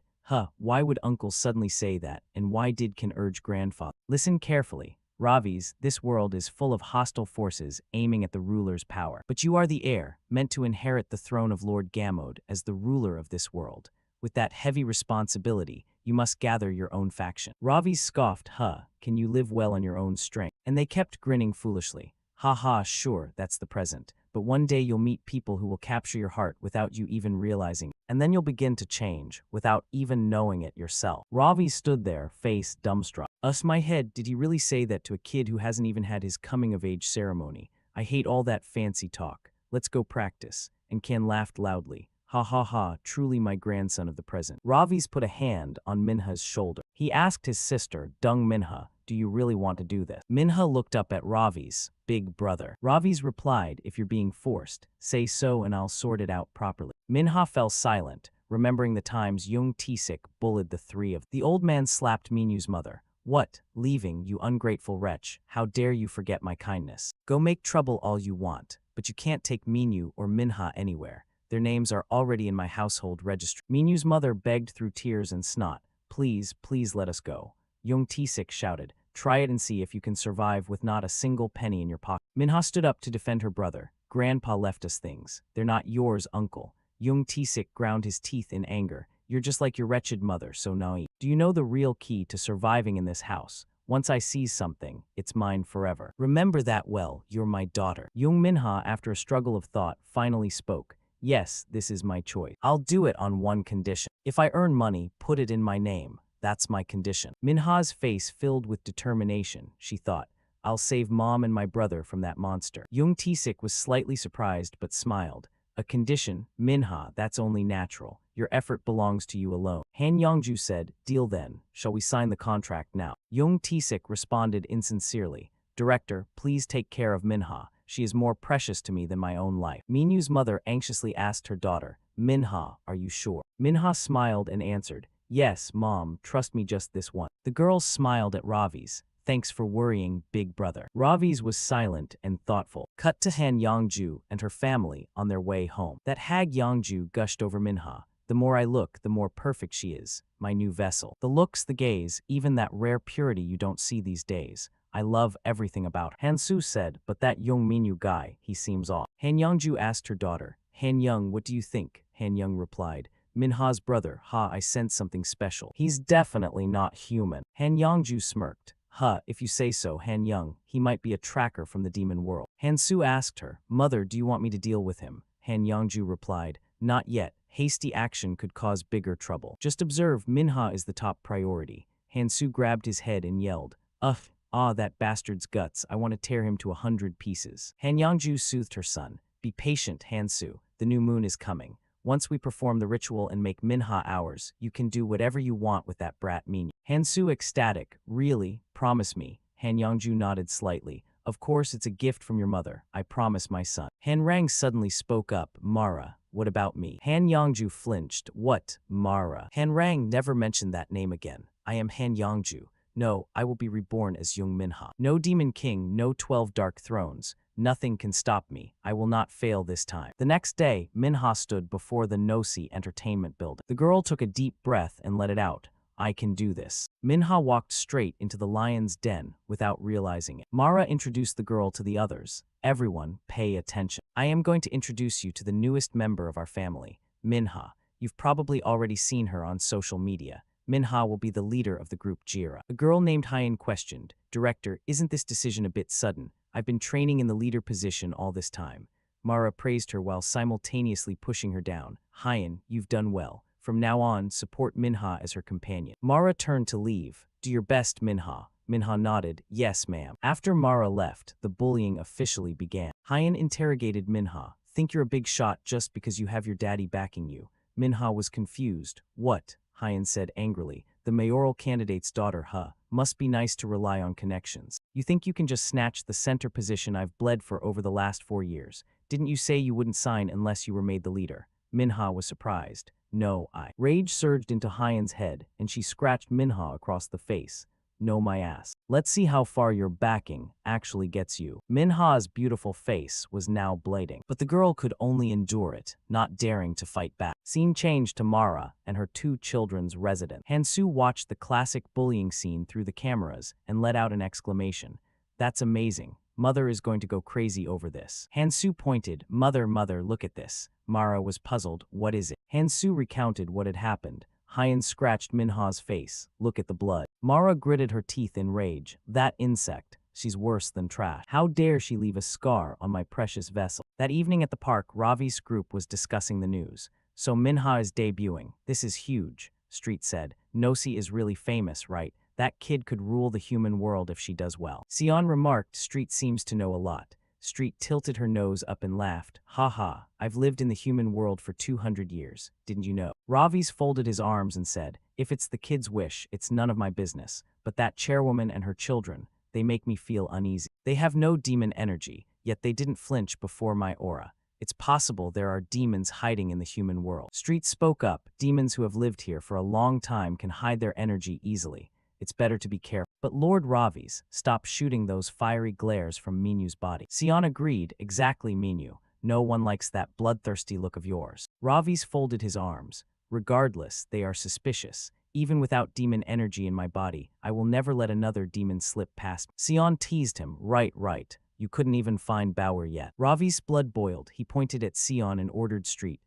Why would uncle suddenly say that, and why did Can urge grandfather? Listen carefully. Ravi's, this world is full of hostile forces aiming at the ruler's power. But you are the heir, meant to inherit the throne of Lord Gamode as the ruler of this world. With that heavy responsibility, you must gather your own faction. Ravi scoffed, can you live well on your own strength? And they kept grinning foolishly. Sure, that's the present. But one day you'll meet people who will capture your heart without you even realizing. And then you'll begin to change, without even knowing it yourself. Ravi stood there, face dumbstruck. My head, did he really say that to a kid who hasn't even had his coming-of-age ceremony? I hate all that fancy talk. Let's go practice. And Ken laughed loudly. Truly my grandson of the present. Ravi's put a hand on Minha's shoulder. He asked his sister, Dung Minha, do you really want to do this? Minha looked up at Ravi's, big brother. Ravi's replied, if you're being forced, say so and I'll sort it out properly. Minha fell silent, remembering the times Jung Tisik bullied the three of them. The old man slapped Minyu's mother. What? Leaving, you ungrateful wretch. How dare you forget my kindness? Go make trouble all you want, but you can't take Minyu or Minha anywhere. Their names are already in my household registry. Minyu's mother begged through tears and snot. Please, please let us go. Jung Tisik shouted. Try it and see if you can survive with not a single penny in your pocket. Minha stood up to defend her brother. Grandpa left us things. They're not yours, uncle. Jung Tisik ground his teeth in anger. You're just like your wretched mother, so naive. Do you know the real key to surviving in this house? Once I seize something, it's mine forever. Remember that well, you're my daughter. Jung Minha, after a struggle of thought, finally spoke. Yes, this is my choice. I'll do it on one condition. If I earn money, put it in my name. That's my condition. Minha's face filled with determination. She thought, I'll save Mom and my brother from that monster. Jung Tisik was slightly surprised but smiled. A condition? Minha, that's only natural. Your effort belongs to you alone. Han Yongju said, deal then. Shall we sign the contract now? Jung Tisik responded insincerely. Director, please take care of Minha. She is more precious to me than my own life. Minyu's mother anxiously asked her daughter, Minha, are you sure? Minha smiled and answered, yes, Mom, trust me just this once. The girls smiled at Ravi's. Thanks for worrying, big brother. Ravi's was silent and thoughtful. Cut to Han Yongju and her family on their way home. That hag Yongju gushed over Minha. The more I look, the more perfect she is, my new vessel. The looks, the gaze, even that rare purity you don't see these days. I love everything about her. Hansu said, but that Young Minyu guy, he seems off. Han Yongju asked her daughter, Han Young, what do you think? Han Young replied, Minha's brother, I sense something special. He's definitely not human. Han Yongju smirked. If you say so, Han Young, he might be a tracker from the demon world. Hansu asked her, Mother, do you want me to deal with him? Han Yongju replied, not yet. Hasty action could cause bigger trouble. Just observe, Minha is the top priority. Hansu grabbed his head and yelled, that bastard's guts, I want to tear him to 100 pieces. Han Yongju soothed her son. Be patient, Hansu. The new moon is coming. Once we perform the ritual and make Minha ours, you can do whatever you want with that brat Minyu. Hansu ecstatic. Really? Promise me. Han Yongju nodded slightly. Of course, it's a gift from your mother. I promise my son. Han Rang suddenly spoke up. Mara, what about me? Han Yongju flinched. What? Mara? Han Rang never mentioned that name again. I am Han Yongju. No, I will be reborn as Young Minha. No demon king, no 12 dark thrones. Nothing can stop me. I will not fail this time. The next day, Minha stood before the Nosi entertainment building. The girl took a deep breath and let it out. I can do this. Minha walked straight into the lion's den without realizing it. Mara introduced the girl to the others. Everyone, pay attention. I am going to introduce you to the newest member of our family, Minha. You've probably already seen her on social media. Minha will be the leader of the group Jira. A girl named Hyen questioned, Director, isn't this decision a bit sudden? I've been training in the leader position all this time. Mara praised her while simultaneously pushing her down. Hyen, you've done well. From now on, support Minha as her companion. Mara turned to leave. Do your best, Minha. Minha nodded, yes, ma'am. After Mara left, the bullying officially began. Hyen interrogated Minha. Think you're a big shot just because you have your daddy backing you. Minha was confused. What? Hyen said angrily. The mayoral candidate's daughter, huh? Must be nice to rely on connections. You think you can just snatch the center position I've bled for over the last 4 years? Didn't you say you wouldn't sign unless you were made the leader? Minha was surprised. No, I. Rage surged into Hyen's head, and she scratched Minha across the face. No, my ass. Let's see how far your backing actually gets you. Minha's beautiful face was now blading, but the girl could only endure it, not daring to fight back. Scene changed to Mara and her 2 children's residence. Hansu watched the classic bullying scene through the cameras and let out an exclamation. That's amazing. Mother is going to go crazy over this. Hansu pointed, Mother, look at this. Mara was puzzled. What is it? Hansu recounted what had happened. Hyen scratched Minha's face. Look at the blood. Mara gritted her teeth in rage. That insect. She's worse than trash. How dare she leave a scar on my precious vessel? That evening at the park, Ravi's group was discussing the news. So Minha is debuting. This is huge, Street said. Nosi is really famous, right? That kid could rule the human world if she does well. Sion remarked, Street seems to know a lot. Street tilted her nose up and laughed. Ha ha, I've lived in the human world for 200 years. Didn't you know? Ravi's folded his arms and said, if it's the kid's wish, it's none of my business. But that chairwoman and her children, they make me feel uneasy. They have no demon energy, yet they didn't flinch before my aura. It's possible there are demons hiding in the human world. Street spoke up. Demons who have lived here for a long time can hide their energy easily. It's better to be careful. But Lord Ravi's, stop shooting those fiery glares from Minu's body. Sion agreed, exactly Minu. No one likes that bloodthirsty look of yours. Ravi's folded his arms. Regardless, they are suspicious. Even without demon energy in my body, I will never let another demon slip past. Sion teased him, right. You couldn't even find Bauer yet. Ravi's blood boiled. He pointed at Sion and ordered Street,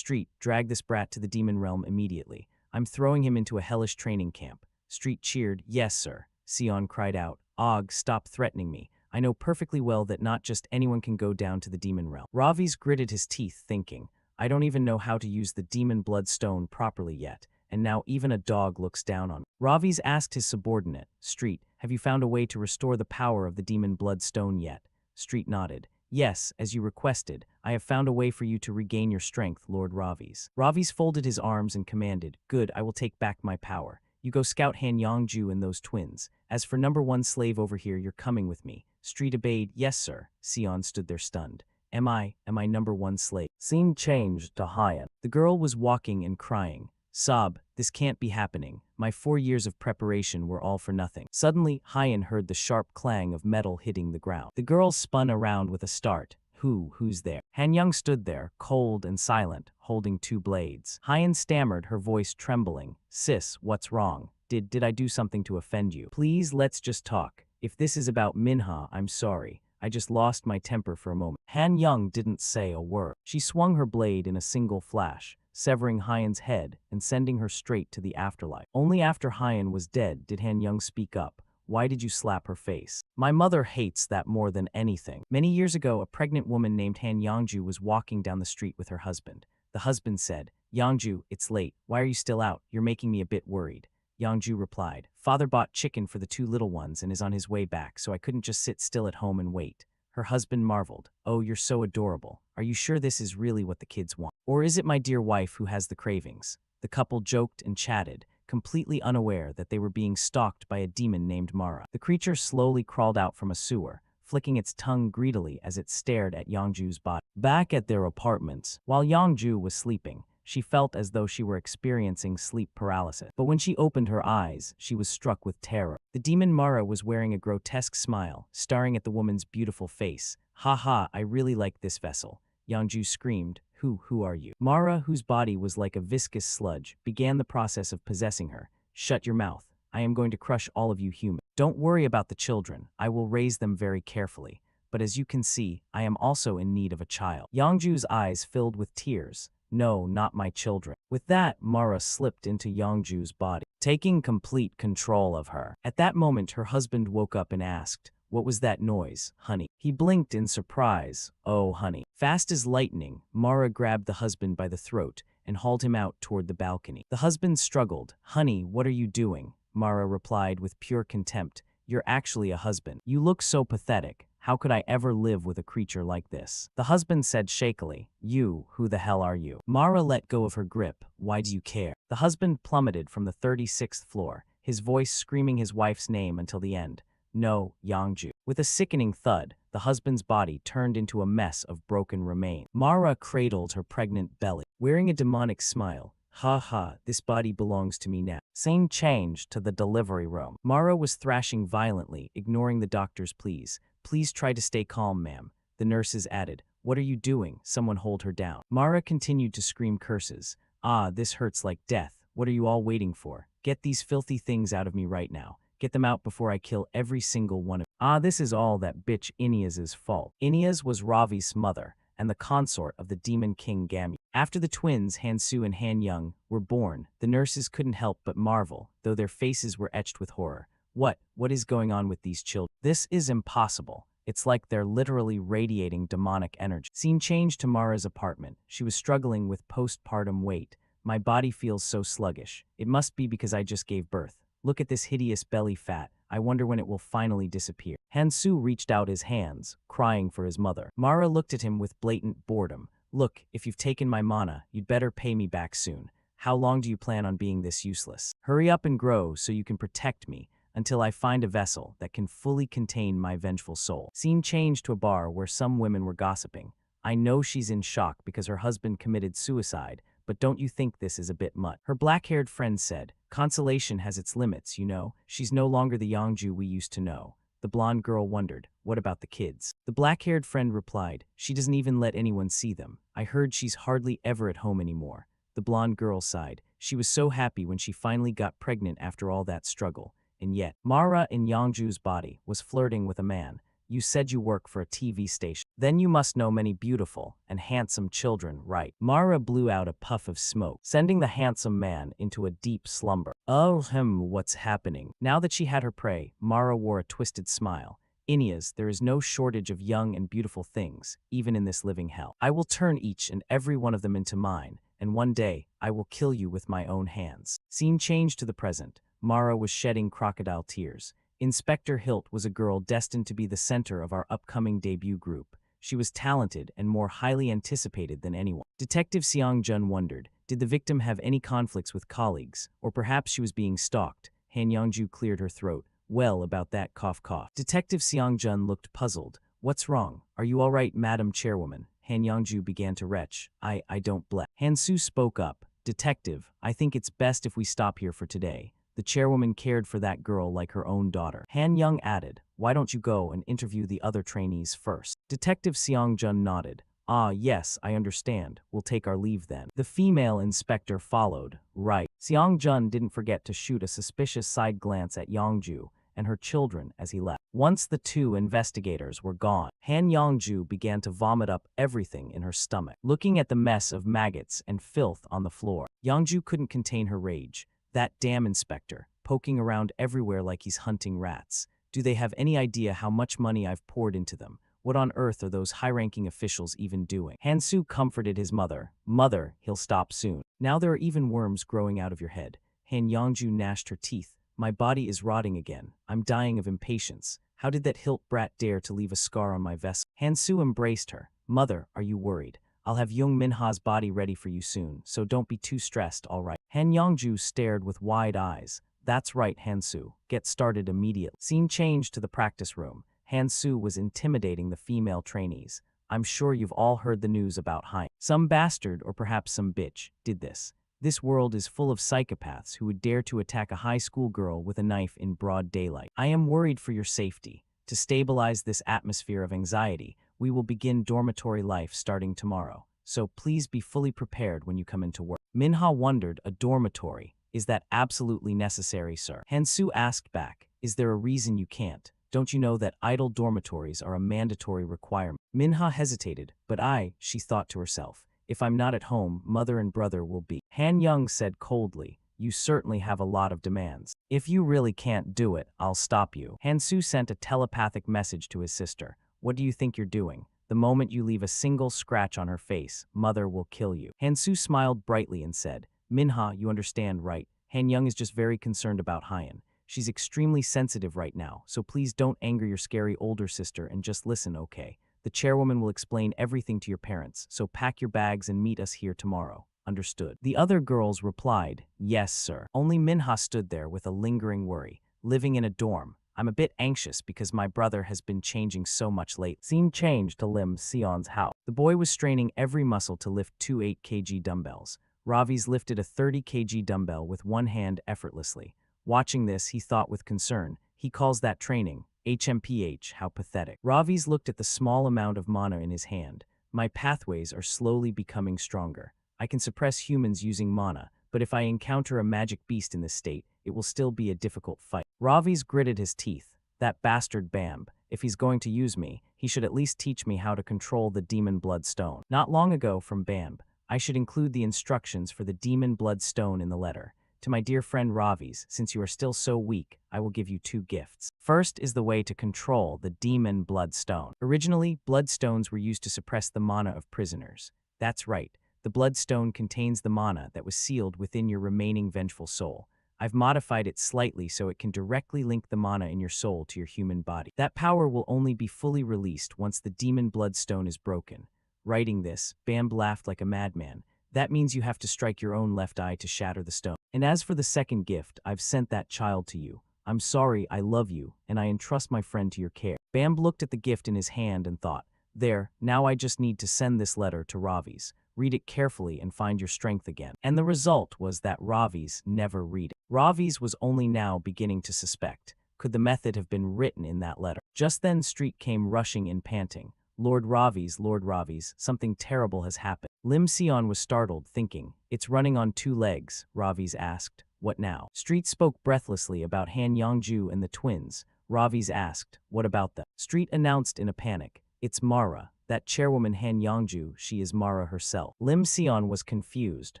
drag this brat to the demon realm immediately. I'm throwing him into a hellish training camp. Street cheered, yes, sir. Sion cried out, Og, stop threatening me. I know perfectly well that not just anyone can go down to the demon realm. Ravi's gritted his teeth, thinking, I don't even know how to use the demon bloodstone properly yet, and now even a dog looks down on me. Ravi's asked his subordinate, Street, have you found a way to restore the power of the demon bloodstone yet? Street nodded. Yes, as you requested, I have found a way for you to regain your strength, Lord Ravi's. Ravi's folded his arms and commanded, good, I will take back my power. You go scout Han Yongju and those twins. As for number 1 slave over here, you're coming with me. Street obeyed, yes, sir. Sion stood there stunned. Am I number 1 slave? Scene changed to Hyen. The girl was walking and crying. Sob, this can't be happening. My 4 years of preparation were all for nothing. Suddenly, Hyen heard the sharp clang of metal hitting the ground. The girl spun around with a start. Who's there? Han Young stood there, cold and silent, holding 2 blades. Hyen stammered, her voice trembling. Sis, what's wrong? Did I do something to offend you? Please, let's just talk. If this is about Minha, I'm sorry. I just lost my temper for a moment. Han Young didn't say a word. She swung her blade in a single flash, severing Hyen's head and sending her straight to the afterlife. Only after Hyen was dead did Han Young speak up. Why did you slap her face? My mother hates that more than anything. Many years ago, a pregnant woman named Han Yongju was walking down the street with her husband. The husband said, Yongju, it's late. Why are you still out? You're making me a bit worried. Yongju replied, Father bought chicken for the 2 little ones and is on his way back, so I couldn't just sit still at home and wait. Her husband marveled. Oh, you're so adorable. Are you sure this is really what the kids want? Or is it my dear wife who has the cravings? The couple joked and chatted, completely unaware that they were being stalked by a demon named Mara. The creature slowly crawled out from a sewer, flicking its tongue greedily as it stared at Yongju's body. Back at their apartments, while Yongju was sleeping, she felt as though she were experiencing sleep paralysis. But when she opened her eyes, she was struck with terror. The demon Mara was wearing a grotesque smile, staring at the woman's beautiful face. Ha ha, I really like this vessel. Yongju screamed, Who are you? Mara, whose body was like a viscous sludge, began the process of possessing her. Shut your mouth. I am going to crush all of you humans. Don't worry about the children. I will raise them very carefully. But as you can see, I am also in need of a child. Yangju's eyes filled with tears. No, not my children. With that, Mara slipped into Yangju's body, taking complete control of her. At that moment, her husband woke up and asked, "What was that noise, honey?" He blinked in surprise. "Oh, honey." Fast as lightning, Mara grabbed the husband by the throat and hauled him out toward the balcony. The husband struggled. "Honey, what are you doing?" Mara replied with pure contempt. "You're actually a husband. You look so pathetic. How could I ever live with a creature like this?" The husband said shakily, "You, who the hell are you?" Mara let go of her grip. "Why do you care?" The husband plummeted from the 36th floor, his voice screaming his wife's name until the end. "No, Yangju." With a sickening thud, the husband's body turned into a mess of broken remains. Mara cradled her pregnant belly, wearing a demonic smile. "Ha ha, this body belongs to me now." Scene changed to the delivery room. Mara was thrashing violently, ignoring the doctor's pleas. "Please try to stay calm, ma'am." The nurses added, "What are you doing? Someone hold her down." Mara continued to scream curses. "Ah, this hurts like death. What are you all waiting for? Get these filthy things out of me right now. Get them out before I kill every single one of you." Ah, this is all that bitch Ineas's fault. Ineas was Ravi's mother and the consort of the demon king Gamu. After the twins, Hansu and Han-young, were born, the nurses couldn't help but marvel, though their faces were etched with horror. What is going on with these children? This is impossible. It's like they're literally radiating demonic energy. Scene changed to Mara's apartment. She was struggling with postpartum weight. "My body feels so sluggish. It must be because I just gave birth. Look at this hideous belly fat. I wonder when it will finally disappear." Hansu reached out his hands, crying for his mother. Mara looked at him with blatant boredom. "Look, if you've taken my mana, you'd better pay me back soon. How long do you plan on being this useless? Hurry up and grow so you can protect me until I find a vessel that can fully contain my vengeful soul." Scene changed to a bar where some women were gossiping. "I know she's in shock because her husband committed suicide, but don't you think this is a bit much?" Her black-haired friend said, "Consolation has its limits, you know. She's no longer the Yangju we used to know." The blonde girl wondered, "What about the kids?" The black-haired friend replied, "She doesn't even let anyone see them. I heard she's hardly ever at home anymore." The blonde girl sighed. She was so happy when she finally got pregnant after all that struggle. And yet, Mara in Yangju's body was flirting with a man. "You said you work for a TV station. Then you must know many beautiful and handsome children, right?" Mara blew out a puff of smoke, sending the handsome man into a deep slumber. "Oh, what's happening?" Now that she had her prey, Mara wore a twisted smile. "Ineas, there is no shortage of young and beautiful things, even in this living hell. I will turn each and every one of them into mine, and one day, I will kill you with my own hands." Scene changed to the present. Mara was shedding crocodile tears. Inspector Hilt was a girl destined to be the center of our upcoming debut group. She was talented and more highly anticipated than anyone. Detective Seong-jun wondered, did the victim have any conflicts with colleagues, or perhaps she was being stalked? Han Yongju cleared her throat. "Well, about that, cough cough." Detective Seong-jun looked puzzled. "What's wrong? Are you all right, Madam Chairwoman?" Han Yongju began to retch. I don't bless." Hansu spoke up. "Detective, I think it's best if we stop here for today. The chairwoman cared for that girl like her own daughter." Han Young added, "Why don't you go and interview the other trainees first?" Detective Seong-jun nodded. "Ah, yes, I understand. We'll take our leave then." The female inspector followed. "Right." Seong-jun didn't forget to shoot a suspicious side glance at Yongju and her children as he left. Once the two investigators were gone, Han Yongju began to vomit up everything in her stomach. Looking at the mess of maggots and filth on the floor, Yongju couldn't contain her rage. That damn inspector, poking around everywhere like he's hunting rats. Do they have any idea how much money I've poured into them? What on earth are those high-ranking officials even doing? Hansu comforted his mother. "Mother, he'll stop soon. Now there are even worms growing out of your head." Han Yongju gnashed her teeth. "My body is rotting again. I'm dying of impatience. How did that hilt brat dare to leave a scar on my vessel?" Hansu embraced her. "Mother, are you worried? I'll have Young Minha's body ready for you soon, so don't be too stressed, all right?" Han Yongju stared with wide eyes. "That's right, Hansu. Get started immediately." Scene changed to the practice room. Hansu was intimidating the female trainees. "I'm sure you've all heard the news about Hein. Some bastard, or perhaps some bitch, did this. This world is full of psychopaths who would dare to attack a high school girl with a knife in broad daylight. I am worried for your safety. To stabilize this atmosphere of anxiety, we will begin dormitory life starting tomorrow. So please be fully prepared when you come into work." Minha wondered, a dormitory. Is that absolutely necessary, sir? Hansu asked back, is there a reason you can't? Don't you know that idle dormitories are a mandatory requirement? Minha hesitated, but she thought to herself, if I'm not at home, mother and brother will be. Han Young said coldly, you certainly have a lot of demands. If you really can't do it, I'll stop you. Hansu sent a telepathic message to his sister. What do you think you're doing? The moment you leave a single scratch on her face, mother will kill you. Hansu smiled brightly and said, Minha, you understand, right? Han Young is just very concerned about Hyan. She's extremely sensitive right now, so please don't anger your scary older sister and just listen, okay? The chairwoman will explain everything to your parents, so pack your bags and meet us here tomorrow. Understood. The other girls replied, yes, sir. Only Minha stood there with a lingering worry. Living in a dorm. I'm a bit anxious because my brother has been changing so much late. Scene changed to Lim Sion's house. The boy was straining every muscle to lift two 8 kg dumbbells. Ravi's lifted a 30 kg dumbbell with one hand effortlessly. Watching this, he thought with concern, he calls that training. HMPH, how pathetic. Ravi's looked at the small amount of mana in his hand. My pathways are slowly becoming stronger. I can suppress humans using mana, but if I encounter a magic beast in this state, it will still be a difficult fight. Ravi's gritted his teeth. That bastard Bamb, if he's going to use me, he should at least teach me how to control the demon blood stone. Not long ago from Bamb, I should include the instructions for the demon blood stone in the letter. To my dear friend Ravi's, since you are still so weak, I will give you two gifts. First is the way to control the demon blood stone. Originally, bloodstones were used to suppress the mana of prisoners. That's right. The bloodstone contains the mana that was sealed within your remaining vengeful soul. I've modified it slightly so it can directly link the mana in your soul to your human body. That power will only be fully released once the demon bloodstone is broken. Writing this, Bamb laughed like a madman. That means you have to strike your own left eye to shatter the stone. And as for the second gift, I've sent that child to you. I'm sorry, I love you, and I entrust my friend to your care. Bamb looked at the gift in his hand and thought, there, now I just need to send this letter to Ravi's. Read it carefully and find your strength again. And the result was that Ravi's never read it. Ravi's was only now beginning to suspect. Could the method have been written in that letter? Just then Street came rushing in panting. Lord Ravi's, something terrible has happened. Lim Sion was startled, thinking, it's running on two legs. Ravi's asked, what now? Street spoke breathlessly about Han Yongju and the twins. Ravi's asked, what about them? Street announced in a panic, it's Mara. That chairwoman Han Yongju, she is Mara herself. Lim Sion was confused.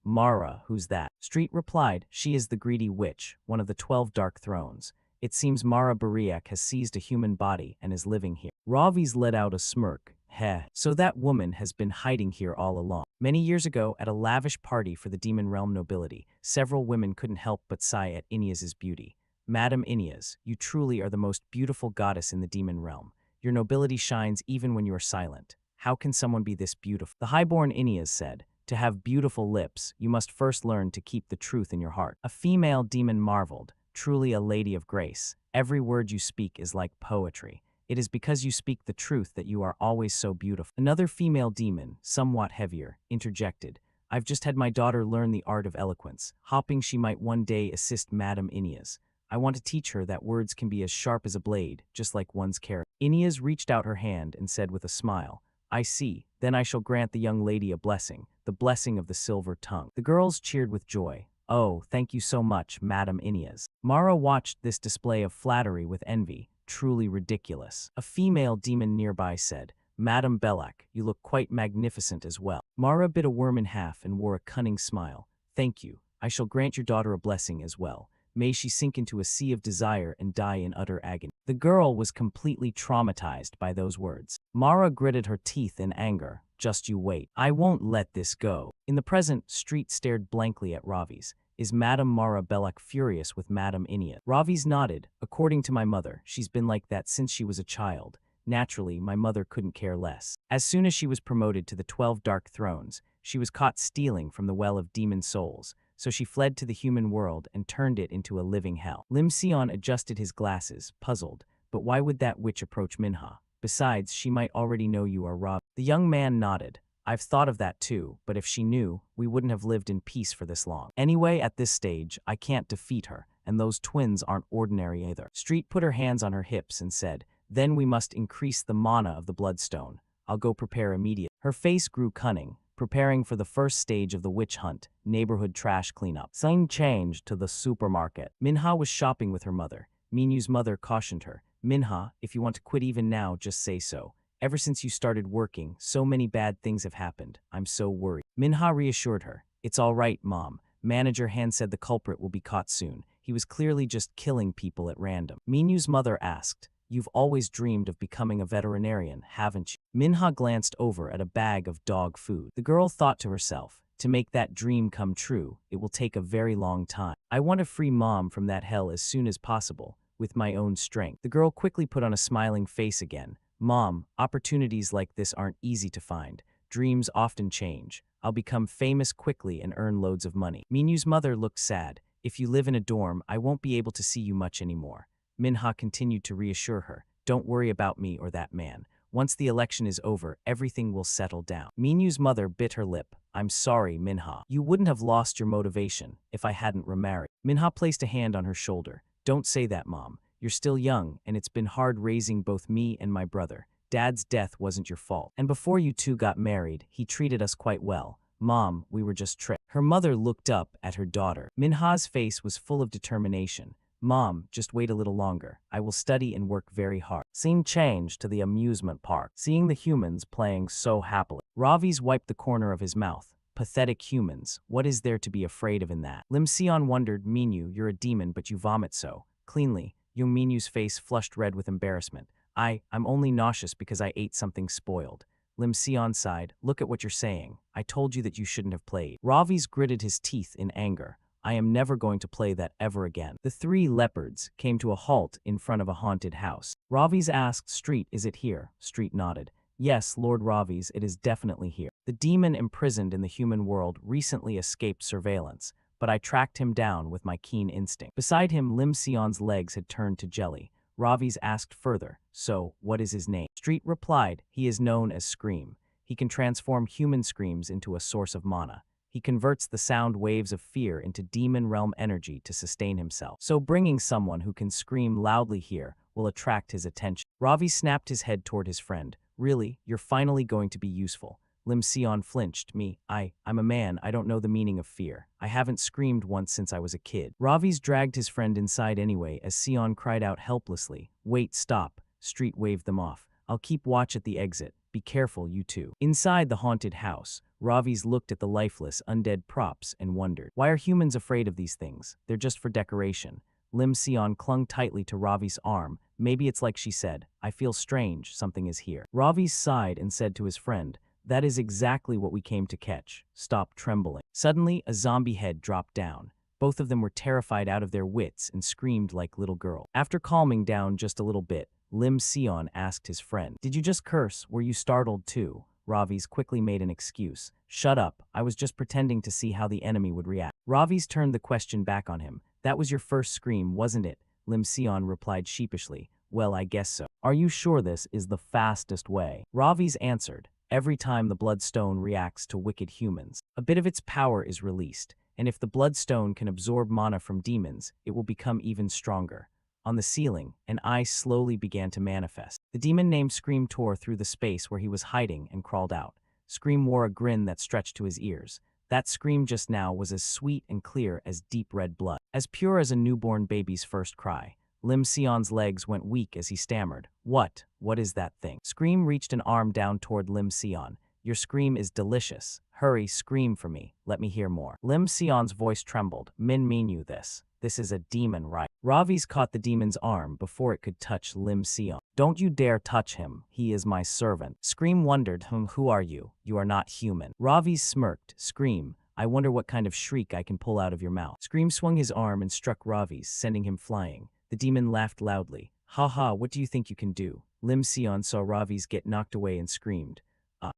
Mara, who's that? Street replied, she is the greedy witch, one of the 12 dark thrones. It seems Mara Bariak has seized a human body and is living here. Ravi's let out a smirk. Heh, so that woman has been hiding here all along. Many years ago, at a lavish party for the demon realm nobility, several women couldn't help but sigh at Ineas's beauty. Madam Ineas, you truly are the most beautiful goddess in the demon realm. Your nobility shines even when you are silent. How can someone be this beautiful? The highborn Ineas said, to have beautiful lips, you must first learn to keep the truth in your heart. A female demon marveled, truly a lady of grace. Every word you speak is like poetry. It is because you speak the truth that you are always so beautiful. Another female demon, somewhat heavier, interjected, I've just had my daughter learn the art of eloquence, hoping she might one day assist Madam Ineas. I want to teach her that words can be as sharp as a blade, just like one's character. Ineas reached out her hand and said with a smile, I see, then I shall grant the young lady a blessing, the blessing of the silver tongue. The girls cheered with joy. Oh, thank you so much, Madam Ineas. Mara watched this display of flattery with envy, truly ridiculous. A female demon nearby said, Madam Belak, you look quite magnificent as well. Mara bit a worm in half and wore a cunning smile. Thank you, I shall grant your daughter a blessing as well. May she sink into a sea of desire and die in utter agony. The girl was completely traumatized by those words. Mara gritted her teeth in anger. Just you wait. I won't let this go. In the present, Street stared blankly at Ravi's. Is Madam Mara Belak furious with Madam Ineas? Ravi's nodded. According to my mother, she's been like that since she was a child. Naturally, my mother couldn't care less. As soon as she was promoted to the 12 Dark Thrones, she was caught stealing from the Well of Demon Souls. So she fled to the human world and turned it into a living hell. Lim Sion adjusted his glasses, puzzled. But why would that witch approach Minha? Besides, she might already know you are Ravi. The young man nodded. I've thought of that too, but if she knew, we wouldn't have lived in peace for this long. Anyway, at this stage, I can't defeat her, and those twins aren't ordinary either. Street put her hands on her hips and said, then we must increase the mana of the bloodstone. I'll go prepare immediately. Her face grew cunning. preparing for the first stage of the witch hunt, neighborhood trash cleanup. Scene changed to the supermarket. Minha was shopping with her mother. Minyu's mother cautioned her, Minha, if you want to quit even now, just say so. Ever since you started working, so many bad things have happened. I'm so worried. Minha reassured her, it's all right, Mom. Manager Han said the culprit will be caught soon. He was clearly just killing people at random. Minyu's mother asked, you've always dreamed of becoming a veterinarian, haven't you? Minha glanced over at a bag of dog food. The girl thought to herself, to make that dream come true, it will take a very long time. I want to free Mom from that hell as soon as possible, with my own strength. The girl quickly put on a smiling face again. Mom, opportunities like this aren't easy to find. Dreams often change. I'll become famous quickly and earn loads of money. Minyu's mother looked sad. If you live in a dorm, I won't be able to see you much anymore. Minha continued to reassure her, don't worry about me or that man. Once the election is over, everything will settle down. Minyu's mother bit her lip. I'm sorry, Minha. You wouldn't have lost your motivation if I hadn't remarried. Minha placed a hand on her shoulder. Don't say that, Mom. You're still young, and it's been hard raising both me and my brother. Dad's death wasn't your fault. And before you two got married, he treated us quite well. Mom, we were just tricked. Her mother looked up at her daughter. Minha's face was full of determination. Mom, just wait a little longer. I will study and work very hard. Scene changed to the amusement park, seeing the humans playing so happily. Ravi's wiped the corner of his mouth. Pathetic humans. What is there to be afraid of in that? Lim Sion wondered, Minyu, you're a demon, but you vomit so cleanly. Young Minyu's face flushed red with embarrassment. I'm only nauseous because I ate something spoiled. Lim Sion sighed. Look at what you're saying. I told you that you shouldn't have played. Ravi's gritted his teeth in anger. I am never going to play that ever again. The three leopards came to a halt in front of a haunted house. Ravi's asked, Street, is it here? Street nodded. Yes, Lord Ravi's, it is definitely here. The demon imprisoned in the human world recently escaped surveillance, but I tracked him down with my keen instinct. Beside him, Lim Sion's legs had turned to jelly. Ravi's asked further, so, what is his name? Street replied, he is known as Scream. He can transform human screams into a source of mana. He converts the sound waves of fear into demon realm energy to sustain himself. So bringing someone who can scream loudly here will attract his attention. Ravi snapped his head toward his friend. Really, you're finally going to be useful. Lim Sion flinched. I'm a man, I don't know the meaning of fear. I haven't screamed once since I was a kid. Ravi's dragged his friend inside anyway as Sion cried out helplessly. Wait, stop. Street waved them off. I'll keep watch at the exit. Be careful, you two. Inside the haunted house, Ravi's looked at the lifeless, undead props and wondered. Why are humans afraid of these things? They're just for decoration. Lim Sion clung tightly to Ravi's arm. Maybe it's like she said, I feel strange, something is here. Ravi sighed and said to his friend, that is exactly what we came to catch. Stop trembling. Suddenly, a zombie head dropped down. Both of them were terrified out of their wits and screamed like little girls. After calming down just a little bit, Lim Sion asked his friend, did you just curse? Were you startled too? Ravi's quickly made an excuse. Shut up, I was just pretending to see how the enemy would react. Ravi's turned the question back on him. That was your first scream, wasn't it? Lim Sion replied sheepishly. Well, I guess so. Are you sure this is the fastest way? Ravi's answered. Every time the bloodstone reacts to wicked humans, a bit of its power is released, and if the bloodstone can absorb mana from demons, it will become even stronger. On the ceiling, an eye slowly began to manifest. The demon named Scream tore through the space where he was hiding and crawled out. Scream wore a grin that stretched to his ears. That scream just now was as sweet and clear as deep red blood, as pure as a newborn baby's first cry. Lim Sion's legs went weak as he stammered. What? What is that thing? Scream reached an arm down toward Lim Sion. Your scream is delicious. Hurry, scream for me. Let me hear more. Lim Sion's voice trembled. Mean you this. This is a demon, right? Ravi's caught the demon's arm before it could touch Lim Sion. Don't you dare touch him. He is my servant. Scream wondered, who are you? You are not human. Ravi smirked. Scream. I wonder what kind of shriek I can pull out of your mouth. Scream swung his arm and struck Ravi's, sending him flying. The demon laughed loudly. Ha ha, what do you think you can do? Lim Sion saw Ravi's get knocked away and screamed.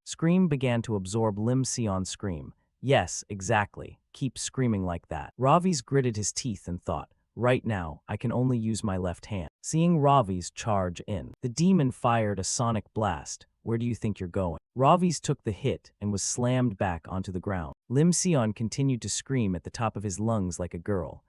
Scream began to absorb Lim Sion's scream. Yes, exactly. Keep screaming like that. Ravi's gritted his teeth and thought, right now, I can only use my left hand. Seeing Ravi's charge in, the demon fired a sonic blast. Where do you think you're going? Ravi's took the hit and was slammed back onto the ground. Lim Sion continued to scream at the top of his lungs like a girl.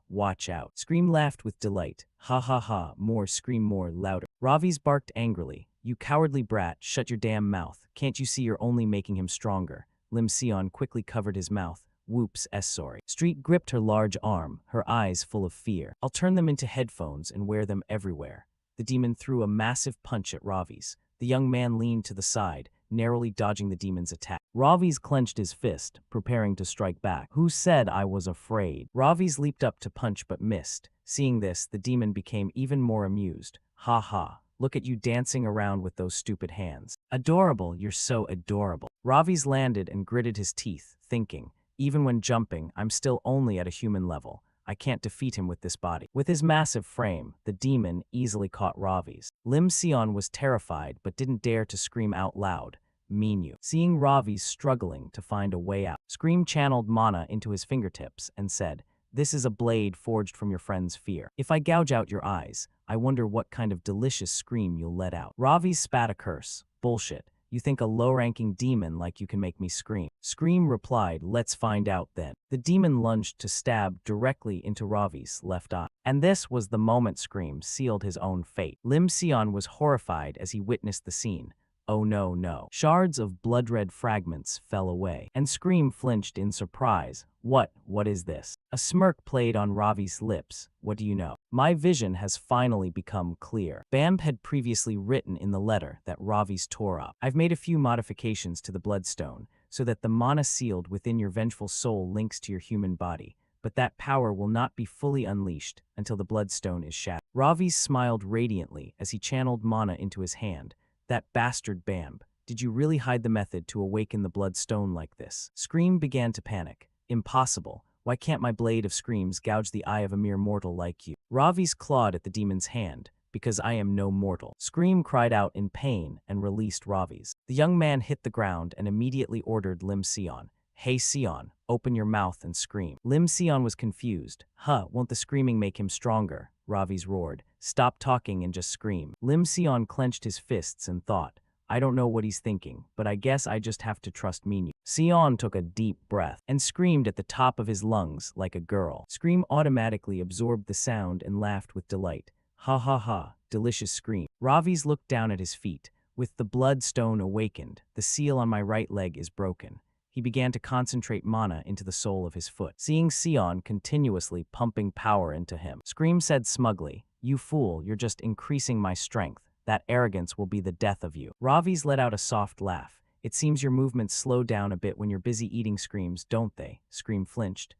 Watch out. Scream laughed with delight. Ha ha ha, more scream more, louder. Ravi's barked angrily. You cowardly brat, shut your damn mouth. Can't you see you're only making him stronger? Lim Sion quickly covered his mouth. Whoops, sorry. Street gripped her large arm, her eyes full of fear. I'll turn them into headphones and wear them everywhere. The demon threw a massive punch at Ravi's. The young man leaned to the side, narrowly dodging the demon's attack. Ravi's clenched his fist, preparing to strike back. Who said I was afraid? Ravi's leaped up to punch but missed. Seeing this, the demon became even more amused. Ha ha. Look at you dancing around with those stupid hands. Adorable, you're so adorable. Ravi's landed and gritted his teeth, thinking, even when jumping, I'm still only at a human level. I can't defeat him with this body. With his massive frame, the demon easily caught Ravi's. Lim Sion was terrified but didn't dare to scream out loud. Mean you. Seeing Ravi's struggling to find a way out, Scream channeled mana into his fingertips and said, this is a blade forged from your friend's fear. If I gouge out your eyes, I wonder what kind of delicious scream you'll let out. Ravi spat a curse. Bullshit. You think a low-ranking demon like you can make me scream? Scream replied, let's find out then. The demon lunged to stab directly into Ravi's left eye. And this was the moment Scream sealed his own fate. Lim Sion was horrified as he witnessed the scene. Oh no, no. Shards of blood-red fragments fell away, and Scream flinched in surprise. What is this? A smirk played on Ravi's lips. What do you know? My vision has finally become clear. Bamb had previously written in the letter that Ravi's tore up. I've made a few modifications to the bloodstone, so that the mana sealed within your vengeful soul links to your human body. But that power will not be fully unleashed until the bloodstone is shattered. Ravi smiled radiantly as he channeled mana into his hand. That bastard Bamb. Did you really hide the method to awaken the bloodstone like this? Scream began to panic. Impossible. Why can't my blade of screams gouge the eye of a mere mortal like you? Ravi's clawed at the demon's hand. Because I am no mortal. Scream cried out in pain and released Ravi's. The young man hit the ground and immediately ordered Lim Sion. Hey Sion, open your mouth and scream. Lim Sion was confused. Won't the screaming make him stronger? Ravi's roared. Stop talking and just scream. Lim Sion clenched his fists and thought, I don't know what he's thinking, but I guess I just have to trust Minyu. Sion took a deep breath and screamed at the top of his lungs like a girl. Scream automatically absorbed the sound and laughed with delight. Ha ha ha, delicious scream. Ravi's looked down at his feet. With the bloodstone awakened, the seal on my right leg is broken. He began to concentrate mana into the sole of his foot, seeing Sion continuously pumping power into him. Scream said smugly, you fool, you're just increasing my strength. That arrogance will be the death of you. Ravi's let out a soft laugh. It seems your movements slow down a bit when you're busy eating screams, don't they? Scream flinched.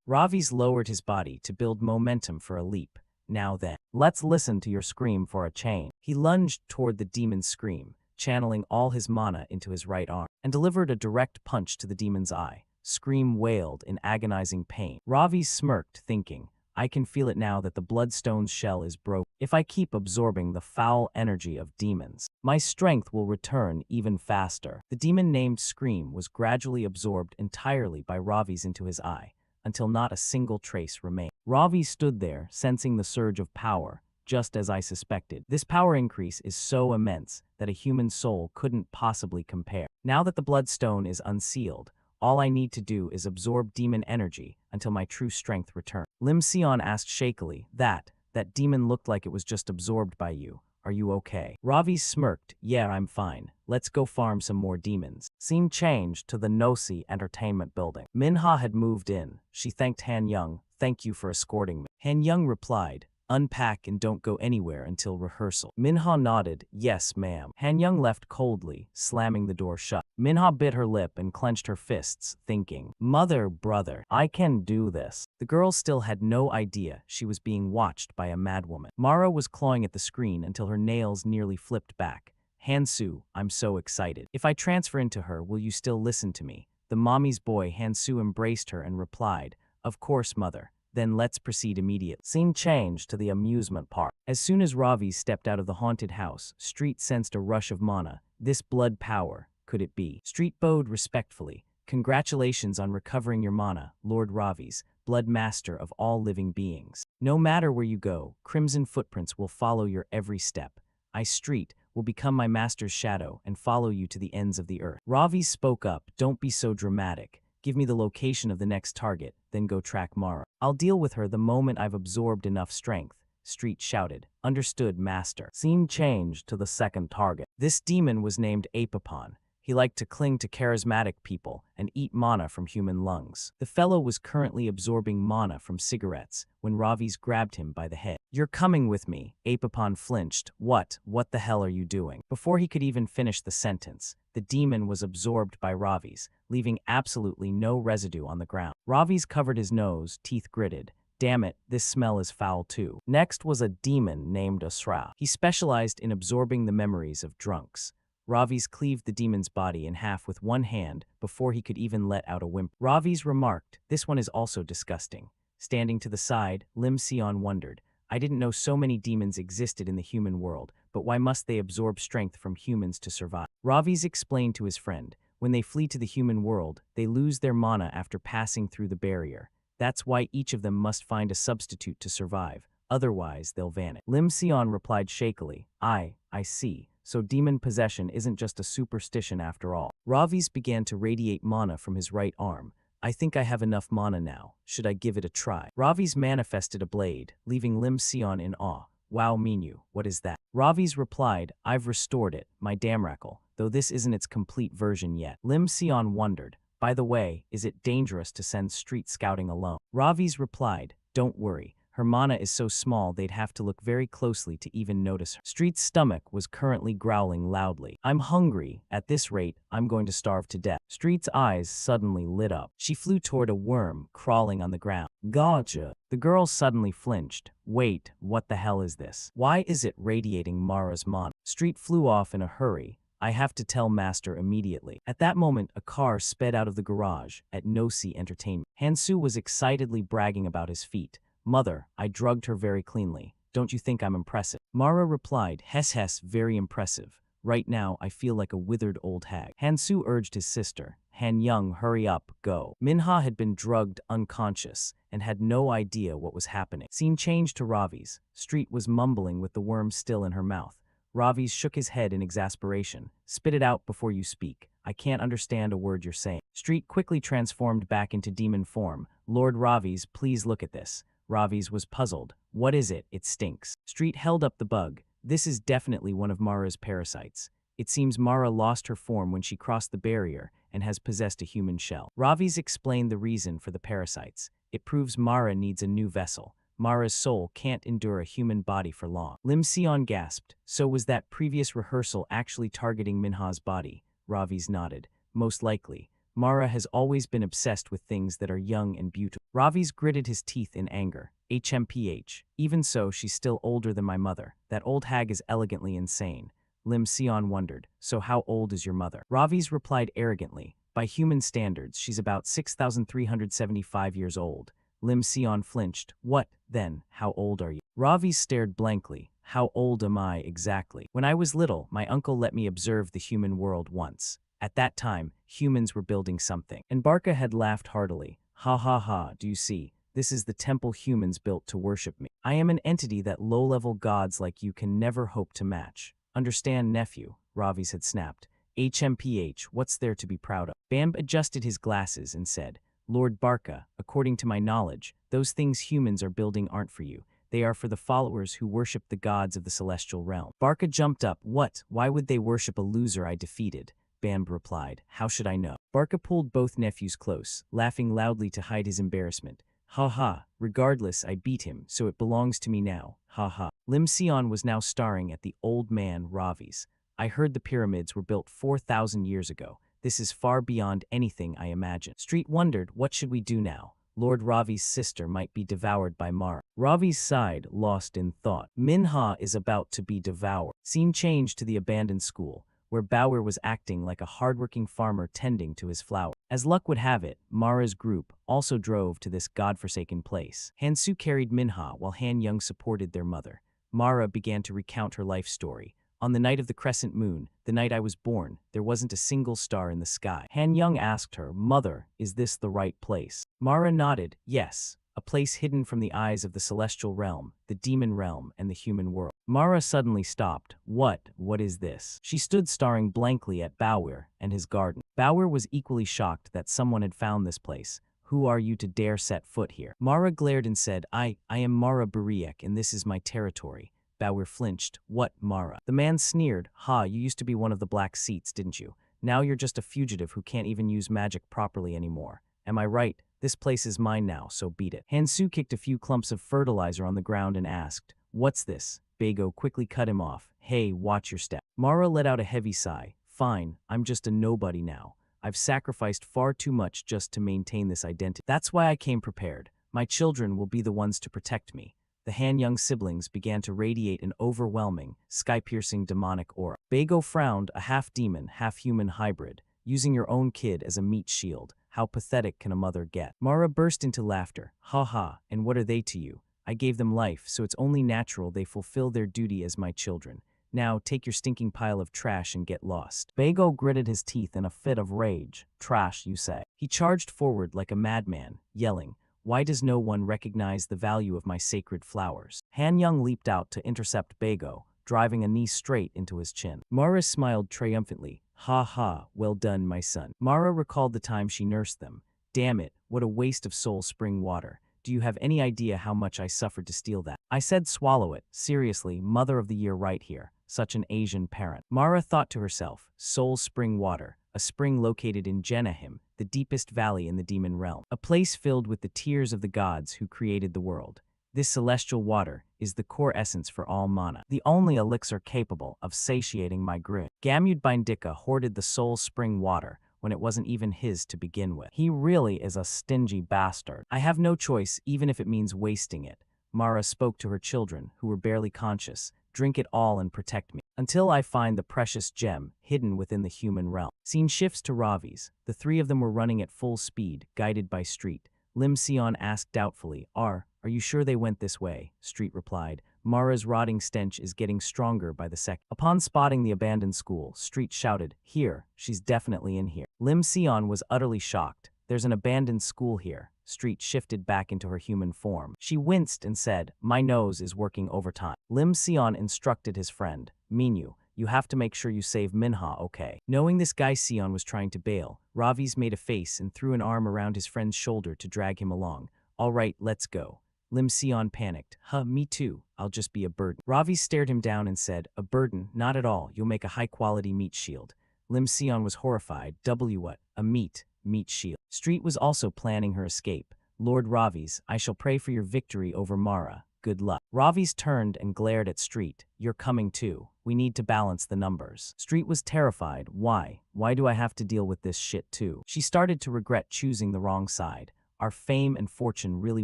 Ravi's lowered his body to build momentum for a leap. Now then, let's listen to your scream for a change. He lunged toward the demon's scream, channeling all his mana into his right arm, and delivered a direct punch to the demon's eye. Scream wailed in agonizing pain. Ravi smirked, thinking, I can feel it now that the bloodstone's shell is broken. If I keep absorbing the foul energy of demons, my strength will return even faster. The demon named Scream was gradually absorbed entirely by Ravi's into his eye, until not a single trace remained. Ravi stood there, sensing the surge of power, just as I suspected. This power increase is so immense that a human soul couldn't possibly compare. Now that the bloodstone is unsealed, all I need to do is absorb demon energy until my true strength returns. Lim Sion asked shakily, that demon looked like it was just absorbed by you. Are you okay? Ravi smirked, yeah, I'm fine. Let's go farm some more demons. Scene changed to the Nosi Entertainment Building. Minha had moved in. She thanked Han Young. Thank you for escorting me. Han Young replied, unpack and don't go anywhere until rehearsal. Minha nodded, yes ma'am. Han Young left coldly, slamming the door shut. Minha bit her lip and clenched her fists, thinking, brother, I can do this. The girl still had no idea she was being watched by a madwoman. Mara was clawing at the screen until her nails nearly flipped back. Hansu, I'm so excited. If I transfer into her, will you still listen to me? The mommy's boy Hansu embraced her and replied, of course mother. Then let's proceed immediately. Scene changed to the amusement park. As soon as Ravi stepped out of the haunted house, Street sensed a rush of mana. This blood power, could it be? Street bowed respectfully. Congratulations on recovering your mana, Lord Ravi's, blood master of all living beings. No matter where you go, crimson footprints will follow your every step. I, Street, will become my master's shadow and follow you to the ends of the earth. Ravi spoke up, don't be so dramatic. Give me the location of the next target, then go track Mara. I'll deal with her the moment I've absorbed enough strength. Street shouted. Understood, master. Scene changed to the second target. This demon was named Apopon. He liked to cling to charismatic people and eat mana from human lungs. The fellow was currently absorbing mana from cigarettes when Ravi's grabbed him by the head. "You're coming with me," Apapon flinched. What the hell are you doing?" Before he could even finish the sentence, the demon was absorbed by Ravi's, leaving absolutely no residue on the ground. Ravi's covered his nose, teeth gritted. "Damn it, this smell is foul too." Next was a demon named Asra. He specialized in absorbing the memories of drunks. Ravi's cleaved the demon's body in half with one hand before he could even let out a whimper. Ravi's remarked, "This one is also disgusting." Standing to the side, Lim Sion wondered, "I didn't know so many demons existed in the human world, but why must they absorb strength from humans to survive?" Ravi's explained to his friend, "When they flee to the human world, they lose their mana after passing through the barrier. That's why each of them must find a substitute to survive, otherwise they'll vanish." Lim Sion replied shakily, I see. So demon possession isn't just a superstition after all. Ravi's began to radiate mana from his right arm. "I think I have enough mana now. Should I give it a try?" Ravi's manifested a blade, leaving Lim Sion in awe. "Wow, Minu, what is that?" Ravi's replied, "I've restored it, my damracle, though this isn't its complete version yet." Lim Sion wondered, "By the way, is it dangerous to send street scouting alone?" Ravi's replied, "Don't worry. Her mana is so small they'd have to look very closely to even notice her." Street's stomach was currently growling loudly. "I'm hungry. At this rate, I'm going to starve to death." Street's eyes suddenly lit up. She flew toward a worm crawling on the ground. "Gotcha." The girl suddenly flinched. "Wait, what the hell is this? Why is it radiating Mara's mana?" Street flew off in a hurry. "I have to tell Master immediately." At that moment, a car sped out of the garage at No-See Entertainment. Hansu was excitedly bragging about his feat. "Mother, I drugged her very cleanly. Don't you think I'm impressive?" Mara replied, "Hes, very impressive. Right now, I feel like a withered old hag." Hansu urged his sister, "Han Young, hurry up, go." Minha had been drugged unconscious and had no idea what was happening. Scene changed to Ravi's. Street was mumbling with the worm still in her mouth. Ravi's shook his head in exasperation. "Spit it out before you speak. I can't understand a word you're saying." Street quickly transformed back into demon form. "Lord Ravi's, please look at this." Ravi's was puzzled. "What is it? It stinks." Street held up the bug. "This is definitely one of Mara's parasites. It seems Mara lost her form when she crossed the barrier and has possessed a human shell." Ravi's explained the reason for the parasites. "It proves Mara needs a new vessel. Mara's soul can't endure a human body for long." Lim Sion gasped. "So was that previous rehearsal actually targeting Minha's body?" Ravi's nodded. "Most likely. Mara has always been obsessed with things that are young and beautiful." Ravi's gritted his teeth in anger. "HMPH. Even so, she's still older than my mother. That old hag is elegantly insane." Lim Sion wondered, "So how old is your mother?" Ravi's replied arrogantly, "By human standards, she's about 6,375 years old." Lim Sion flinched. "What, then, how old are you?" Ravi stared blankly. "How old am I exactly? When I was little, my uncle let me observe the human world once. At that time, humans were building something." And Barca had laughed heartily. "Ha ha ha, do you see? This is the temple humans built to worship me. I am an entity that low-level gods like you can never hope to match. Understand, nephew?" Ravi's had snapped. "HMPH, what's there to be proud of?" Bam adjusted his glasses and said, "Lord Barca, according to my knowledge, those things humans are building aren't for you. They are for the followers who worship the gods of the celestial realm." Barca jumped up. "What? Why would they worship a loser I defeated?" Bamb replied, "How should I know?" Barca pulled both nephews close, laughing loudly to hide his embarrassment. "Ha ha, regardless, I beat him, so it belongs to me now. Ha ha." Lim Sion was now staring at the old man Ravi's. "I heard the pyramids were built 4,000 years ago. This is far beyond anything I imagined." Street wondered, "What should we do now? Lord Ravi's sister might be devoured by Mara." Ravi's sighed, lost in thought. "Minha is about to be devoured." Scene changed to the abandoned school, where Bauer was acting like a hardworking farmer tending to his flower. As luck would have it, Mara's group also drove to this godforsaken place. Hansu carried Minha while Han Young supported their mother. Mara began to recount her life story. "On the night of the crescent moon, the night I was born, there wasn't a single star in the sky." Han Young asked her, "Mother, is this the right place?" Mara nodded, "Yes. A place hidden from the eyes of the celestial realm, the demon realm, and the human world." Mara suddenly stopped. What is this?" She stood staring blankly at Bauer and his garden. Bauer was equally shocked that someone had found this place. "Who are you to dare set foot here?" Mara glared and said, I am Mara Buriek, and this is my territory." Bauer flinched. "What, Mara?" The man sneered. "Ha, you used to be one of the black seats, didn't you? Now you're just a fugitive who can't even use magic properly anymore. Am I right? This place is mine now, so beat it. Hansu kicked a few clumps of fertilizer on the ground and asked, "What's this?" Bago quickly cut him off. "Hey, watch your step." Mara let out a heavy sigh. "Fine, I'm just a nobody now. I've sacrificed far too much just to maintain this identity. That's why I came prepared. My children will be the ones to protect me." The Han young siblings began to radiate an overwhelming, sky-piercing demonic aura. Bago frowned, a half-demon, half-human hybrid, using your own kid as a meat shield. How pathetic can a mother get? Mara burst into laughter. "Ha ha, and what are they to you? I gave them life, so it's only natural they fulfill their duty as my children. Now, take your stinking pile of trash and get lost." Bago gritted his teeth in a fit of rage. "Trash, you say?" He charged forward like a madman, yelling, "Why does no one recognize the value of my sacred flowers?" Han Young leaped out to intercept Bago, driving a knee straight into his chin. Mara smiled triumphantly. "Ha ha, well done, my son." Mara recalled the time she nursed them. "Damn it, what a waste of soul spring water. Do you have any idea how much I suffered to steal that?" I said swallow it. Seriously, Mother of the Year right here. Such an Asian parent. Mara thought to herself, Soul Spring Water, a spring located in Jenahim, the deepest valley in the demon realm. A place filled with the tears of the gods who created the world. This celestial water is the core essence for all mana, the only elixir capable of satiating my grid. Gamud Bindika hoarded the Soul Spring Water when it wasn't even his to begin with. He really is a stingy bastard. I have no choice, even if it means wasting it. Mara spoke to her children, who were barely conscious. Drink it all and protect me, until I find the precious gem hidden within the human realm. Scene shifts to Ravi's. The three of them were running at full speed, guided by Street. Lim Sion asked doubtfully, Are you sure they went this way?" Street replied. "Mara's rotting stench is getting stronger by the second." Upon spotting the abandoned school, Street shouted, "Here, she's definitely in here." Lim Sion was utterly shocked. "There's an abandoned school here." Street shifted back into her human form. She winced and said, "My nose is working overtime." Lim Sion instructed his friend, "Minyu, you have to make sure you save Manhwa, okay?" Knowing this guy Sion was trying to bail, Ravi's made a face and threw an arm around his friend's shoulder to drag him along. "All right, let's go." Lim Sion panicked. Me too. I'll just be a burden." Ravi stared him down and said, "A burden? Not at all. You'll make a high-quality meat shield." Lim Sion was horrified. What? A meat shield." Street was also planning her escape. "Lord Ravi's, I shall pray for your victory over Mara. Good luck." Ravi's turned and glared at Street. "You're coming too. We need to balance the numbers." Street was terrified. Why? Why do I have to deal with this shit too? She started to regret choosing the wrong side. Are fame and fortune really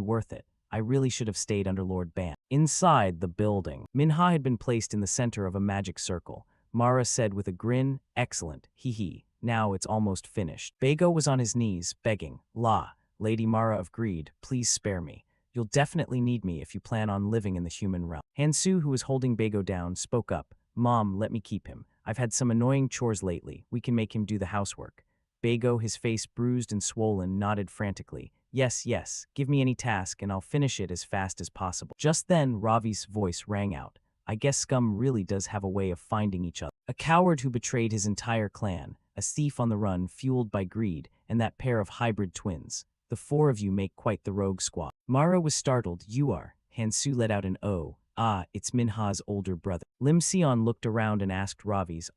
worth it? I really should have stayed under Lord Ban. Inside the building, Manhwa had been placed in the center of a magic circle. Mara said with a grin, "Excellent, hee. Now it's almost finished." Bago was on his knees, begging, Lady Mara of Greed, please spare me. You'll definitely need me if you plan on living in the human realm." Hansu, who was holding Bago down, spoke up. "Mom, let me keep him. I've had some annoying chores lately. We can make him do the housework." Bago, his face bruised and swollen, nodded frantically. Yes, give me any task and I'll finish it as fast as possible." Just then, Ravi's voice rang out. "I guess scum really does have a way of finding each other. A coward who betrayed his entire clan, a thief on the run fueled by greed, and that pair of hybrid twins. The four of you make quite the rogue squad." Mara was startled. "You are?" Hansu let out an "Oh. It's Minha's older brother." Lim Sion looked around and asked Ravi's,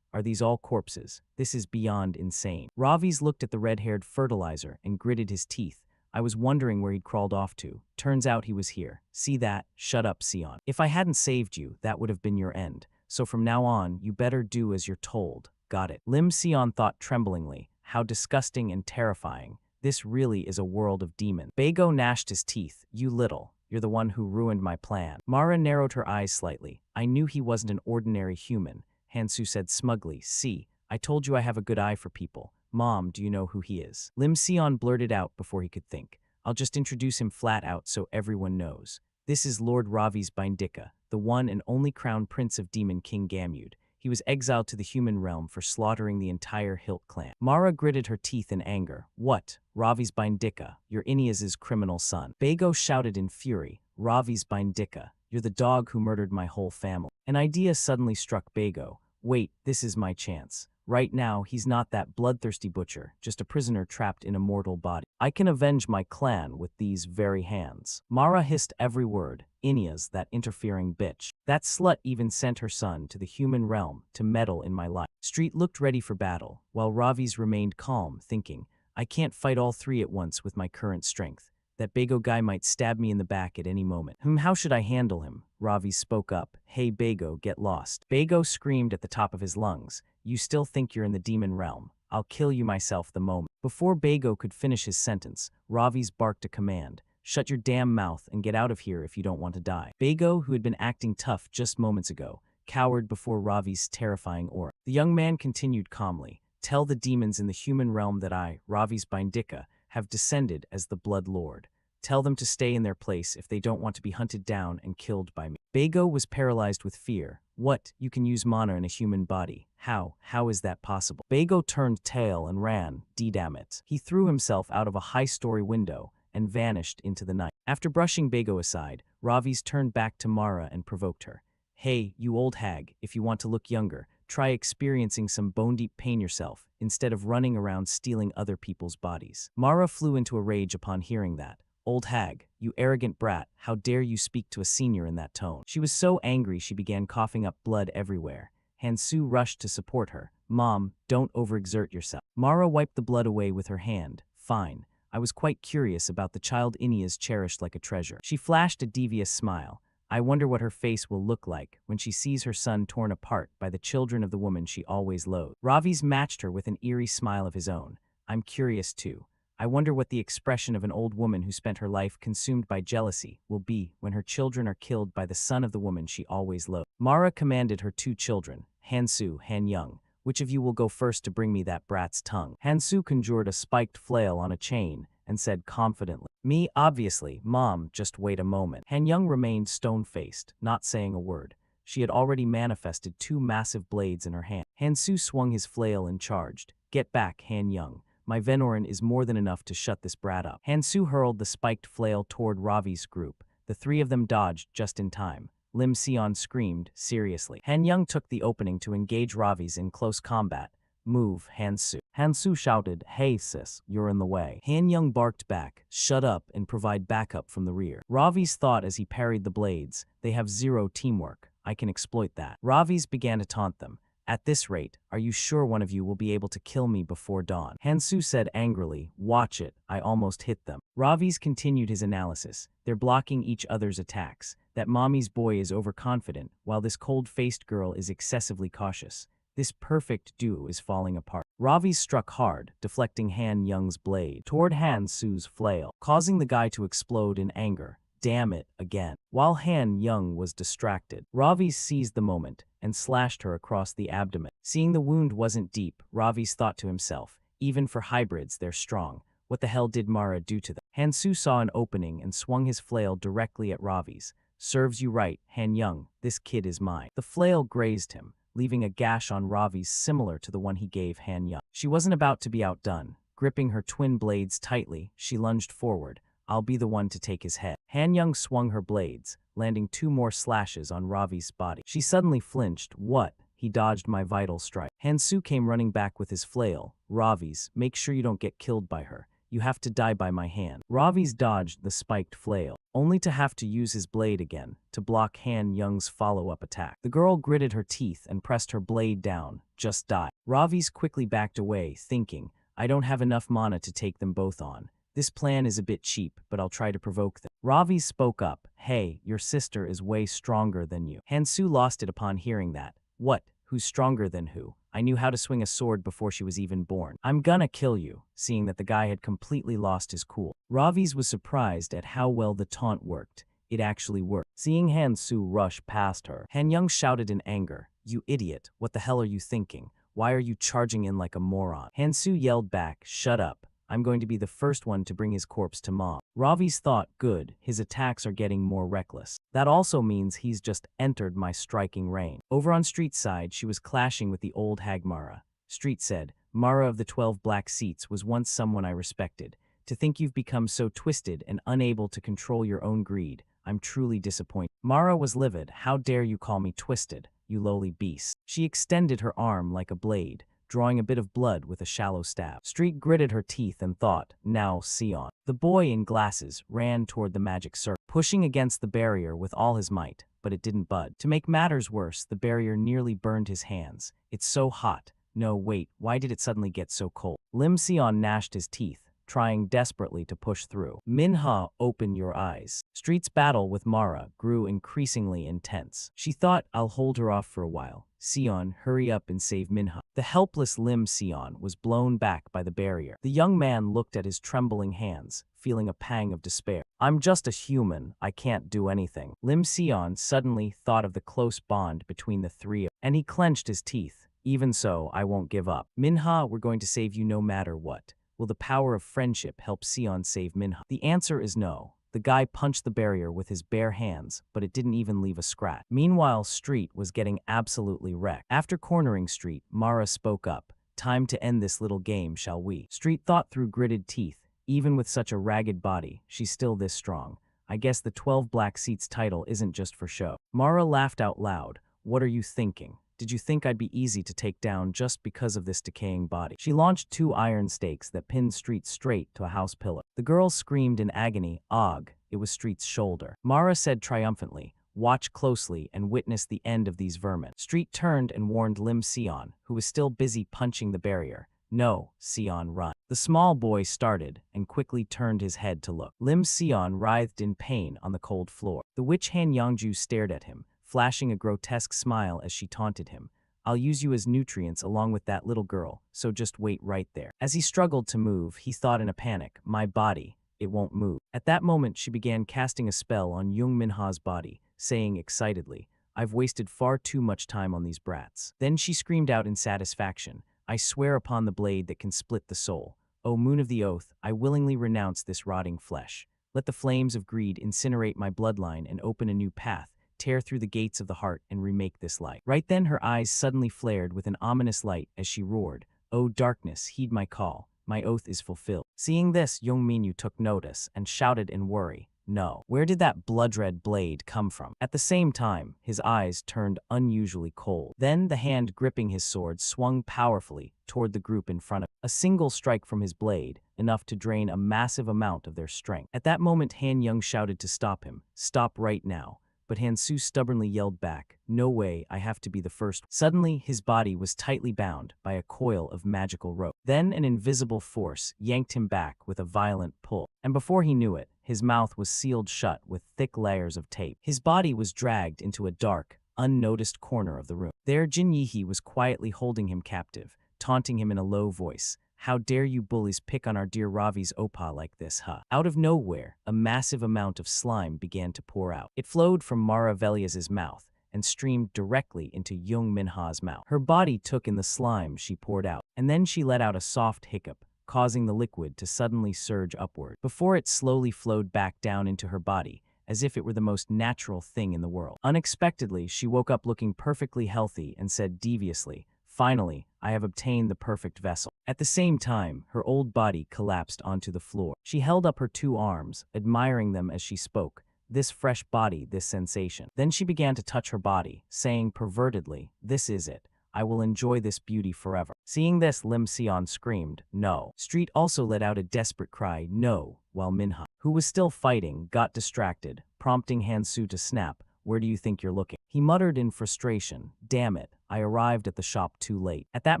Are these all corpses? This is beyond insane." Ravi's looked at the red-haired fertilizer and gritted his teeth. "I was wondering where he'd crawled off to. Turns out he was here. See that? Shut up, Sion. If I hadn't saved you, that would have been your end. So from now on, you better do as you're told. Got it?" Lim Sion thought tremblingly, "How disgusting and terrifying. This really is a world of demons." Bago gnashed his teeth. You're the one who ruined my plan." Mara narrowed her eyes slightly. "I knew he wasn't an ordinary human." Hansu said smugly, "See, I told you I have a good eye for people. Mom, do you know who he is?" Lim Sion blurted out before he could think. "I'll just introduce him flat out so everyone knows. This is Lord Ravi's Bindika, the one and only crown prince of Demon King Gamud. He was exiled to the human realm for slaughtering the entire Hilt clan." Mara gritted her teeth in anger. "What? Ravi's Bindika, you're Ineas's criminal son." Bago shouted in fury. "Ravi's Bindika, you're the dog who murdered my whole family." An idea suddenly struck Bago. "Wait, this is my chance." Right now, he's not that bloodthirsty butcher, just a prisoner trapped in a mortal body. I can avenge my clan with these very hands. Mara hissed every word. Inya's that interfering bitch. That slut even sent her son to the human realm to meddle in my life. Street looked ready for battle, while Ravi's remained calm, thinking, I can't fight all three at once with my current strength. That Bago guy might stab me in the back at any moment. How should I handle him? Ravi spoke up. Hey Bago, get lost. Bago screamed at the top of his lungs. You still think you're in the demon realm? I'll kill you myself the moment. Before Bago could finish his sentence, Ravi's barked a command. Shut your damn mouth and get out of here if you don't want to die. Bago, who had been acting tough just moments ago, cowered before Ravi's terrifying aura. The young man continued calmly. Tell the demons in the human realm that I, Ravi's Bindika, have descended as the Blood Lord. Tell them to stay in their place if they don't want to be hunted down and killed by me. Bago was paralyzed with fear. What? You can use mana in a human body. How? How is that possible? Bago turned tail and ran. D-damn it. He threw himself out of a high-story window and vanished into the night. After brushing Bago aside, Ravi's turned back to Mara and provoked her. Hey, you old hag, if you want to look younger, try experiencing some bone-deep pain yourself, instead of running around stealing other people's bodies. Mara flew into a rage upon hearing that. Old hag, you arrogant brat, how dare you speak to a senior in that tone? She was so angry she began coughing up blood everywhere. Hansu rushed to support her. Mom, don't overexert yourself. Mara wiped the blood away with her hand. Fine. I was quite curious about the child Inya's cherished like a treasure. She flashed a devious smile. I wonder what her face will look like when she sees her son torn apart by the children of the woman she always loathed. Ravi's matched her with an eerie smile of his own. I'm curious too. I wonder what the expression of an old woman who spent her life consumed by jealousy will be when her children are killed by the son of the woman she always loathed. Mara commanded her two children, Hansu, Hanyang. Which of you will go first to bring me that brat's tongue? Hansu conjured a spiked flail on a chain and said confidently, Me, obviously. Mom, just wait a moment. Hanyang remained stone-faced, not saying a word. She had already manifested two massive blades in her hand. Hansu swung his flail and charged. Get back, Hanyang. My Venorin is more than enough to shut this brat up. Hansu hurled the spiked flail toward Ravi's group. The three of them dodged just in time. Lim Sion screamed, seriously. Hanyang took the opening to engage Ravi's in close combat. Move, Hansu. Hansu shouted, Hey sis, you're in the way. Hanyang barked back, shut up and provide backup from the rear. Ravi's thought as he parried the blades, they have zero teamwork. I can exploit that. Ravi's began to taunt them. At this rate, are you sure one of you will be able to kill me before dawn? Hansu said angrily, Watch it, I almost hit them. Ravi's continued his analysis. They're blocking each other's attacks. That mommy's boy is overconfident, while this cold-faced girl is excessively cautious. This perfect duo is falling apart. Ravi struck hard, deflecting Han Young's blade toward Han Su's flail, causing the guy to explode in anger. Damn it, again. While Han Young was distracted, Ravi seized the moment and slashed her across the abdomen. Seeing the wound wasn't deep, Ravi's thought to himself, even for hybrids, they're strong. What the hell did Mara do to them? Hansu saw an opening and swung his flail directly at Ravi's. Serves you right, Han Young, this kid is mine. The flail grazed him, leaving a gash on Ravi's similar to the one he gave Han Young. She wasn't about to be outdone. Gripping her twin blades tightly, she lunged forward. I'll be the one to take his head. Han Young swung her blades, landing two more slashes on Ravi's body. She suddenly flinched. What? He dodged my vital strike. Hansu came running back with his flail. Ravi's, make sure you don't get killed by her. You have to die by my hand. Ravi's dodged the spiked flail, only to have to use his blade again to block Han Young's follow-up attack. The girl gritted her teeth and pressed her blade down. Just die. Ravi's quickly backed away, thinking, I don't have enough mana to take them both on. This plan is a bit cheap, but I'll try to provoke them. Ravi spoke up. Hey, your sister is way stronger than you. Hansu lost it upon hearing that. What? Who's stronger than who? I knew how to swing a sword before she was even born. I'm gonna kill you, seeing that the guy had completely lost his cool. Ravi's was surprised at how well the taunt worked. It actually worked. Seeing Hansu rush past her, Hanyang shouted in anger, You idiot, what the hell are you thinking? Why are you charging in like a moron? Hansu yelled back, Shut up. I'm going to be the first one to bring his corpse to Mom. Ravi's thought, good, his attacks are getting more reckless. That also means he's just entered my striking range. Over on Street's side, she was clashing with the old hag Mara. Street said, Mara of the 12 Black Seats was once someone I respected. To think you've become so twisted and unable to control your own greed, I'm truly disappointed. Mara was livid. How dare you call me twisted, you lowly beast. She extended her arm like a blade, drawing a bit of blood with a shallow stab. Street gritted her teeth and thought, now Sion. The boy in glasses ran toward the magic circle, pushing against the barrier with all his might, but it didn't budge. To make matters worse, the barrier nearly burned his hands. It's so hot. No, wait, why did it suddenly get so cold? Lim Sion gnashed his teeth, trying desperately to push through. Manhwa, open your eyes. Street's battle with Mara grew increasingly intense. She thought, I'll hold her off for a while. Sion, hurry up and save Manhwa. The helpless Lim Sion was blown back by the barrier. The young man looked at his trembling hands, feeling a pang of despair. I'm just a human, I can't do anything. Lim Sion suddenly thought of the close bond between the three, and he clenched his teeth. Even so, I won't give up. Manhwa, we're going to save you no matter what. Will the power of friendship help Sion save Manhwa? The answer is no. The guy punched the barrier with his bare hands, but it didn't even leave a scratch. Meanwhile, Street was getting absolutely wrecked. After cornering Street, Mara spoke up. Time to end this little game, shall we? Street thought through gritted teeth. Even with such a ragged body, she's still this strong. I guess the 12 Black Seats title isn't just for show. Mara laughed out loud. What are you thinking? Did you think I'd be easy to take down just because of this decaying body? She launched 2 iron stakes that pinned Street straight to a house pillar. The girl screamed in agony. Og, it was Street's shoulder. Mara said triumphantly, watch closely and witness the end of these vermin. Street turned and warned Lim Sion, who was still busy punching the barrier. No, Sion, run. The small boy started and quickly turned his head to look. Lim Sion writhed in pain on the cold floor. The witch Han Yangju stared at him, flashing a grotesque smile as she taunted him. I'll use you as nutrients along with that little girl, so just wait right there. As he struggled to move, he thought in a panic, my body, it won't move. At that moment, she began casting a spell on Young Minha's body, saying excitedly, I've wasted far too much time on these brats. Then she screamed out in satisfaction, I swear upon the blade that can split the soul. O moon of the oath, I willingly renounce this rotting flesh. Let the flames of greed incinerate my bloodline and open a new path. Tear through the gates of the heart and remake this life. Right then her eyes suddenly flared with an ominous light as she roared, O darkness, heed my call. My oath is fulfilled. Seeing this, Young Minyu took notice and shouted in worry, no. Where did that blood-red blade come from? At the same time, his eyes turned unusually cold. Then the hand gripping his sword swung powerfully toward the group in front of him. A single strike from his blade, enough to drain a massive amount of their strength. At that moment, Han Young shouted to stop him. Stop right now. But Hansu stubbornly yelled back, no way, I have to be the first. Suddenly, his body was tightly bound by a coil of magical rope. Then an invisible force yanked him back with a violent pull. And before he knew it, his mouth was sealed shut with thick layers of tape. His body was dragged into a dark, unnoticed corner of the room. There Jin Yihe was quietly holding him captive, taunting him in a low voice. How dare you bullies pick on our dear Ravi's Opa like this, huh? Out of nowhere, a massive amount of slime began to pour out. It flowed from Mara Velias's mouth and streamed directly into Young Minha's mouth. Her body took in the slime she poured out, and then she let out a soft hiccup, causing the liquid to suddenly surge upward, before it slowly flowed back down into her body, as if it were the most natural thing in the world. Unexpectedly, she woke up looking perfectly healthy and said deviously, finally, I have obtained the perfect vessel. At the same time, her old body collapsed onto the floor. She held up her 2 arms, admiring them as she spoke. This fresh body, this sensation. Then she began to touch her body, saying pervertedly, this is it. I will enjoy this beauty forever. Seeing this, Lim Sion screamed, no. Street also let out a desperate cry, no, while Minha, who was still fighting, got distracted, prompting Hansu to snap, where do you think you're looking? He muttered in frustration, damn it, I arrived at the shop too late. At that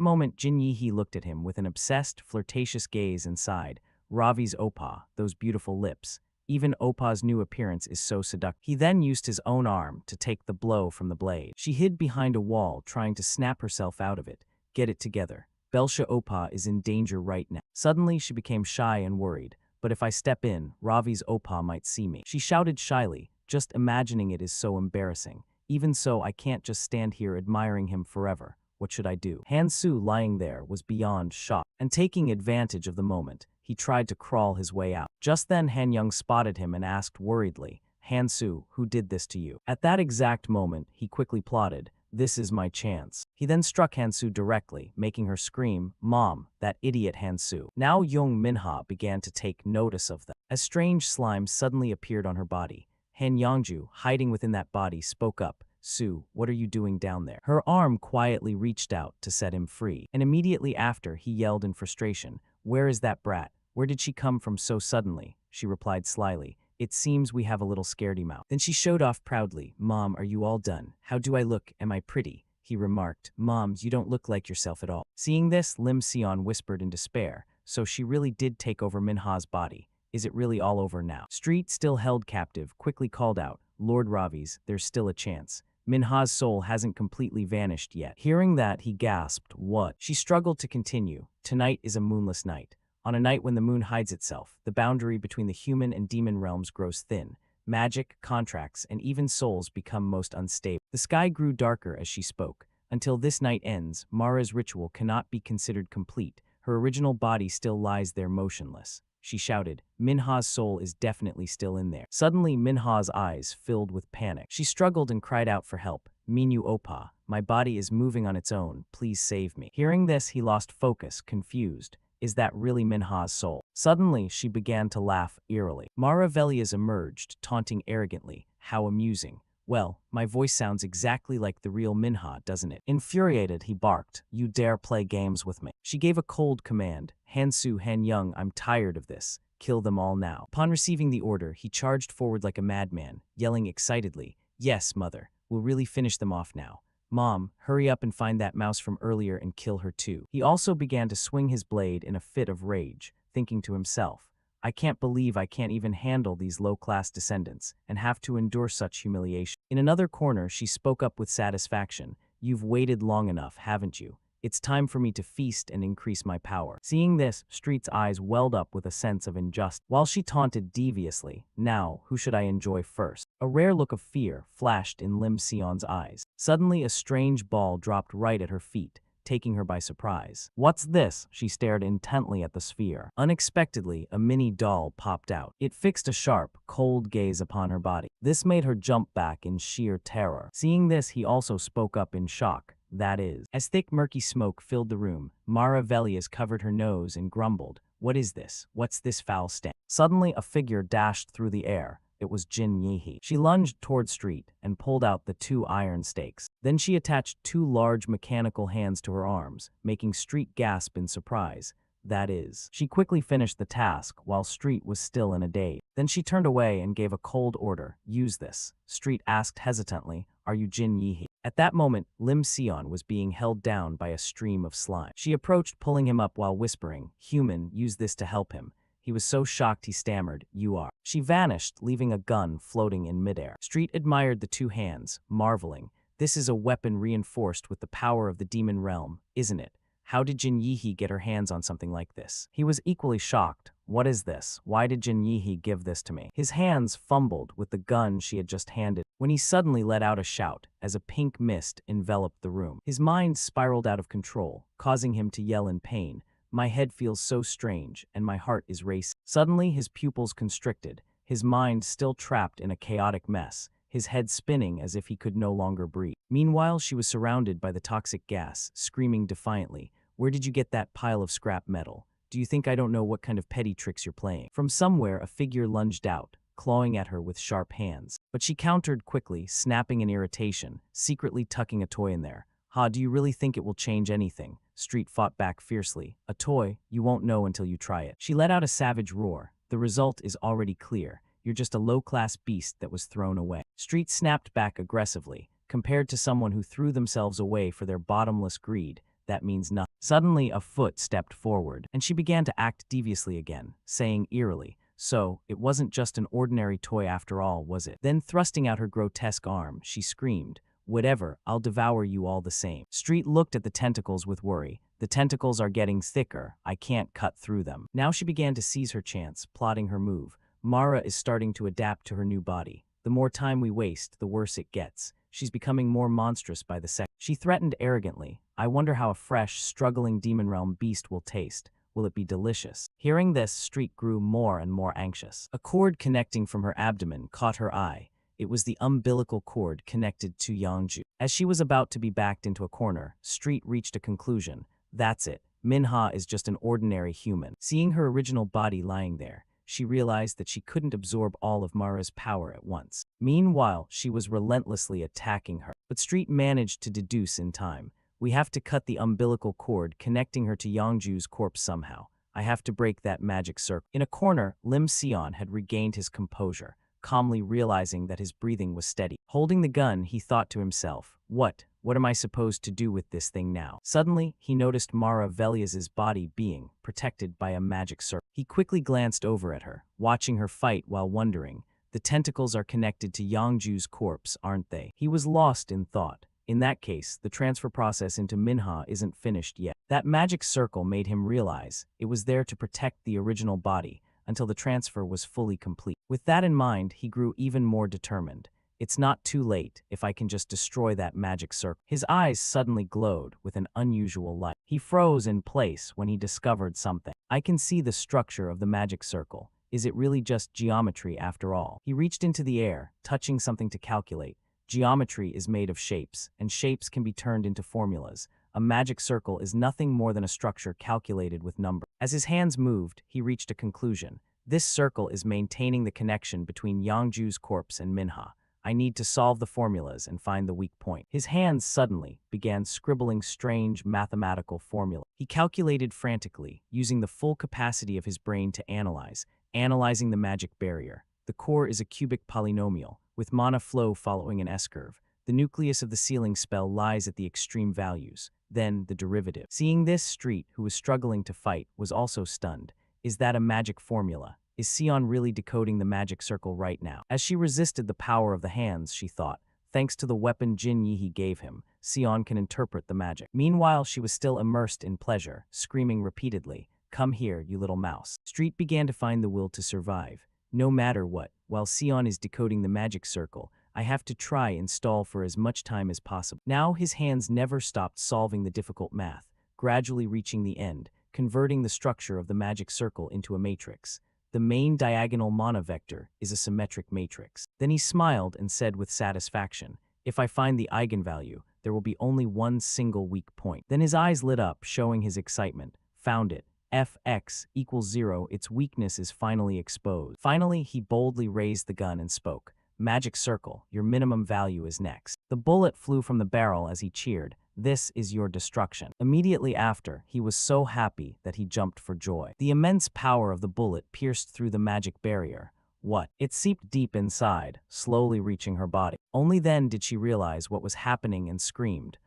moment, Jin Yihe looked at him with an obsessed, flirtatious gaze and sighed, Ravi's Opa, those beautiful lips. Even Opa's new appearance is so seductive. He then used his own arm to take the blow from the blade. She hid behind a wall, trying to snap herself out of it. Get it together. Belsha Opa is in danger right now. Suddenly, she became shy and worried. But if I step in, Ravi's Opa might see me. She shouted shyly, just imagining it is so embarrassing. Even so, I can't just stand here admiring him forever. What should I do? Hansu, lying there, was beyond shocked. And taking advantage of the moment, he tried to crawl his way out. Just then Han Young spotted him and asked worriedly, Hansu, who did this to you? At that exact moment, he quickly plotted, this is my chance. He then struck Hansu directly, making her scream, Mom, that idiot Hansu. Now Young Minha began to take notice of them. As strange slime suddenly appeared on her body, Han Yangju, hiding within that body, spoke up, Sue, what are you doing down there? Her arm quietly reached out to set him free, and immediately after, he yelled in frustration, "Where is that brat? Where did she come from so suddenly?" She replied slyly, "It seems we have a little scaredy mouth." Then she showed off proudly, "Mom, are you all done? How do I look? Am I pretty?" He remarked, "Mom, you don't look like yourself at all." Seeing this, Lim Sion whispered in despair, "So she really did take over Minha's body. Is it really all over now?" Street, still held captive, quickly called out, "Lord Ravi's, there's still a chance. Minha's soul hasn't completely vanished yet." Hearing that, he gasped, "What?" She struggled to continue. "Tonight is a moonless night. On a night when the moon hides itself, the boundary between the human and demon realms grows thin. Magic, contracts, and even souls become most unstable." The sky grew darker as she spoke. "Until this night ends, Mara's ritual cannot be considered complete. Her original body still lies there motionless." She shouted, "Minha's soul is definitely still in there." Suddenly, Minha's eyes filled with panic. She struggled and cried out for help. "Minyu Opa, my body is moving on its own. Please save me." Hearing this, he lost focus, confused. Is that really Minha's soul? Suddenly, she began to laugh eerily. Mara Velias emerged, taunting arrogantly. "How amusing. Well, my voice sounds exactly like the real Minha, doesn't it?" Infuriated, he barked, "You dare play games with me." She gave a cold command, "Hansu Hanyang, I'm tired of this. Kill them all now." Upon receiving the order, he charged forward like a madman, yelling excitedly, "Yes, mother, we'll really finish them off now. Mom, hurry up and find that mouse from earlier and kill her too." He also began to swing his blade in a fit of rage, thinking to himself, "I can't believe I can't even handle these low-class descendants and have to endure such humiliation." In another corner, she spoke up with satisfaction, "You've waited long enough, haven't you? It's time for me to feast and increase my power." Seeing this, Street's eyes welled up with a sense of injustice. While she taunted deviously, "Now, who should I enjoy first?" A rare look of fear flashed in Lim Sion's eyes. Suddenly, a strange ball dropped right at her feet, taking her by surprise. "What's this?" She stared intently at the sphere. Unexpectedly, a mini doll popped out. It fixed a sharp, cold gaze upon her body. This made her jump back in sheer terror. Seeing this, he also spoke up in shock. "That is." As thick murky smoke filled the room, Mara Velias covered her nose and grumbled, "What is this? What's this foul stench?" Suddenly, a figure dashed through the air. It was Jin Yihe. She lunged toward Street and pulled out the 2 iron stakes. Then she attached 2 large mechanical hands to her arms, making Street gasp in surprise. "That is." She quickly finished the task while Street was still in a daze. Then she turned away and gave a cold order, "Use this." Street asked hesitantly, "Are you Jin Yihe?" At that moment, Lim Sion was being held down by a stream of slime. She approached, pulling him up while whispering, "Human, use this to help him." He was so shocked he stammered, "You are." She vanished, leaving a gun floating in midair. Street admired the 2 hands, marveling, "This is a weapon reinforced with the power of the demon realm, isn't it? How did Jin Yihe get her hands on something like this?" He was equally shocked. "What is this? Why did Jin Yihe give this to me?" His hands fumbled with the gun she had just handed, when he suddenly let out a shout as a pink mist enveloped the room. His mind spiraled out of control, causing him to yell in pain, "My head feels so strange, and my heart is racing." Suddenly, his pupils constricted, his mind still trapped in a chaotic mess, his head spinning as if he could no longer breathe. Meanwhile, she was surrounded by the toxic gas, screaming defiantly, "Where did you get that pile of scrap metal? Do you think I don't know what kind of petty tricks you're playing?" From somewhere, a figure lunged out, clawing at her with sharp hands. But she countered quickly, snapping in irritation, secretly tucking a toy in there. "Ha, do you really think it will change anything?" Street fought back fiercely. "A toy? You won't know until you try it." She let out a savage roar. "The result is already clear. You're just a low-class beast that was thrown away." Street snapped back aggressively. Compared to someone who threw themselves away for their bottomless greed, that means nothing. Suddenly, a foot stepped forward, and she began to act deviously again, saying eerily, "So, it wasn't just an ordinary toy after all, was it?" Then, thrusting out her grotesque arm, she screamed, "Whatever, I'll devour you all the same." Street looked at the tentacles with worry. "The tentacles are getting thicker. I can't cut through them." Now she began to seize her chance, plotting her move. Mara is starting to adapt to her new body. The more time we waste, the worse it gets. She's becoming more monstrous by the second. She threatened arrogantly, "I wonder how a fresh, struggling demon realm beast will taste. Will it be delicious?" Hearing this, Street grew more and more anxious. A cord connecting from her abdomen caught her eye. It was the umbilical cord connected to Yangju. As she was about to be backed into a corner, Street reached a conclusion. That's it. Minha is just an ordinary human. Seeing her original body lying there, she realized that she couldn't absorb all of Mara's power at once. Meanwhile, she was relentlessly attacking her. But Street managed to deduce in time. We have to cut the umbilical cord connecting her to Yangju's corpse somehow. I have to break that magic circle. In a corner, Lim Sion had regained his composure, calmly realizing that his breathing was steady. Holding the gun, he thought to himself, What am I supposed to do with this thing now? Suddenly, he noticed Mara Velias's body being protected by a magic circle. He quickly glanced over at her, watching her fight while wondering, the tentacles are connected to Yangju's corpse, aren't they? He was lost in thought. In that case, the transfer process into Manhwa isn't finished yet. That magic circle made him realize it was there to protect the original body until the transfer was fully complete. With that in mind, he grew even more determined. It's not too late if I can just destroy that magic circle. His eyes suddenly glowed with an unusual light. He froze in place when he discovered something. I can see the structure of the magic circle. Is it really just geometry after all? He reached into the air, touching something to calculate. Geometry is made of shapes, and shapes can be turned into formulas. A magic circle is nothing more than a structure calculated with numbers. As his hands moved, he reached a conclusion. This circle is maintaining the connection between Yangju's corpse and Manhwa. I need to solve the formulas and find the weak point. His hands suddenly began scribbling strange mathematical formulae. He calculated frantically, using the full capacity of his brain to analyzing the magic barrier. The core is a cubic polynomial, with mana flow following an S-curve. The nucleus of the sealing spell lies at the extreme values. Then, the derivative. Seeing this, Street, who was struggling to fight, was also stunned. Is that a magic formula? Is Sion really decoding the magic circle right now? As she resisted the power of the hands, she thought, thanks to the weapon Jin Yi gave him, Sion can interpret the magic. Meanwhile, she was still immersed in pleasure, screaming repeatedly, "Come here, you little mouse." Street began to find the will to survive. No matter what, while Sion is decoding the magic circle, I have to try and stall for as much time as possible. Now his hands never stopped solving the difficult math, gradually reaching the end, converting the structure of the magic circle into a matrix. The main diagonal mana vector is a symmetric matrix. Then he smiled and said with satisfaction, if I find the eigenvalue, there will be only one single weak point. Then his eyes lit up, showing his excitement. Found it. Fx equals 0, its weakness is finally exposed. Finally, he boldly raised the gun and spoke. Magic circle, your minimum value is next. The bullet flew from the barrel as he cheered. This is your destruction. Immediately after, he was so happy that he jumped for joy. The immense power of the bullet pierced through the magic barrier. It seeped deep inside, slowly reaching her body. Only then did she realize what was happening and screamed.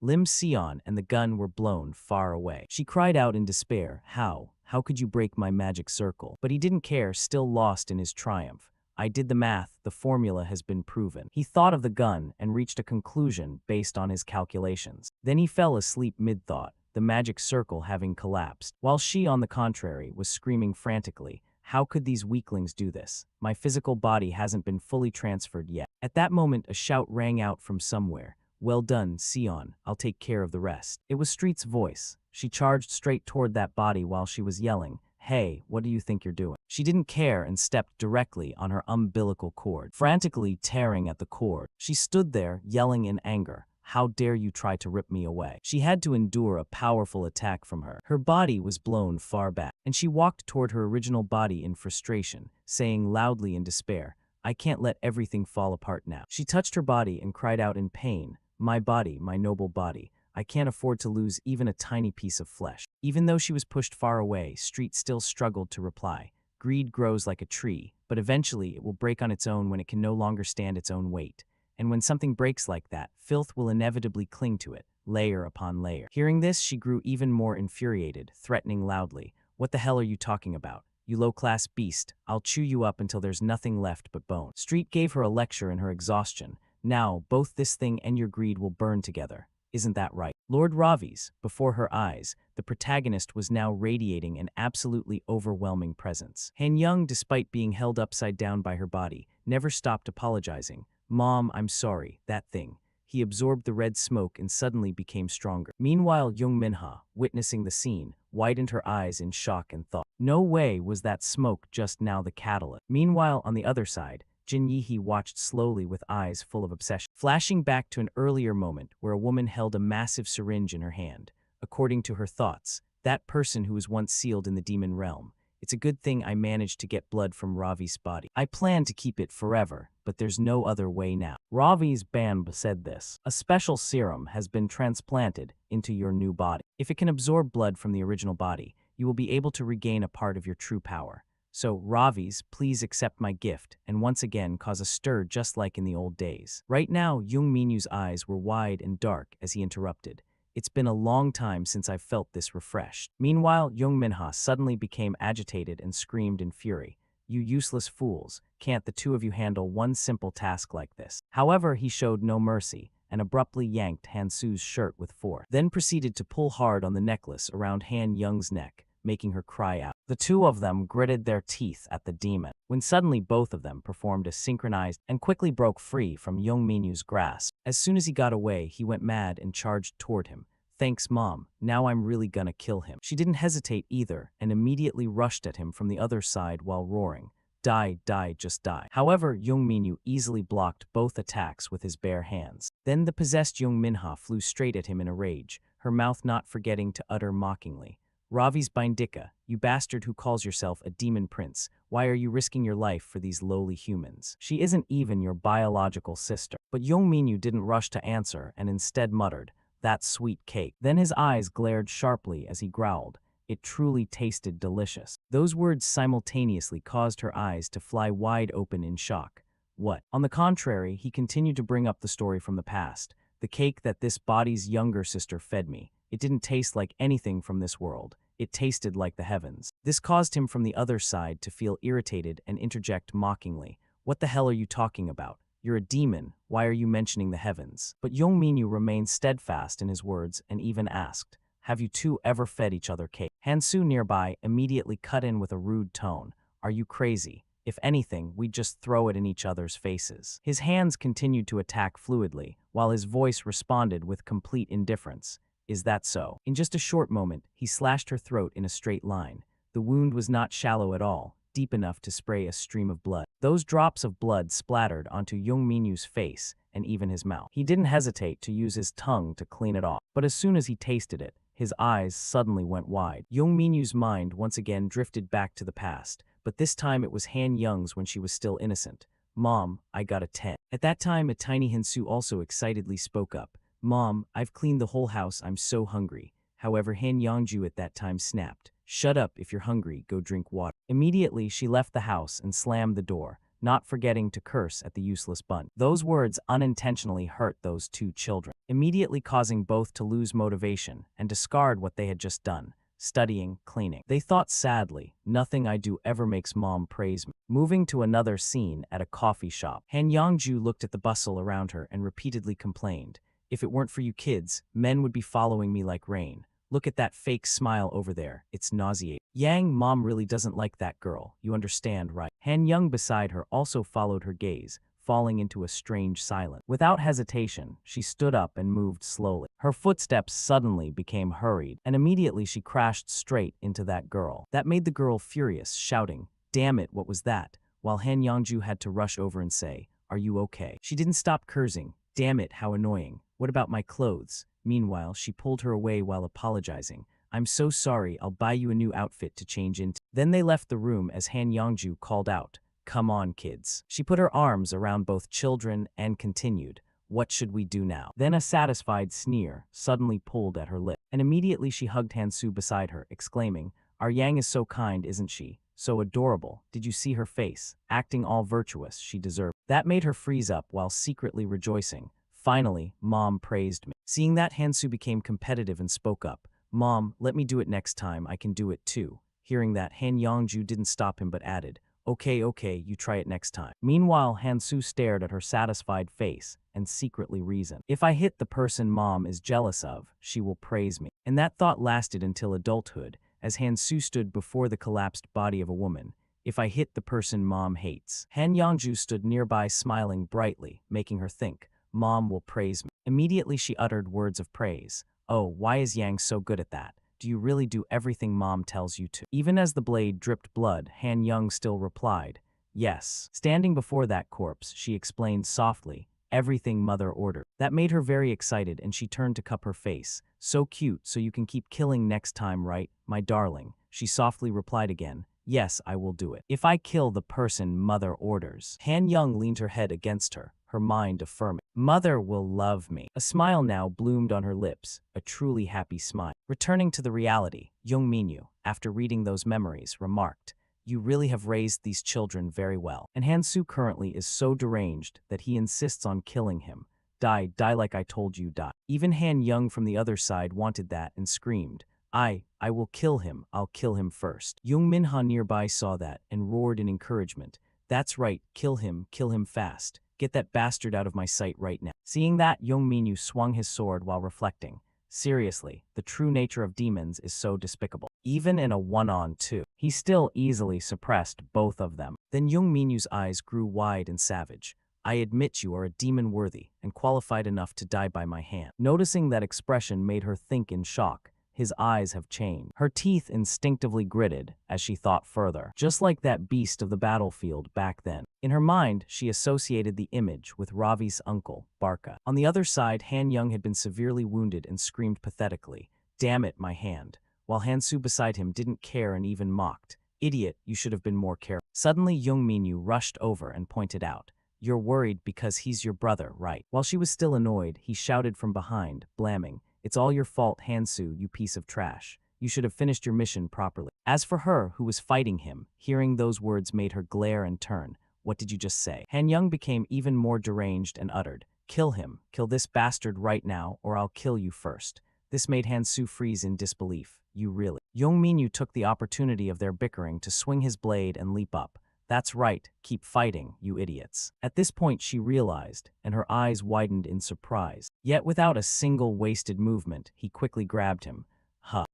Lim Sion and the gun were blown far away. She cried out in despair, How could you break my magic circle? But he didn't care, still lost in his triumph. I did the math, the formula has been proven. He thought of the gun and reached a conclusion based on his calculations. Then he fell asleep mid-thought, the magic circle having collapsed, while she, on the contrary, was screaming frantically, how could these weaklings do this? My physical body hasn't been fully transferred yet. At that moment, a shout rang out from somewhere. Well done, Sion, I'll take care of the rest. It was Street's voice. She charged straight toward that body while she was yelling, Hey, what do you think you're doing? She didn't care and stepped directly on her umbilical cord, frantically tearing at the cord. She stood there, yelling in anger, How dare you try to rip me away? She had to endure a powerful attack from her. Her body was blown far back, and she walked toward her original body in frustration, saying loudly in despair, I can't let everything fall apart now. She touched her body and cried out in pain, My body, my noble body. I can't afford to lose even a tiny piece of flesh. Even though she was pushed far away, Street still struggled to reply. Greed grows like a tree, but eventually it will break on its own when it can no longer stand its own weight. And when something breaks like that, filth will inevitably cling to it, layer upon layer. Hearing this, she grew even more infuriated, threatening loudly, What the hell are you talking about? You low-class beast, I'll chew you up until there's nothing left but bone. Street gave her a lecture in her exhaustion. Now, both this thing and your greed will burn together. Isn't that right? Lord Ravi's, before her eyes, the protagonist was now radiating an absolutely overwhelming presence. Han Young, despite being held upside down by her body, never stopped apologizing. Mom, I'm sorry, that thing. He absorbed the red smoke and suddenly became stronger. Meanwhile, Young Minha, witnessing the scene, widened her eyes in shock and thought, no way was that smoke just now the catalyst. Meanwhile, on the other side, Jin Yi watched slowly with eyes full of obsession, flashing back to an earlier moment where a woman held a massive syringe in her hand. According to her thoughts, that person who was once sealed in the demon realm, it It's a good thing I managed to get blood from Ravi's body. I plan to keep it forever, but there's no other way now. Ravi's Bamb said this. A special serum has been transplanted into your new body. If it can absorb blood from the original body, you will be able to regain a part of your true power. So, Ravi's, please accept my gift, and once again cause a stir just like in the old days. Right now, Jung Minu's eyes were wide and dark as he interrupted. It's been a long time since I've felt this refreshed. Meanwhile, Jung Minha suddenly became agitated and screamed in fury. You useless fools, can't the two of you handle one simple task like this? However, he showed no mercy and abruptly yanked Han Su's shirt with force, then proceeded to pull hard on the necklace around Han Young's neck, making her cry out. The two of them gritted their teeth at the demon, when suddenly both of them performed a synchronized and quickly broke free from Jung Minu's grasp. As soon as he got away, he went mad and charged toward him. Thanks, Mom. Now I'm really gonna kill him. She didn't hesitate either and immediately rushed at him from the other side while roaring, Die, die, just die. However, Jung Minu easily blocked both attacks with his bare hands. Then the possessed Jung Minha flew straight at him in a rage, her mouth not forgetting to utter mockingly, Ravi's Bindika, you bastard who calls yourself a demon prince, why are you risking your life for these lowly humans? She isn't even your biological sister. But Jung Minu didn't rush to answer and instead muttered, that sweet cake. Then his eyes glared sharply as he growled, it truly tasted delicious. Those words simultaneously caused her eyes to fly wide open in shock. What? On the contrary, he continued to bring up the story from the past, the cake that this body's younger sister fed me. It didn't taste like anything from this world. It tasted like the heavens. This caused him from the other side to feel irritated and interject mockingly. What the hell are you talking about? You're a demon. Why are you mentioning the heavens? But Jung Minu remained steadfast in his words and even asked, have you two ever fed each other cake? Han Su nearby immediately cut in with a rude tone. Are you crazy? If anything, we'd just throw it in each other's faces. His hands continued to attack fluidly, while his voice responded with complete indifference. Is that so? In just a short moment, he slashed her throat in a straight line. The wound was not shallow at all, deep enough to spray a stream of blood. Those drops of blood splattered onto Jung Minu's face and even his mouth. He didn't hesitate to use his tongue to clean it off, but as soon as he tasted it, his eyes suddenly went wide. Jung Minu's mind once again drifted back to the past, but this time it was Han Young's when she was still innocent. Mom, I got a 10. At that time, a tiny Hinsu also excitedly spoke up. Mom, I've cleaned the whole house, I'm so hungry. However, Han Yongju at that time snapped. Shut up, if you're hungry, go drink water. Immediately, she left the house and slammed the door, not forgetting to curse at the useless bunt. Those words unintentionally hurt those two children, immediately causing both to lose motivation and discard what they had just done, studying, cleaning. They thought sadly, nothing I do ever makes Mom praise me. Moving to another scene at a coffee shop, Han Yongju looked at the bustle around her and repeatedly complained. If it weren't for you kids, men would be following me like rain. Look at that fake smile over there, it's nauseating. Yang, Mom really doesn't like that girl, you understand, right? Han Young beside her also followed her gaze, falling into a strange silence. Without hesitation, she stood up and moved slowly. Her footsteps suddenly became hurried, and immediately she crashed straight into that girl. That made the girl furious, shouting, damn it, what was that? While Han Yongju had to rush over and say, are you okay? She didn't stop cursing, damn it, how annoying. What about my clothes? Meanwhile, she pulled her away while apologizing. I'm so sorry, I'll buy you a new outfit to change into. Then they left the room as Han Yongju called out, come on, kids. She put her arms around both children and continued, what should we do now? Then a satisfied sneer suddenly pulled at her lip, and immediately she hugged Han Su beside her, exclaiming, our Yang is so kind, isn't she? So adorable. Did you see her face? Acting all virtuous, she deserved. That made her freeze up while secretly rejoicing. Finally, Mom praised me. Seeing that, Han Su became competitive and spoke up. Mom, let me do it next time, I can do it too. Hearing that, Han Yongju didn't stop him but added, okay, you try it next time. Meanwhile, Han Su stared at her satisfied face and secretly reasoned. If I hit the person Mom is jealous of, she will praise me. And that thought lasted until adulthood, as Han Su stood before the collapsed body of a woman. If I hit the person Mom hates. Han Yongju stood nearby smiling brightly, making her think, Mom will praise me. Immediately she uttered words of praise. Oh, why is Yang so good at that? Do you really do everything Mom tells you to? Even as the blade dripped blood, Han Young still replied, yes. Standing before that corpse, she explained softly, everything Mother ordered. That made her very excited and she turned to cup her face. So cute, so you can keep killing next time, right, my darling? She softly replied again, Yes, I will do it. If I kill the person Mother orders. Han Young leaned her head against her mind affirming. Mother will love me. A smile now bloomed on her lips, a truly happy smile. Returning to the reality, Young Minyu, after reading those memories, remarked, "You really have raised these children very well." And Hansu currently is so deranged that he insists on killing him. Die like I told you, die. Even Han Young from the other side wanted that and screamed, I will kill him, I'll kill him first. Young Minha nearby saw that and roared in encouragement. That's right, kill him fast. Get that bastard out of my sight right now. Seeing that, Young Minyu swung his sword while reflecting. Seriously, the true nature of demons is so despicable. Even in a one-on-two, he still easily suppressed both of them. Then Young Minyu's eyes grew wide and savage. I admit you are a demon worthy and qualified enough to die by my hand. Noticing that expression made her think in shock. His eyes have changed. Her teeth instinctively gritted as she thought further, just like that beast of the battlefield back then. In her mind, she associated the image with Ravi's uncle, Barca. On the other side, Han Young had been severely wounded and screamed pathetically, "Damn it, my hand," while Hansu beside him didn't care and even mocked. "Idiot, you should have been more careful." Suddenly, Young Minyu rushed over and pointed out, "You're worried because he's your brother, right?" While she was still annoyed, he shouted from behind, blaming, "It's all your fault, Hansu, you piece of trash. You should have finished your mission properly." As for her, who was fighting him, hearing those words made her glare and turn. "What did you just say?" Han Young became even more deranged and uttered, "Kill him, kill this bastard right now, or I'll kill you first." This made Hansu freeze in disbelief. "You really?" Young Minyu took the opportunity of their bickering to swing his blade and leap up. "That's right, keep fighting, you idiots." At this point she realized, and her eyes widened in surprise. Yet without a single wasted movement, he quickly grabbed him.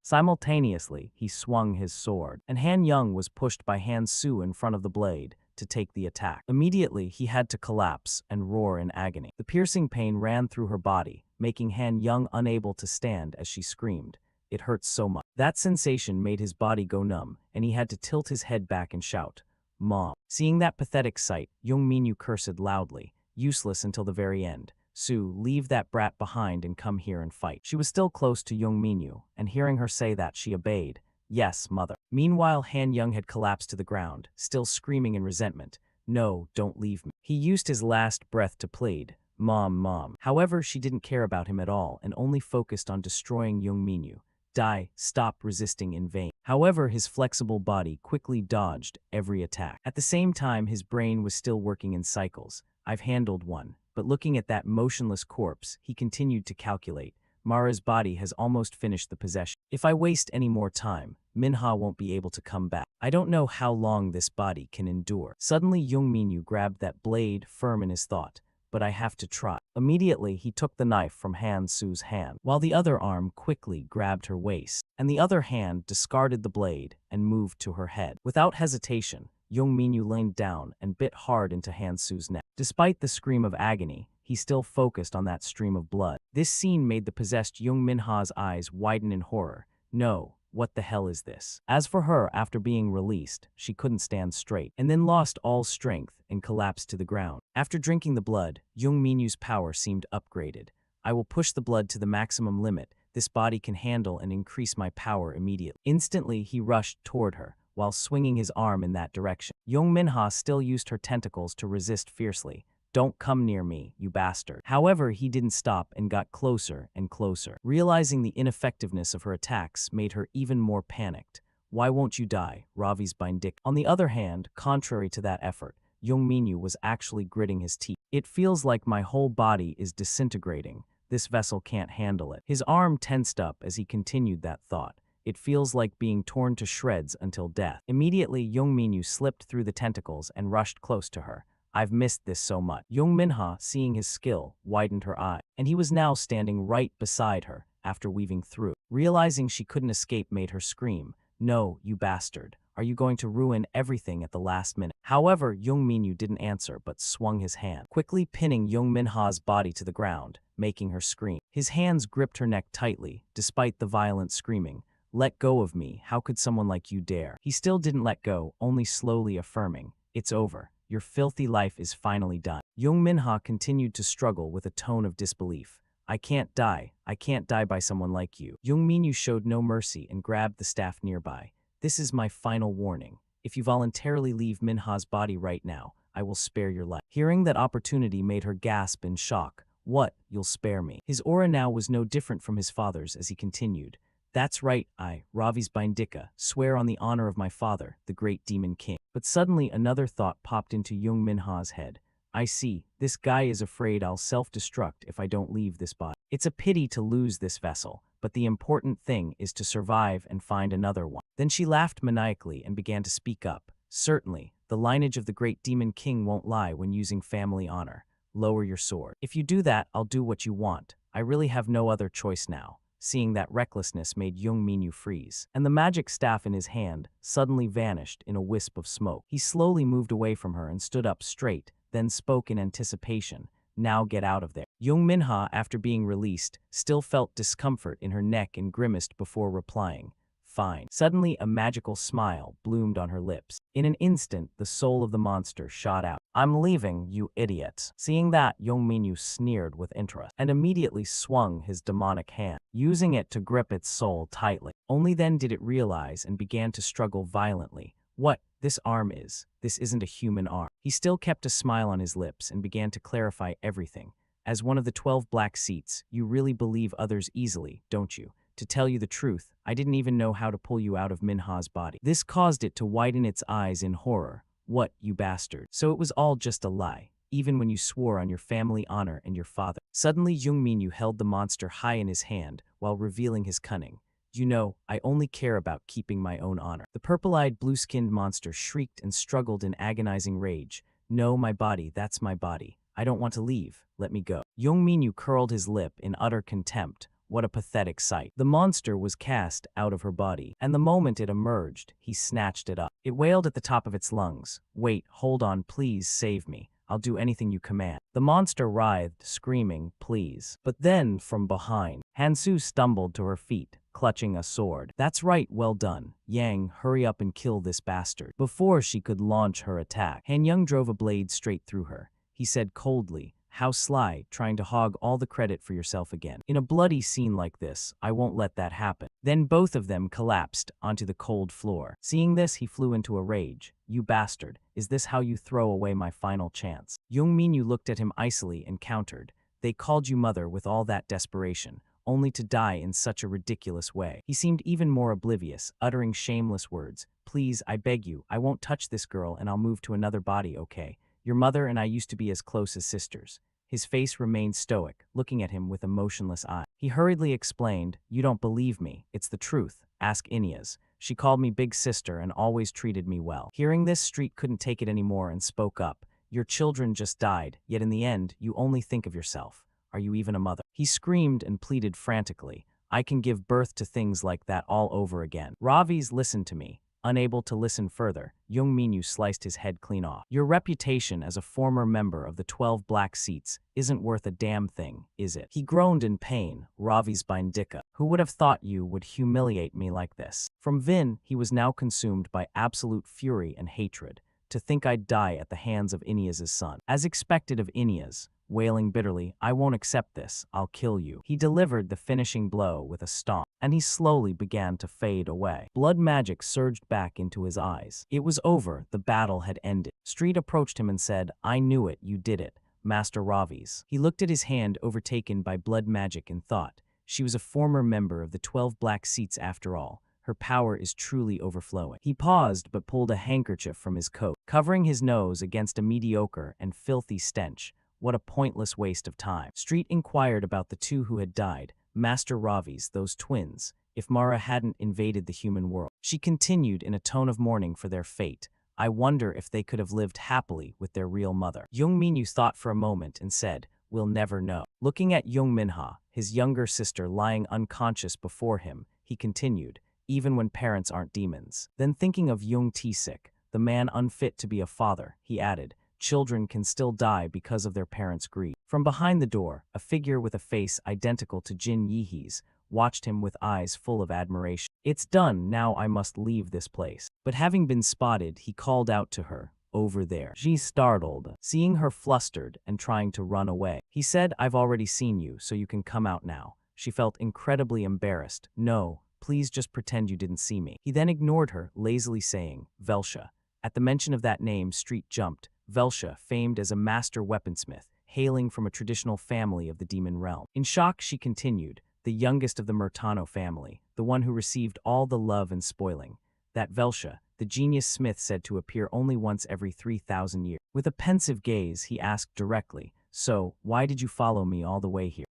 Simultaneously, he swung his sword, and Han Young was pushed by Han Su in front of the blade to take the attack. Immediately, he had to collapse and roar in agony. The piercing pain ran through her body, making Han Young unable to stand as she screamed. It hurt so much. That sensation made his body go numb, and he had to tilt his head back and shout, "Mom." Seeing that pathetic sight, Young Minyu cursed loudly, useless until the very end. "Su, leave that brat behind and come here and fight." She was still close to Young Minyu, and hearing her say that, she obeyed. "Yes, mother." Meanwhile, Han Young had collapsed to the ground, still screaming in resentment. "No, don't leave me." He used his last breath to plead, "Mom, mom." However, she didn't care about him at all and only focused on destroying Young Minyu. "Die, stop resisting in vain." However, his flexible body quickly dodged every attack. At the same time, his brain was still working in cycles. "I've handled one." But looking at that motionless corpse, he continued to calculate. "Mara's body has almost finished the possession. If I waste any more time, Minha won't be able to come back. I don't know how long this body can endure." Suddenly, Young Minyu grabbed that blade firm in his thought. "But I have to try." Immediately, he took the knife from Han Su's hand, while the other arm quickly grabbed her waist, and the other hand discarded the blade and moved to her head. Without hesitation, Young Minyu leaned down and bit hard into Han Su's neck. Despite the scream of agony, he still focused on that stream of blood. This scene made the possessed Young Minha's eyes widen in horror. "No, what the hell is this?" As for her, after being released, she couldn't stand straight, and then lost all strength and collapsed to the ground. After drinking the blood, Young Minyu's power seemed upgraded. "I will push the blood to the maximum limit. This body can handle and increase my power immediately." Instantly, he rushed toward her, while swinging his arm in that direction. Young Minha still used her tentacles to resist fiercely. "Don't come near me, you bastard." However, he didn't stop and got closer and closer. Realizing the ineffectiveness of her attacks made her even more panicked. "Why won't you die, Ravi's Bindik?" On the other hand, contrary to that effort, Young Minyu was actually gritting his teeth. "It feels like my whole body is disintegrating. This vessel can't handle it." His arm tensed up as he continued that thought. "It feels like being torn to shreds until death." Immediately, Young Minyu slipped through the tentacles and rushed close to her. "I've missed this so much." Young Minha, seeing his skill, widened her eye, and he was now standing right beside her after weaving through. Realizing she couldn't escape made her scream, "No, you bastard. Are you going to ruin everything at the last minute?" However, Young Minyu didn't answer but swung his hand, quickly pinning Young Minha's body to the ground, making her scream. His hands gripped her neck tightly, despite the violent screaming. "Let go of me, how could someone like you dare?" He still didn't let go, only slowly affirming, "It's over. Your filthy life is finally done." Young Minha continued to struggle with a tone of disbelief. I can't die by someone like you." Young Minyu showed no mercy and grabbed the staff nearby. "This is my final warning. If you voluntarily leave Minha's body right now, I will spare your life. Hearing that opportunity made her gasp in shock. What? You'll spare me? His aura now was no different from his father's as he continued. That's right, I, Ravi's Bindika, swear on the honor of my father, the great demon king. But suddenly another thought popped into young Minha's head. I see, this guy is afraid I'll self-destruct if I don't leave this body. It's a pity to lose this vessel, but the important thing is to survive and find another one. Then she laughed maniacally and began to speak up. Certainly, the lineage of the great demon king won't lie when using family honor. Lower your sword. If you do that, I'll do what you want. I really have no other choice now. Seeing that recklessness made Young Minyu freeze, and the magic staff in his hand suddenly vanished in a wisp of smoke. He slowly moved away from her and stood up straight, then spoke in anticipation. Now get out of there. Young Minha, after being released, still felt discomfort in her neck and grimaced before replying. Fine. Suddenly, a magical smile bloomed on her lips. In an instant, the soul of the monster shot out. I'm leaving, you idiots. Seeing that, Young Minyu sneered with interest and immediately swung his demonic hand, using it to grip its soul tightly. Only then did it realize and began to struggle violently. What this arm is, this isn't a human arm. He still kept a smile on his lips and began to clarify everything. As one of the 12 black seats, you really believe others easily, don't you? To tell you the truth, I didn't even know how to pull you out of Minha's body. This caused it to widen its eyes in horror. What, you bastard? So it was all just a lie, even when you swore on your family honor and your father. Suddenly, Young Minyu held the monster high in his hand while revealing his cunning. You know, I only care about keeping my own honor. The purple-eyed, blue-skinned monster shrieked and struggled in agonizing rage. No, my body, that's my body. I don't want to leave. Let me go. Young Minyu curled his lip in utter contempt. What a pathetic sight. The monster was cast out of her body, and the moment it emerged, he snatched it up. It wailed at the top of its lungs. Wait, hold on, please save me. I'll do anything you command. The monster writhed, screaming, please. But then, from behind, Hansu stumbled to her feet, clutching a sword. That's right, well done. Yang, hurry up and kill this bastard. Before she could launch her attack, Han Young drove a blade straight through her. He said coldly, how sly, trying to hog all the credit for yourself again. In a bloody scene like this, I won't let that happen. Then both of them collapsed onto the cold floor. Seeing this, he flew into a rage. You bastard, is this how you throw away my final chance? Young Minyu looked at him icily and countered. They called you mother with all that desperation, only to die in such a ridiculous way. He seemed even more oblivious, uttering shameless words. Please, I beg you, I won't touch this girl and I'll move to another body, okay? Your mother and I used to be as close as sisters. His face remained stoic, looking at him with a motionless eye. He hurriedly explained, you don't believe me. It's the truth. Ask Inya's. She called me big sister and always treated me well. Hearing this, Street couldn't take it anymore and spoke up. Your children just died, yet in the end, you only think of yourself. Are you even a mother? He screamed and pleaded frantically. I can give birth to things like that all over again. Ravi's listened to me. Unable to listen further, Young Minyu sliced his head clean off. Your reputation as a former member of the 12 black seats isn't worth a damn thing, is it? He groaned in pain. Ravi's Bindika. Who would have thought you would humiliate me like this? From Vin, he was now consumed by absolute fury and hatred. To think I'd die at the hands of Inya's son. As expected of Inya's, wailing bitterly, I won't accept this, I'll kill you. He delivered the finishing blow with a stomp, and he slowly began to fade away. Blood magic surged back into his eyes. It was over, the battle had ended. Street approached him and said, I knew it, you did it, Master Ravi's. He looked at his hand overtaken by blood magic and thought, she was a former member of the 12 black seats after all. Her power is truly overflowing. He paused but pulled a handkerchief from his coat, covering his nose against a mediocre and filthy stench. What a pointless waste of time. Street inquired about the two who had died, Master Ravi's, those twins, if Mara hadn't invaded the human world. She continued in a tone of mourning for their fate. I wonder if they could have lived happily with their real mother. Young Minyu thought for a moment and said, we'll never know. Looking at Young Minha, his younger sister lying unconscious before him, he continued, even when parents aren't demons. Then thinking of Young Tisik, the man unfit to be a father, he added, children can still die because of their parents' greed. From behind the door, a figure with a face identical to Jin Yihee's watched him with eyes full of admiration. It's done, now I must leave this place. But having been spotted, he called out to her, over there. She startled, seeing her flustered and trying to run away. He said, I've already seen you, so you can come out now. She felt incredibly embarrassed. No, Please just pretend you didn't see me." He then ignored her, lazily saying, "Velsha." At the mention of that name, Street jumped. Velsha, famed as a master weaponsmith, hailing from a traditional family of the demon realm. In shock, she continued, "The youngest of the Murtano family, the one who received all the love and spoiling. That Velsha, the genius smith said to appear only once every 3,000 years." With a pensive gaze, he asked directly, "So, why did you follow me all the way here?"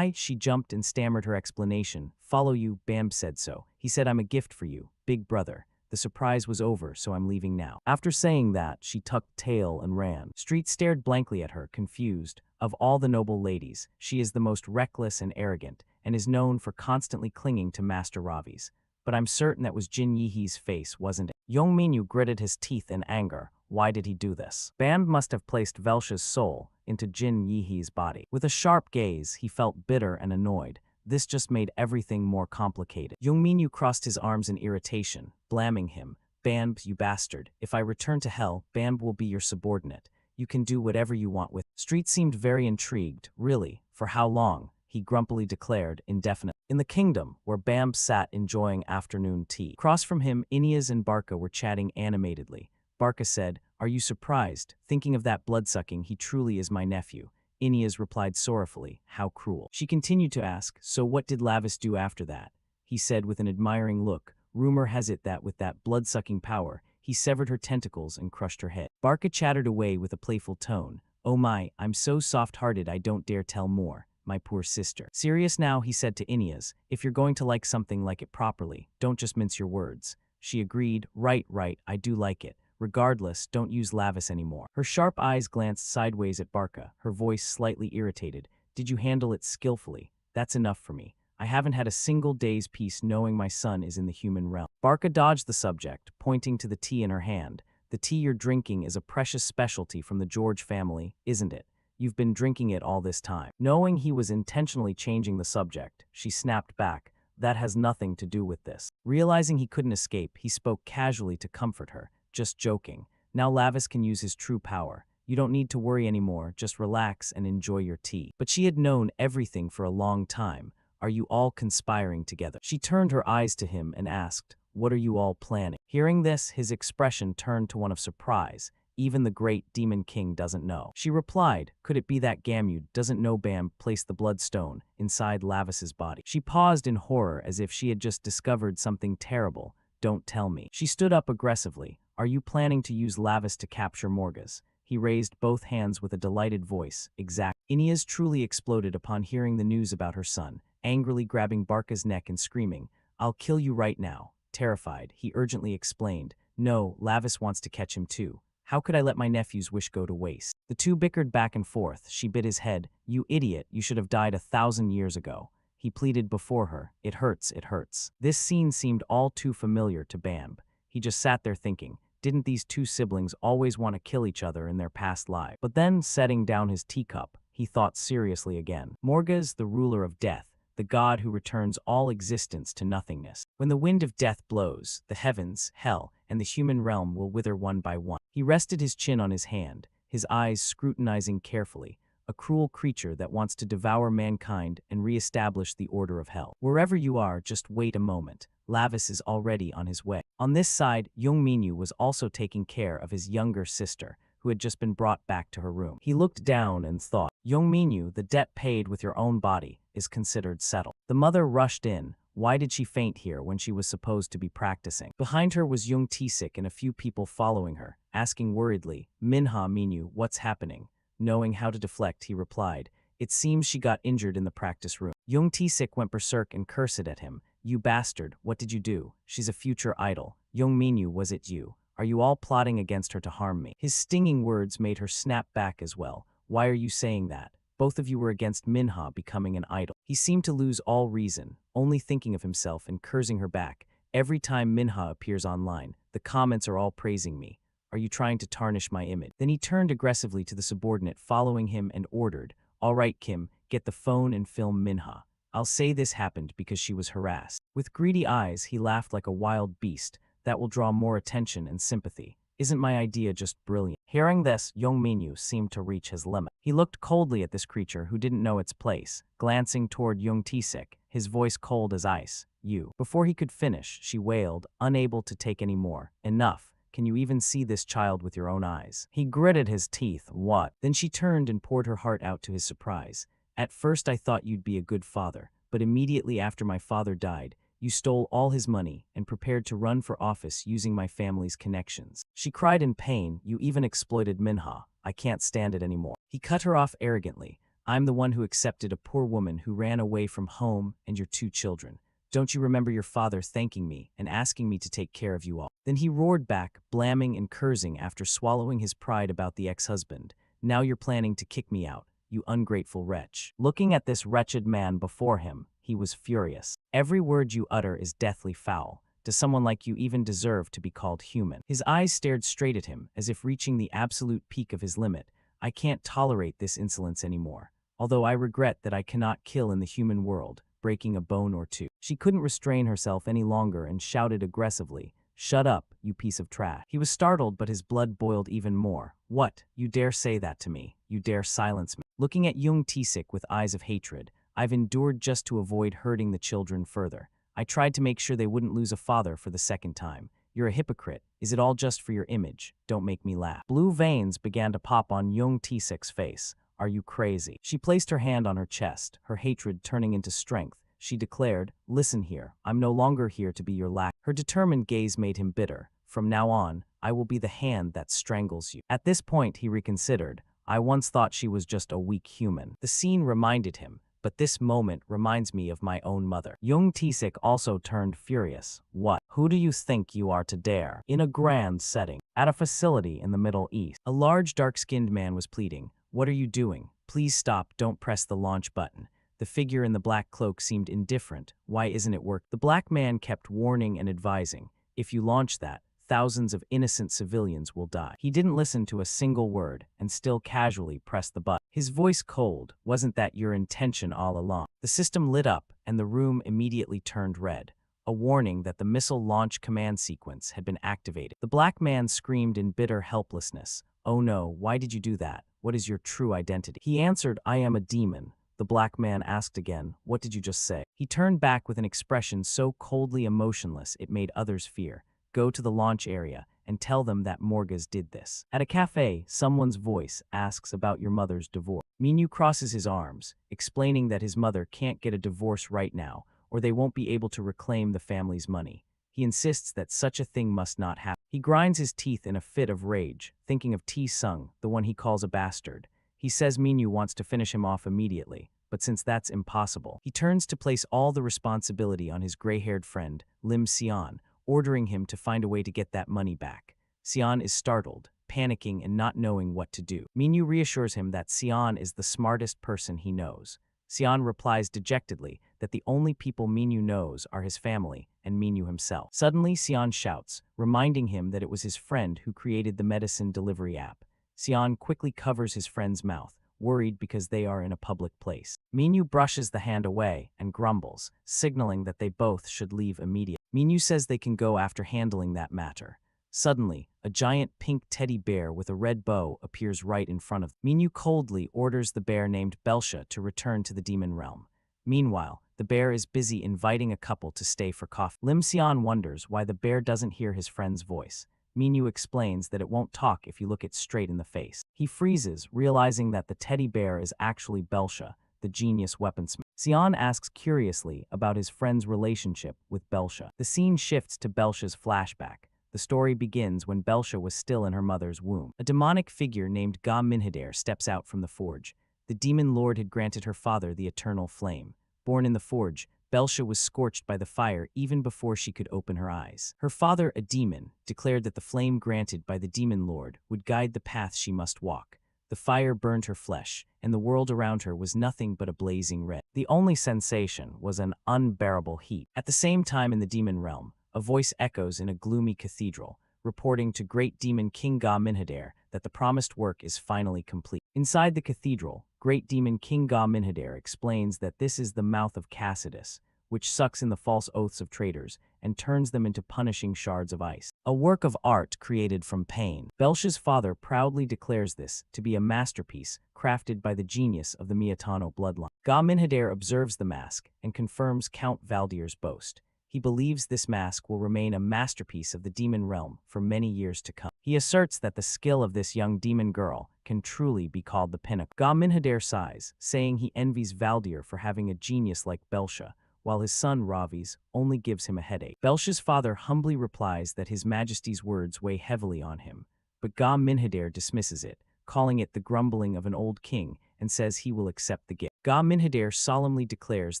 She jumped and stammered her explanation. "Follow you, Bam said so. He said I'm a gift for you, big brother. The surprise was over, so I'm leaving now." After saying that, she tucked tail and ran. Street stared blankly at her, confused. Of all the noble ladies, she is the most reckless and arrogant, and is known for constantly clinging to Master Ravi's. But I'm certain that was Jin Yihee's face, wasn't it? Yong Minyu gritted his teeth in anger. Why did he do this? Bam must have placed Velsha's soul into Jin Yihee's body. With a sharp gaze, he felt bitter and annoyed. This just made everything more complicated. Yong Minyu crossed his arms in irritation, blaming him. "Bam, you bastard. If I return to hell, Bam will be your subordinate. You can do whatever you want with." Street seemed very intrigued. "Really? For how long?" he grumpily declared, indefinitely. In the kingdom, where Bam sat enjoying afternoon tea, across from him, Ineas and Barca were chatting animatedly. Barca said, "Are you surprised? Thinking of that bloodsucking, he truly is my nephew." Ineas replied sorrowfully, "How cruel." She continued to ask, "So what did Lavis do after that?" He said with an admiring look, "Rumor has it that with that blood-sucking power, he severed her tentacles and crushed her head." Barca chattered away with a playful tone. "Oh my, I'm so soft-hearted I don't dare tell more. My poor sister." "Serious now," he said to Ineas. "If you're going to like something, like it properly. Don't just mince your words." She agreed, right, I do like it. Regardless, don't use Lavis anymore." Her sharp eyes glanced sideways at Barca, her voice slightly irritated. "Did you handle it skillfully? That's enough for me. I haven't had a single day's peace knowing my son is in the human realm." Barca dodged the subject, pointing to the tea in her hand. "The tea you're drinking is a precious specialty from the George family, isn't it? You've been drinking it all this time." Knowing he was intentionally changing the subject, she snapped back, "That has nothing to do with this." Realizing he couldn't escape, he spoke casually to comfort her. "Just joking. Now Lavis can use his true power. You don't need to worry anymore, just relax and enjoy your tea." But she had known everything for a long time. "Are you all conspiring together?" She turned her eyes to him and asked, "What are you all planning?" Hearing this, his expression turned to one of surprise. "Even the great Demon King doesn't know." She replied, "Could it be that Gamute doesn't know Bam placed the bloodstone inside Lavis's body?" She paused in horror as if she had just discovered something terrible. "Don't tell me." She stood up aggressively. "Are you planning to use Lavis to capture Morgas?" He raised both hands with a delighted voice. "Exact." Ineas truly exploded upon hearing the news about her son, angrily grabbing Barca's neck and screaming, "I'll kill you right now." Terrified, he urgently explained, "No, Lavis wants to catch him too. How could I let my nephew's wish go to waste?" The two bickered back and forth. She bit his head. "You idiot, you should have died 1,000 years ago." He pleaded before her, "It hurts, it hurts." This scene seemed all too familiar to Bam. He just sat there thinking, didn't these two siblings always want to kill each other in their past lives? But then, setting down his teacup, he thought seriously again. Morgas, the ruler of death, the god who returns all existence to nothingness. When the wind of death blows, the heavens, hell, and the human realm will wither one by one. He rested his chin on his hand, his eyes scrutinizing carefully, a cruel creature that wants to devour mankind and re-establish the order of hell. "Wherever you are, just wait a moment. Lavis is already on his way." On this side, Yong Minyu was also taking care of his younger sister, who had just been brought back to her room. He looked down and thought, "Yong Minyu, the debt paid with your own body is considered settled." The mother rushed in. Why did she faint here when she was supposed to be practicing? Behind her was Young Tisik and a few people following her, asking worriedly, "Minha Minyu, what's happening?" Knowing how to deflect, he replied, "It seems she got injured in the practice room." Young Tisik went berserk and cursed at him. "You bastard, what did you do? She's a future idol. Young Minyu, was it you? Are you all plotting against her to harm me?" His stinging words made her snap back as well. "Why are you saying that? Both of you were against Minha becoming an idol." He seemed to lose all reason, only thinking of himself and cursing her back. "Every time Minha appears online, the comments are all praising me. Are you trying to tarnish my image?" Then he turned aggressively to the subordinate following him and ordered, "All right, Kim, get the phone and film Minha. I'll say this happened because she was harassed." With greedy eyes, he laughed like a wild beast. "That will draw more attention and sympathy." Isn't my idea just brilliant? Hearing this, young Minyu seemed to reach his limit. He looked coldly at this creature who didn't know its place, glancing toward young Tisik, his voice cold as ice. You. Before he could finish, she wailed, unable to take any more. Enough. Can you even see this child with your own eyes? He gritted his teeth. What? Then she turned and poured her heart out to his surprise. At first I thought you'd be a good father, but immediately after my father died, you stole all his money and prepared to run for office using my family's connections. She cried in pain. You even exploited Manhwa. I can't stand it anymore. He cut her off arrogantly. I'm the one who accepted a poor woman who ran away from home and your 2 children. Don't you remember your father thanking me and asking me to take care of you all? Then he roared back, blaming and cursing after swallowing his pride about the ex-husband. Now you're planning to kick me out, you ungrateful wretch. Looking at this wretched man before him, he was furious. Every word you utter is deathly foul. Does someone like you even deserve to be called human? His eyes stared straight at him, as if reaching the absolute peak of his limit. I can't tolerate this insolence anymore. Although I regret that I cannot kill in the human world, breaking a bone or two. She couldn't restrain herself any longer and shouted aggressively, Shut up, you piece of trash. He was startled, but his blood boiled even more. What? You dare say that to me? You dare silence me? Looking at young Tisik with eyes of hatred, I've endured just to avoid hurting the children further. I tried to make sure they wouldn't lose a father for the second time. You're a hypocrite. Is it all just for your image? Don't make me laugh. Blue veins began to pop on young Tisik's face. Are you crazy? She placed her hand on her chest, her hatred turning into strength. She declared, Listen here, I'm no longer here to be your lack. Her determined gaze made him bitter. From now on, I will be the hand that strangles you. At this point, he reconsidered. I once thought she was just a weak human. The scene reminded him, but this moment reminds me of my own mother. Young Tisik also turned furious. What? Who do you think you are to dare? In a grand setting, at a facility in the Middle East, a large dark-skinned man was pleading. What are you doing? Please stop, don't press the launch button. The figure in the black cloak seemed indifferent. Why isn't it working? The black man kept warning and advising. If you launch that, thousands of innocent civilians will die. He didn't listen to a single word and still casually pressed the button. His voice cold. Wasn't that your intention all along? The system lit up and the room immediately turned red. A warning that the missile launch command sequence had been activated. The black man screamed in bitter helplessness. Oh no, why did you do that? What is your true identity? He answered, I am a demon. The black man asked again, What did you just say? He turned back with an expression so coldly emotionless it made others fear. Go to the launch area and tell them that Morgas did this. At a cafe, someone's voice asks about your mother's divorce. Minyu crosses his arms, explaining that his mother can't get a divorce right now, or they won't be able to reclaim the family's money. He insists that such a thing must not happen. He grinds his teeth in a fit of rage, thinking of T-Sung, the one he calls a bastard. He says Minyu wants to finish him off immediately, but since that's impossible, he turns to place all the responsibility on his gray-haired friend, Lim Xian, ordering him to find a way to get that money back. Xian is startled, panicking and not knowing what to do. Minyu reassures him that Xian is the smartest person he knows. Xian replies dejectedly that the only people Minyu knows are his family and Minyu himself. Suddenly, Xian shouts, reminding him that it was his friend who created the medicine delivery app. Xian quickly covers his friend's mouth, worried because they are in a public place. Minyu brushes the hand away and grumbles, signaling that they both should leave immediately. Minyu says they can go after handling that matter. Suddenly, a giant pink teddy bear with a red bow appears right in front of them. Minyu coldly orders the bear named Belsha to return to the demon realm. Meanwhile, the bear is busy inviting a couple to stay for coffee. Lim Xian wonders why the bear doesn't hear his friend's voice. Minyu explains that it won't talk if you look it straight in the face. He freezes, realizing that the teddy bear is actually Belsha, the genius weaponsmith. Xian asks curiously about his friend's relationship with Belsha. The scene shifts to Belsha's flashback. The story begins when Belsha was still in her mother's womb. A demonic figure named Ga Minhadair steps out from the forge. The demon lord had granted her father the eternal flame. Born in the forge, Belsha was scorched by the fire even before she could open her eyes. Her father, a demon, declared that the flame granted by the demon lord would guide the path she must walk. The fire burned her flesh, and the world around her was nothing but a blazing red. The only sensation was an unbearable heat. At the same time in the demon realm, a voice echoes in a gloomy cathedral, reporting to great demon King Ga Minhadair that the promised work is finally complete. Inside the cathedral, great demon King Ga Minhadair explains that this is the mouth of Cassidus, which sucks in the false oaths of traitors and turns them into punishing shards of ice. A work of art created from pain. Belsha's father proudly declares this to be a masterpiece crafted by the genius of the Miatano bloodline. Ga Minhadair observes the mask and confirms Count Valdir's boast. He believes this mask will remain a masterpiece of the demon realm for many years to come. He asserts that the skill of this young demon girl can truly be called the pinnacle. Ga Minhadair sighs, saying he envies Valdir for having a genius like Belsha, while his son Ravi's only gives him a headache. Belsha's father humbly replies that His Majesty's words weigh heavily on him, but Ga Minhadair dismisses it, calling it the grumbling of an old king, and says he will accept the gift. Ga Minhadair solemnly declares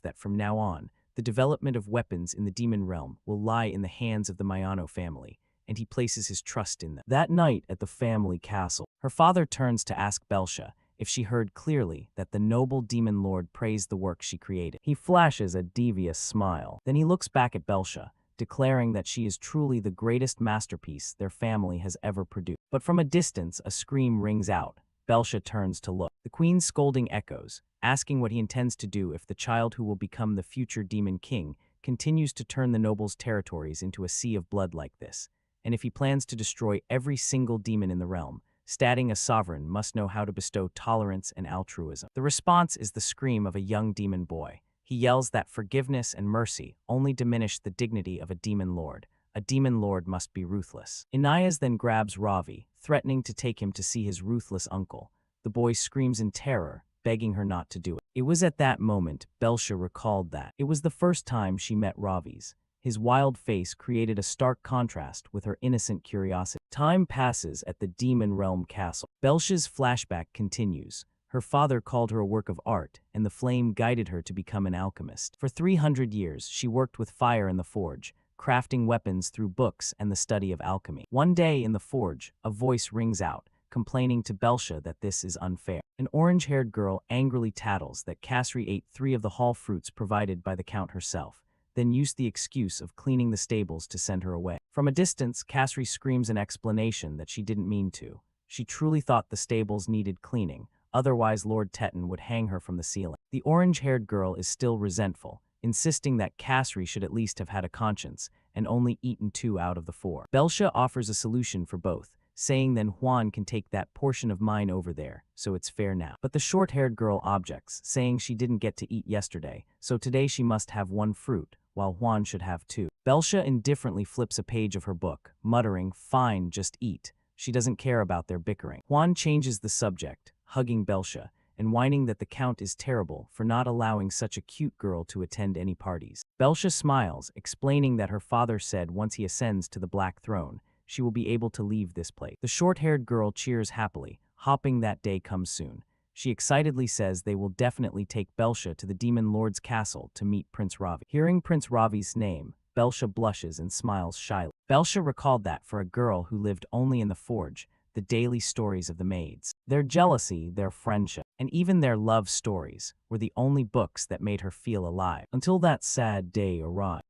that from now on, the development of weapons in the demon realm will lie in the hands of the Mayano family, and he places his trust in them. That night at the family castle, her father turns to ask Belsha if she heard clearly that the noble demon lord praised the work she created. He flashes a devious smile. Then he looks back at Belsha, declaring that she is truly the greatest masterpiece their family has ever produced. But from a distance, a scream rings out. Belsha turns to look. The queen's scolding echoes, asking what he intends to do if the child who will become the future demon king continues to turn the nobles' territories into a sea of blood like this, and if he plans to destroy every single demon in the realm. Stating a sovereign must know how to bestow tolerance and altruism. The response is the scream of a young demon boy. He yells that forgiveness and mercy only diminish the dignity of a demon lord. A demon lord must be ruthless. Inayas then grabs Ravi, threatening to take him to see his ruthless uncle. The boy screams in terror, begging her not to do it. It was at that moment Belsha recalled that it was the first time she met Ravi's. His wild face created a stark contrast with her innocent curiosity. Time passes at the Demon Realm Castle. Belsha's flashback continues. Her father called her a work of art, and the flame guided her to become an alchemist. For 300 years, she worked with fire in the forge, crafting weapons through books and the study of alchemy. One day in the forge, a voice rings out, complaining to Belsha that this is unfair. An orange-haired girl angrily tattles that Kasri ate 3 of the hall fruits provided by the count herself, then used the excuse of cleaning the stables to send her away. From a distance, Kasri screams an explanation that she didn't mean to. She truly thought the stables needed cleaning, otherwise Lord Teton would hang her from the ceiling. The orange-haired girl is still resentful, insisting that Kasri should at least have had a conscience and only eaten 2 out of the 4. Belsha offers a solution for both, saying then Juan can take that portion of mine over there, so it's fair now. But the short-haired girl objects, saying she didn't get to eat yesterday, so today she must have 1 fruit, while Juan should have 2. Belsha indifferently flips a page of her book, muttering, "Fine, just eat." She doesn't care about their bickering. Juan changes the subject, hugging Belsha, and whining that the count is terrible for not allowing such a cute girl to attend any parties. Belsha smiles, explaining that her father said once he ascends to the Black Throne, she will be able to leave this place. The short-haired girl cheers happily, hoping that day comes soon. She excitedly says they will definitely take Belsha to the Demon Lord's castle to meet Prince Ravi. Hearing Prince Ravi's name, Belsha blushes and smiles shyly. Belsha recalled that for a girl who lived only in the forge, the daily stories of the maids, their jealousy, their friendship, and even their love stories were the only books that made her feel alive. Until that sad day arrived.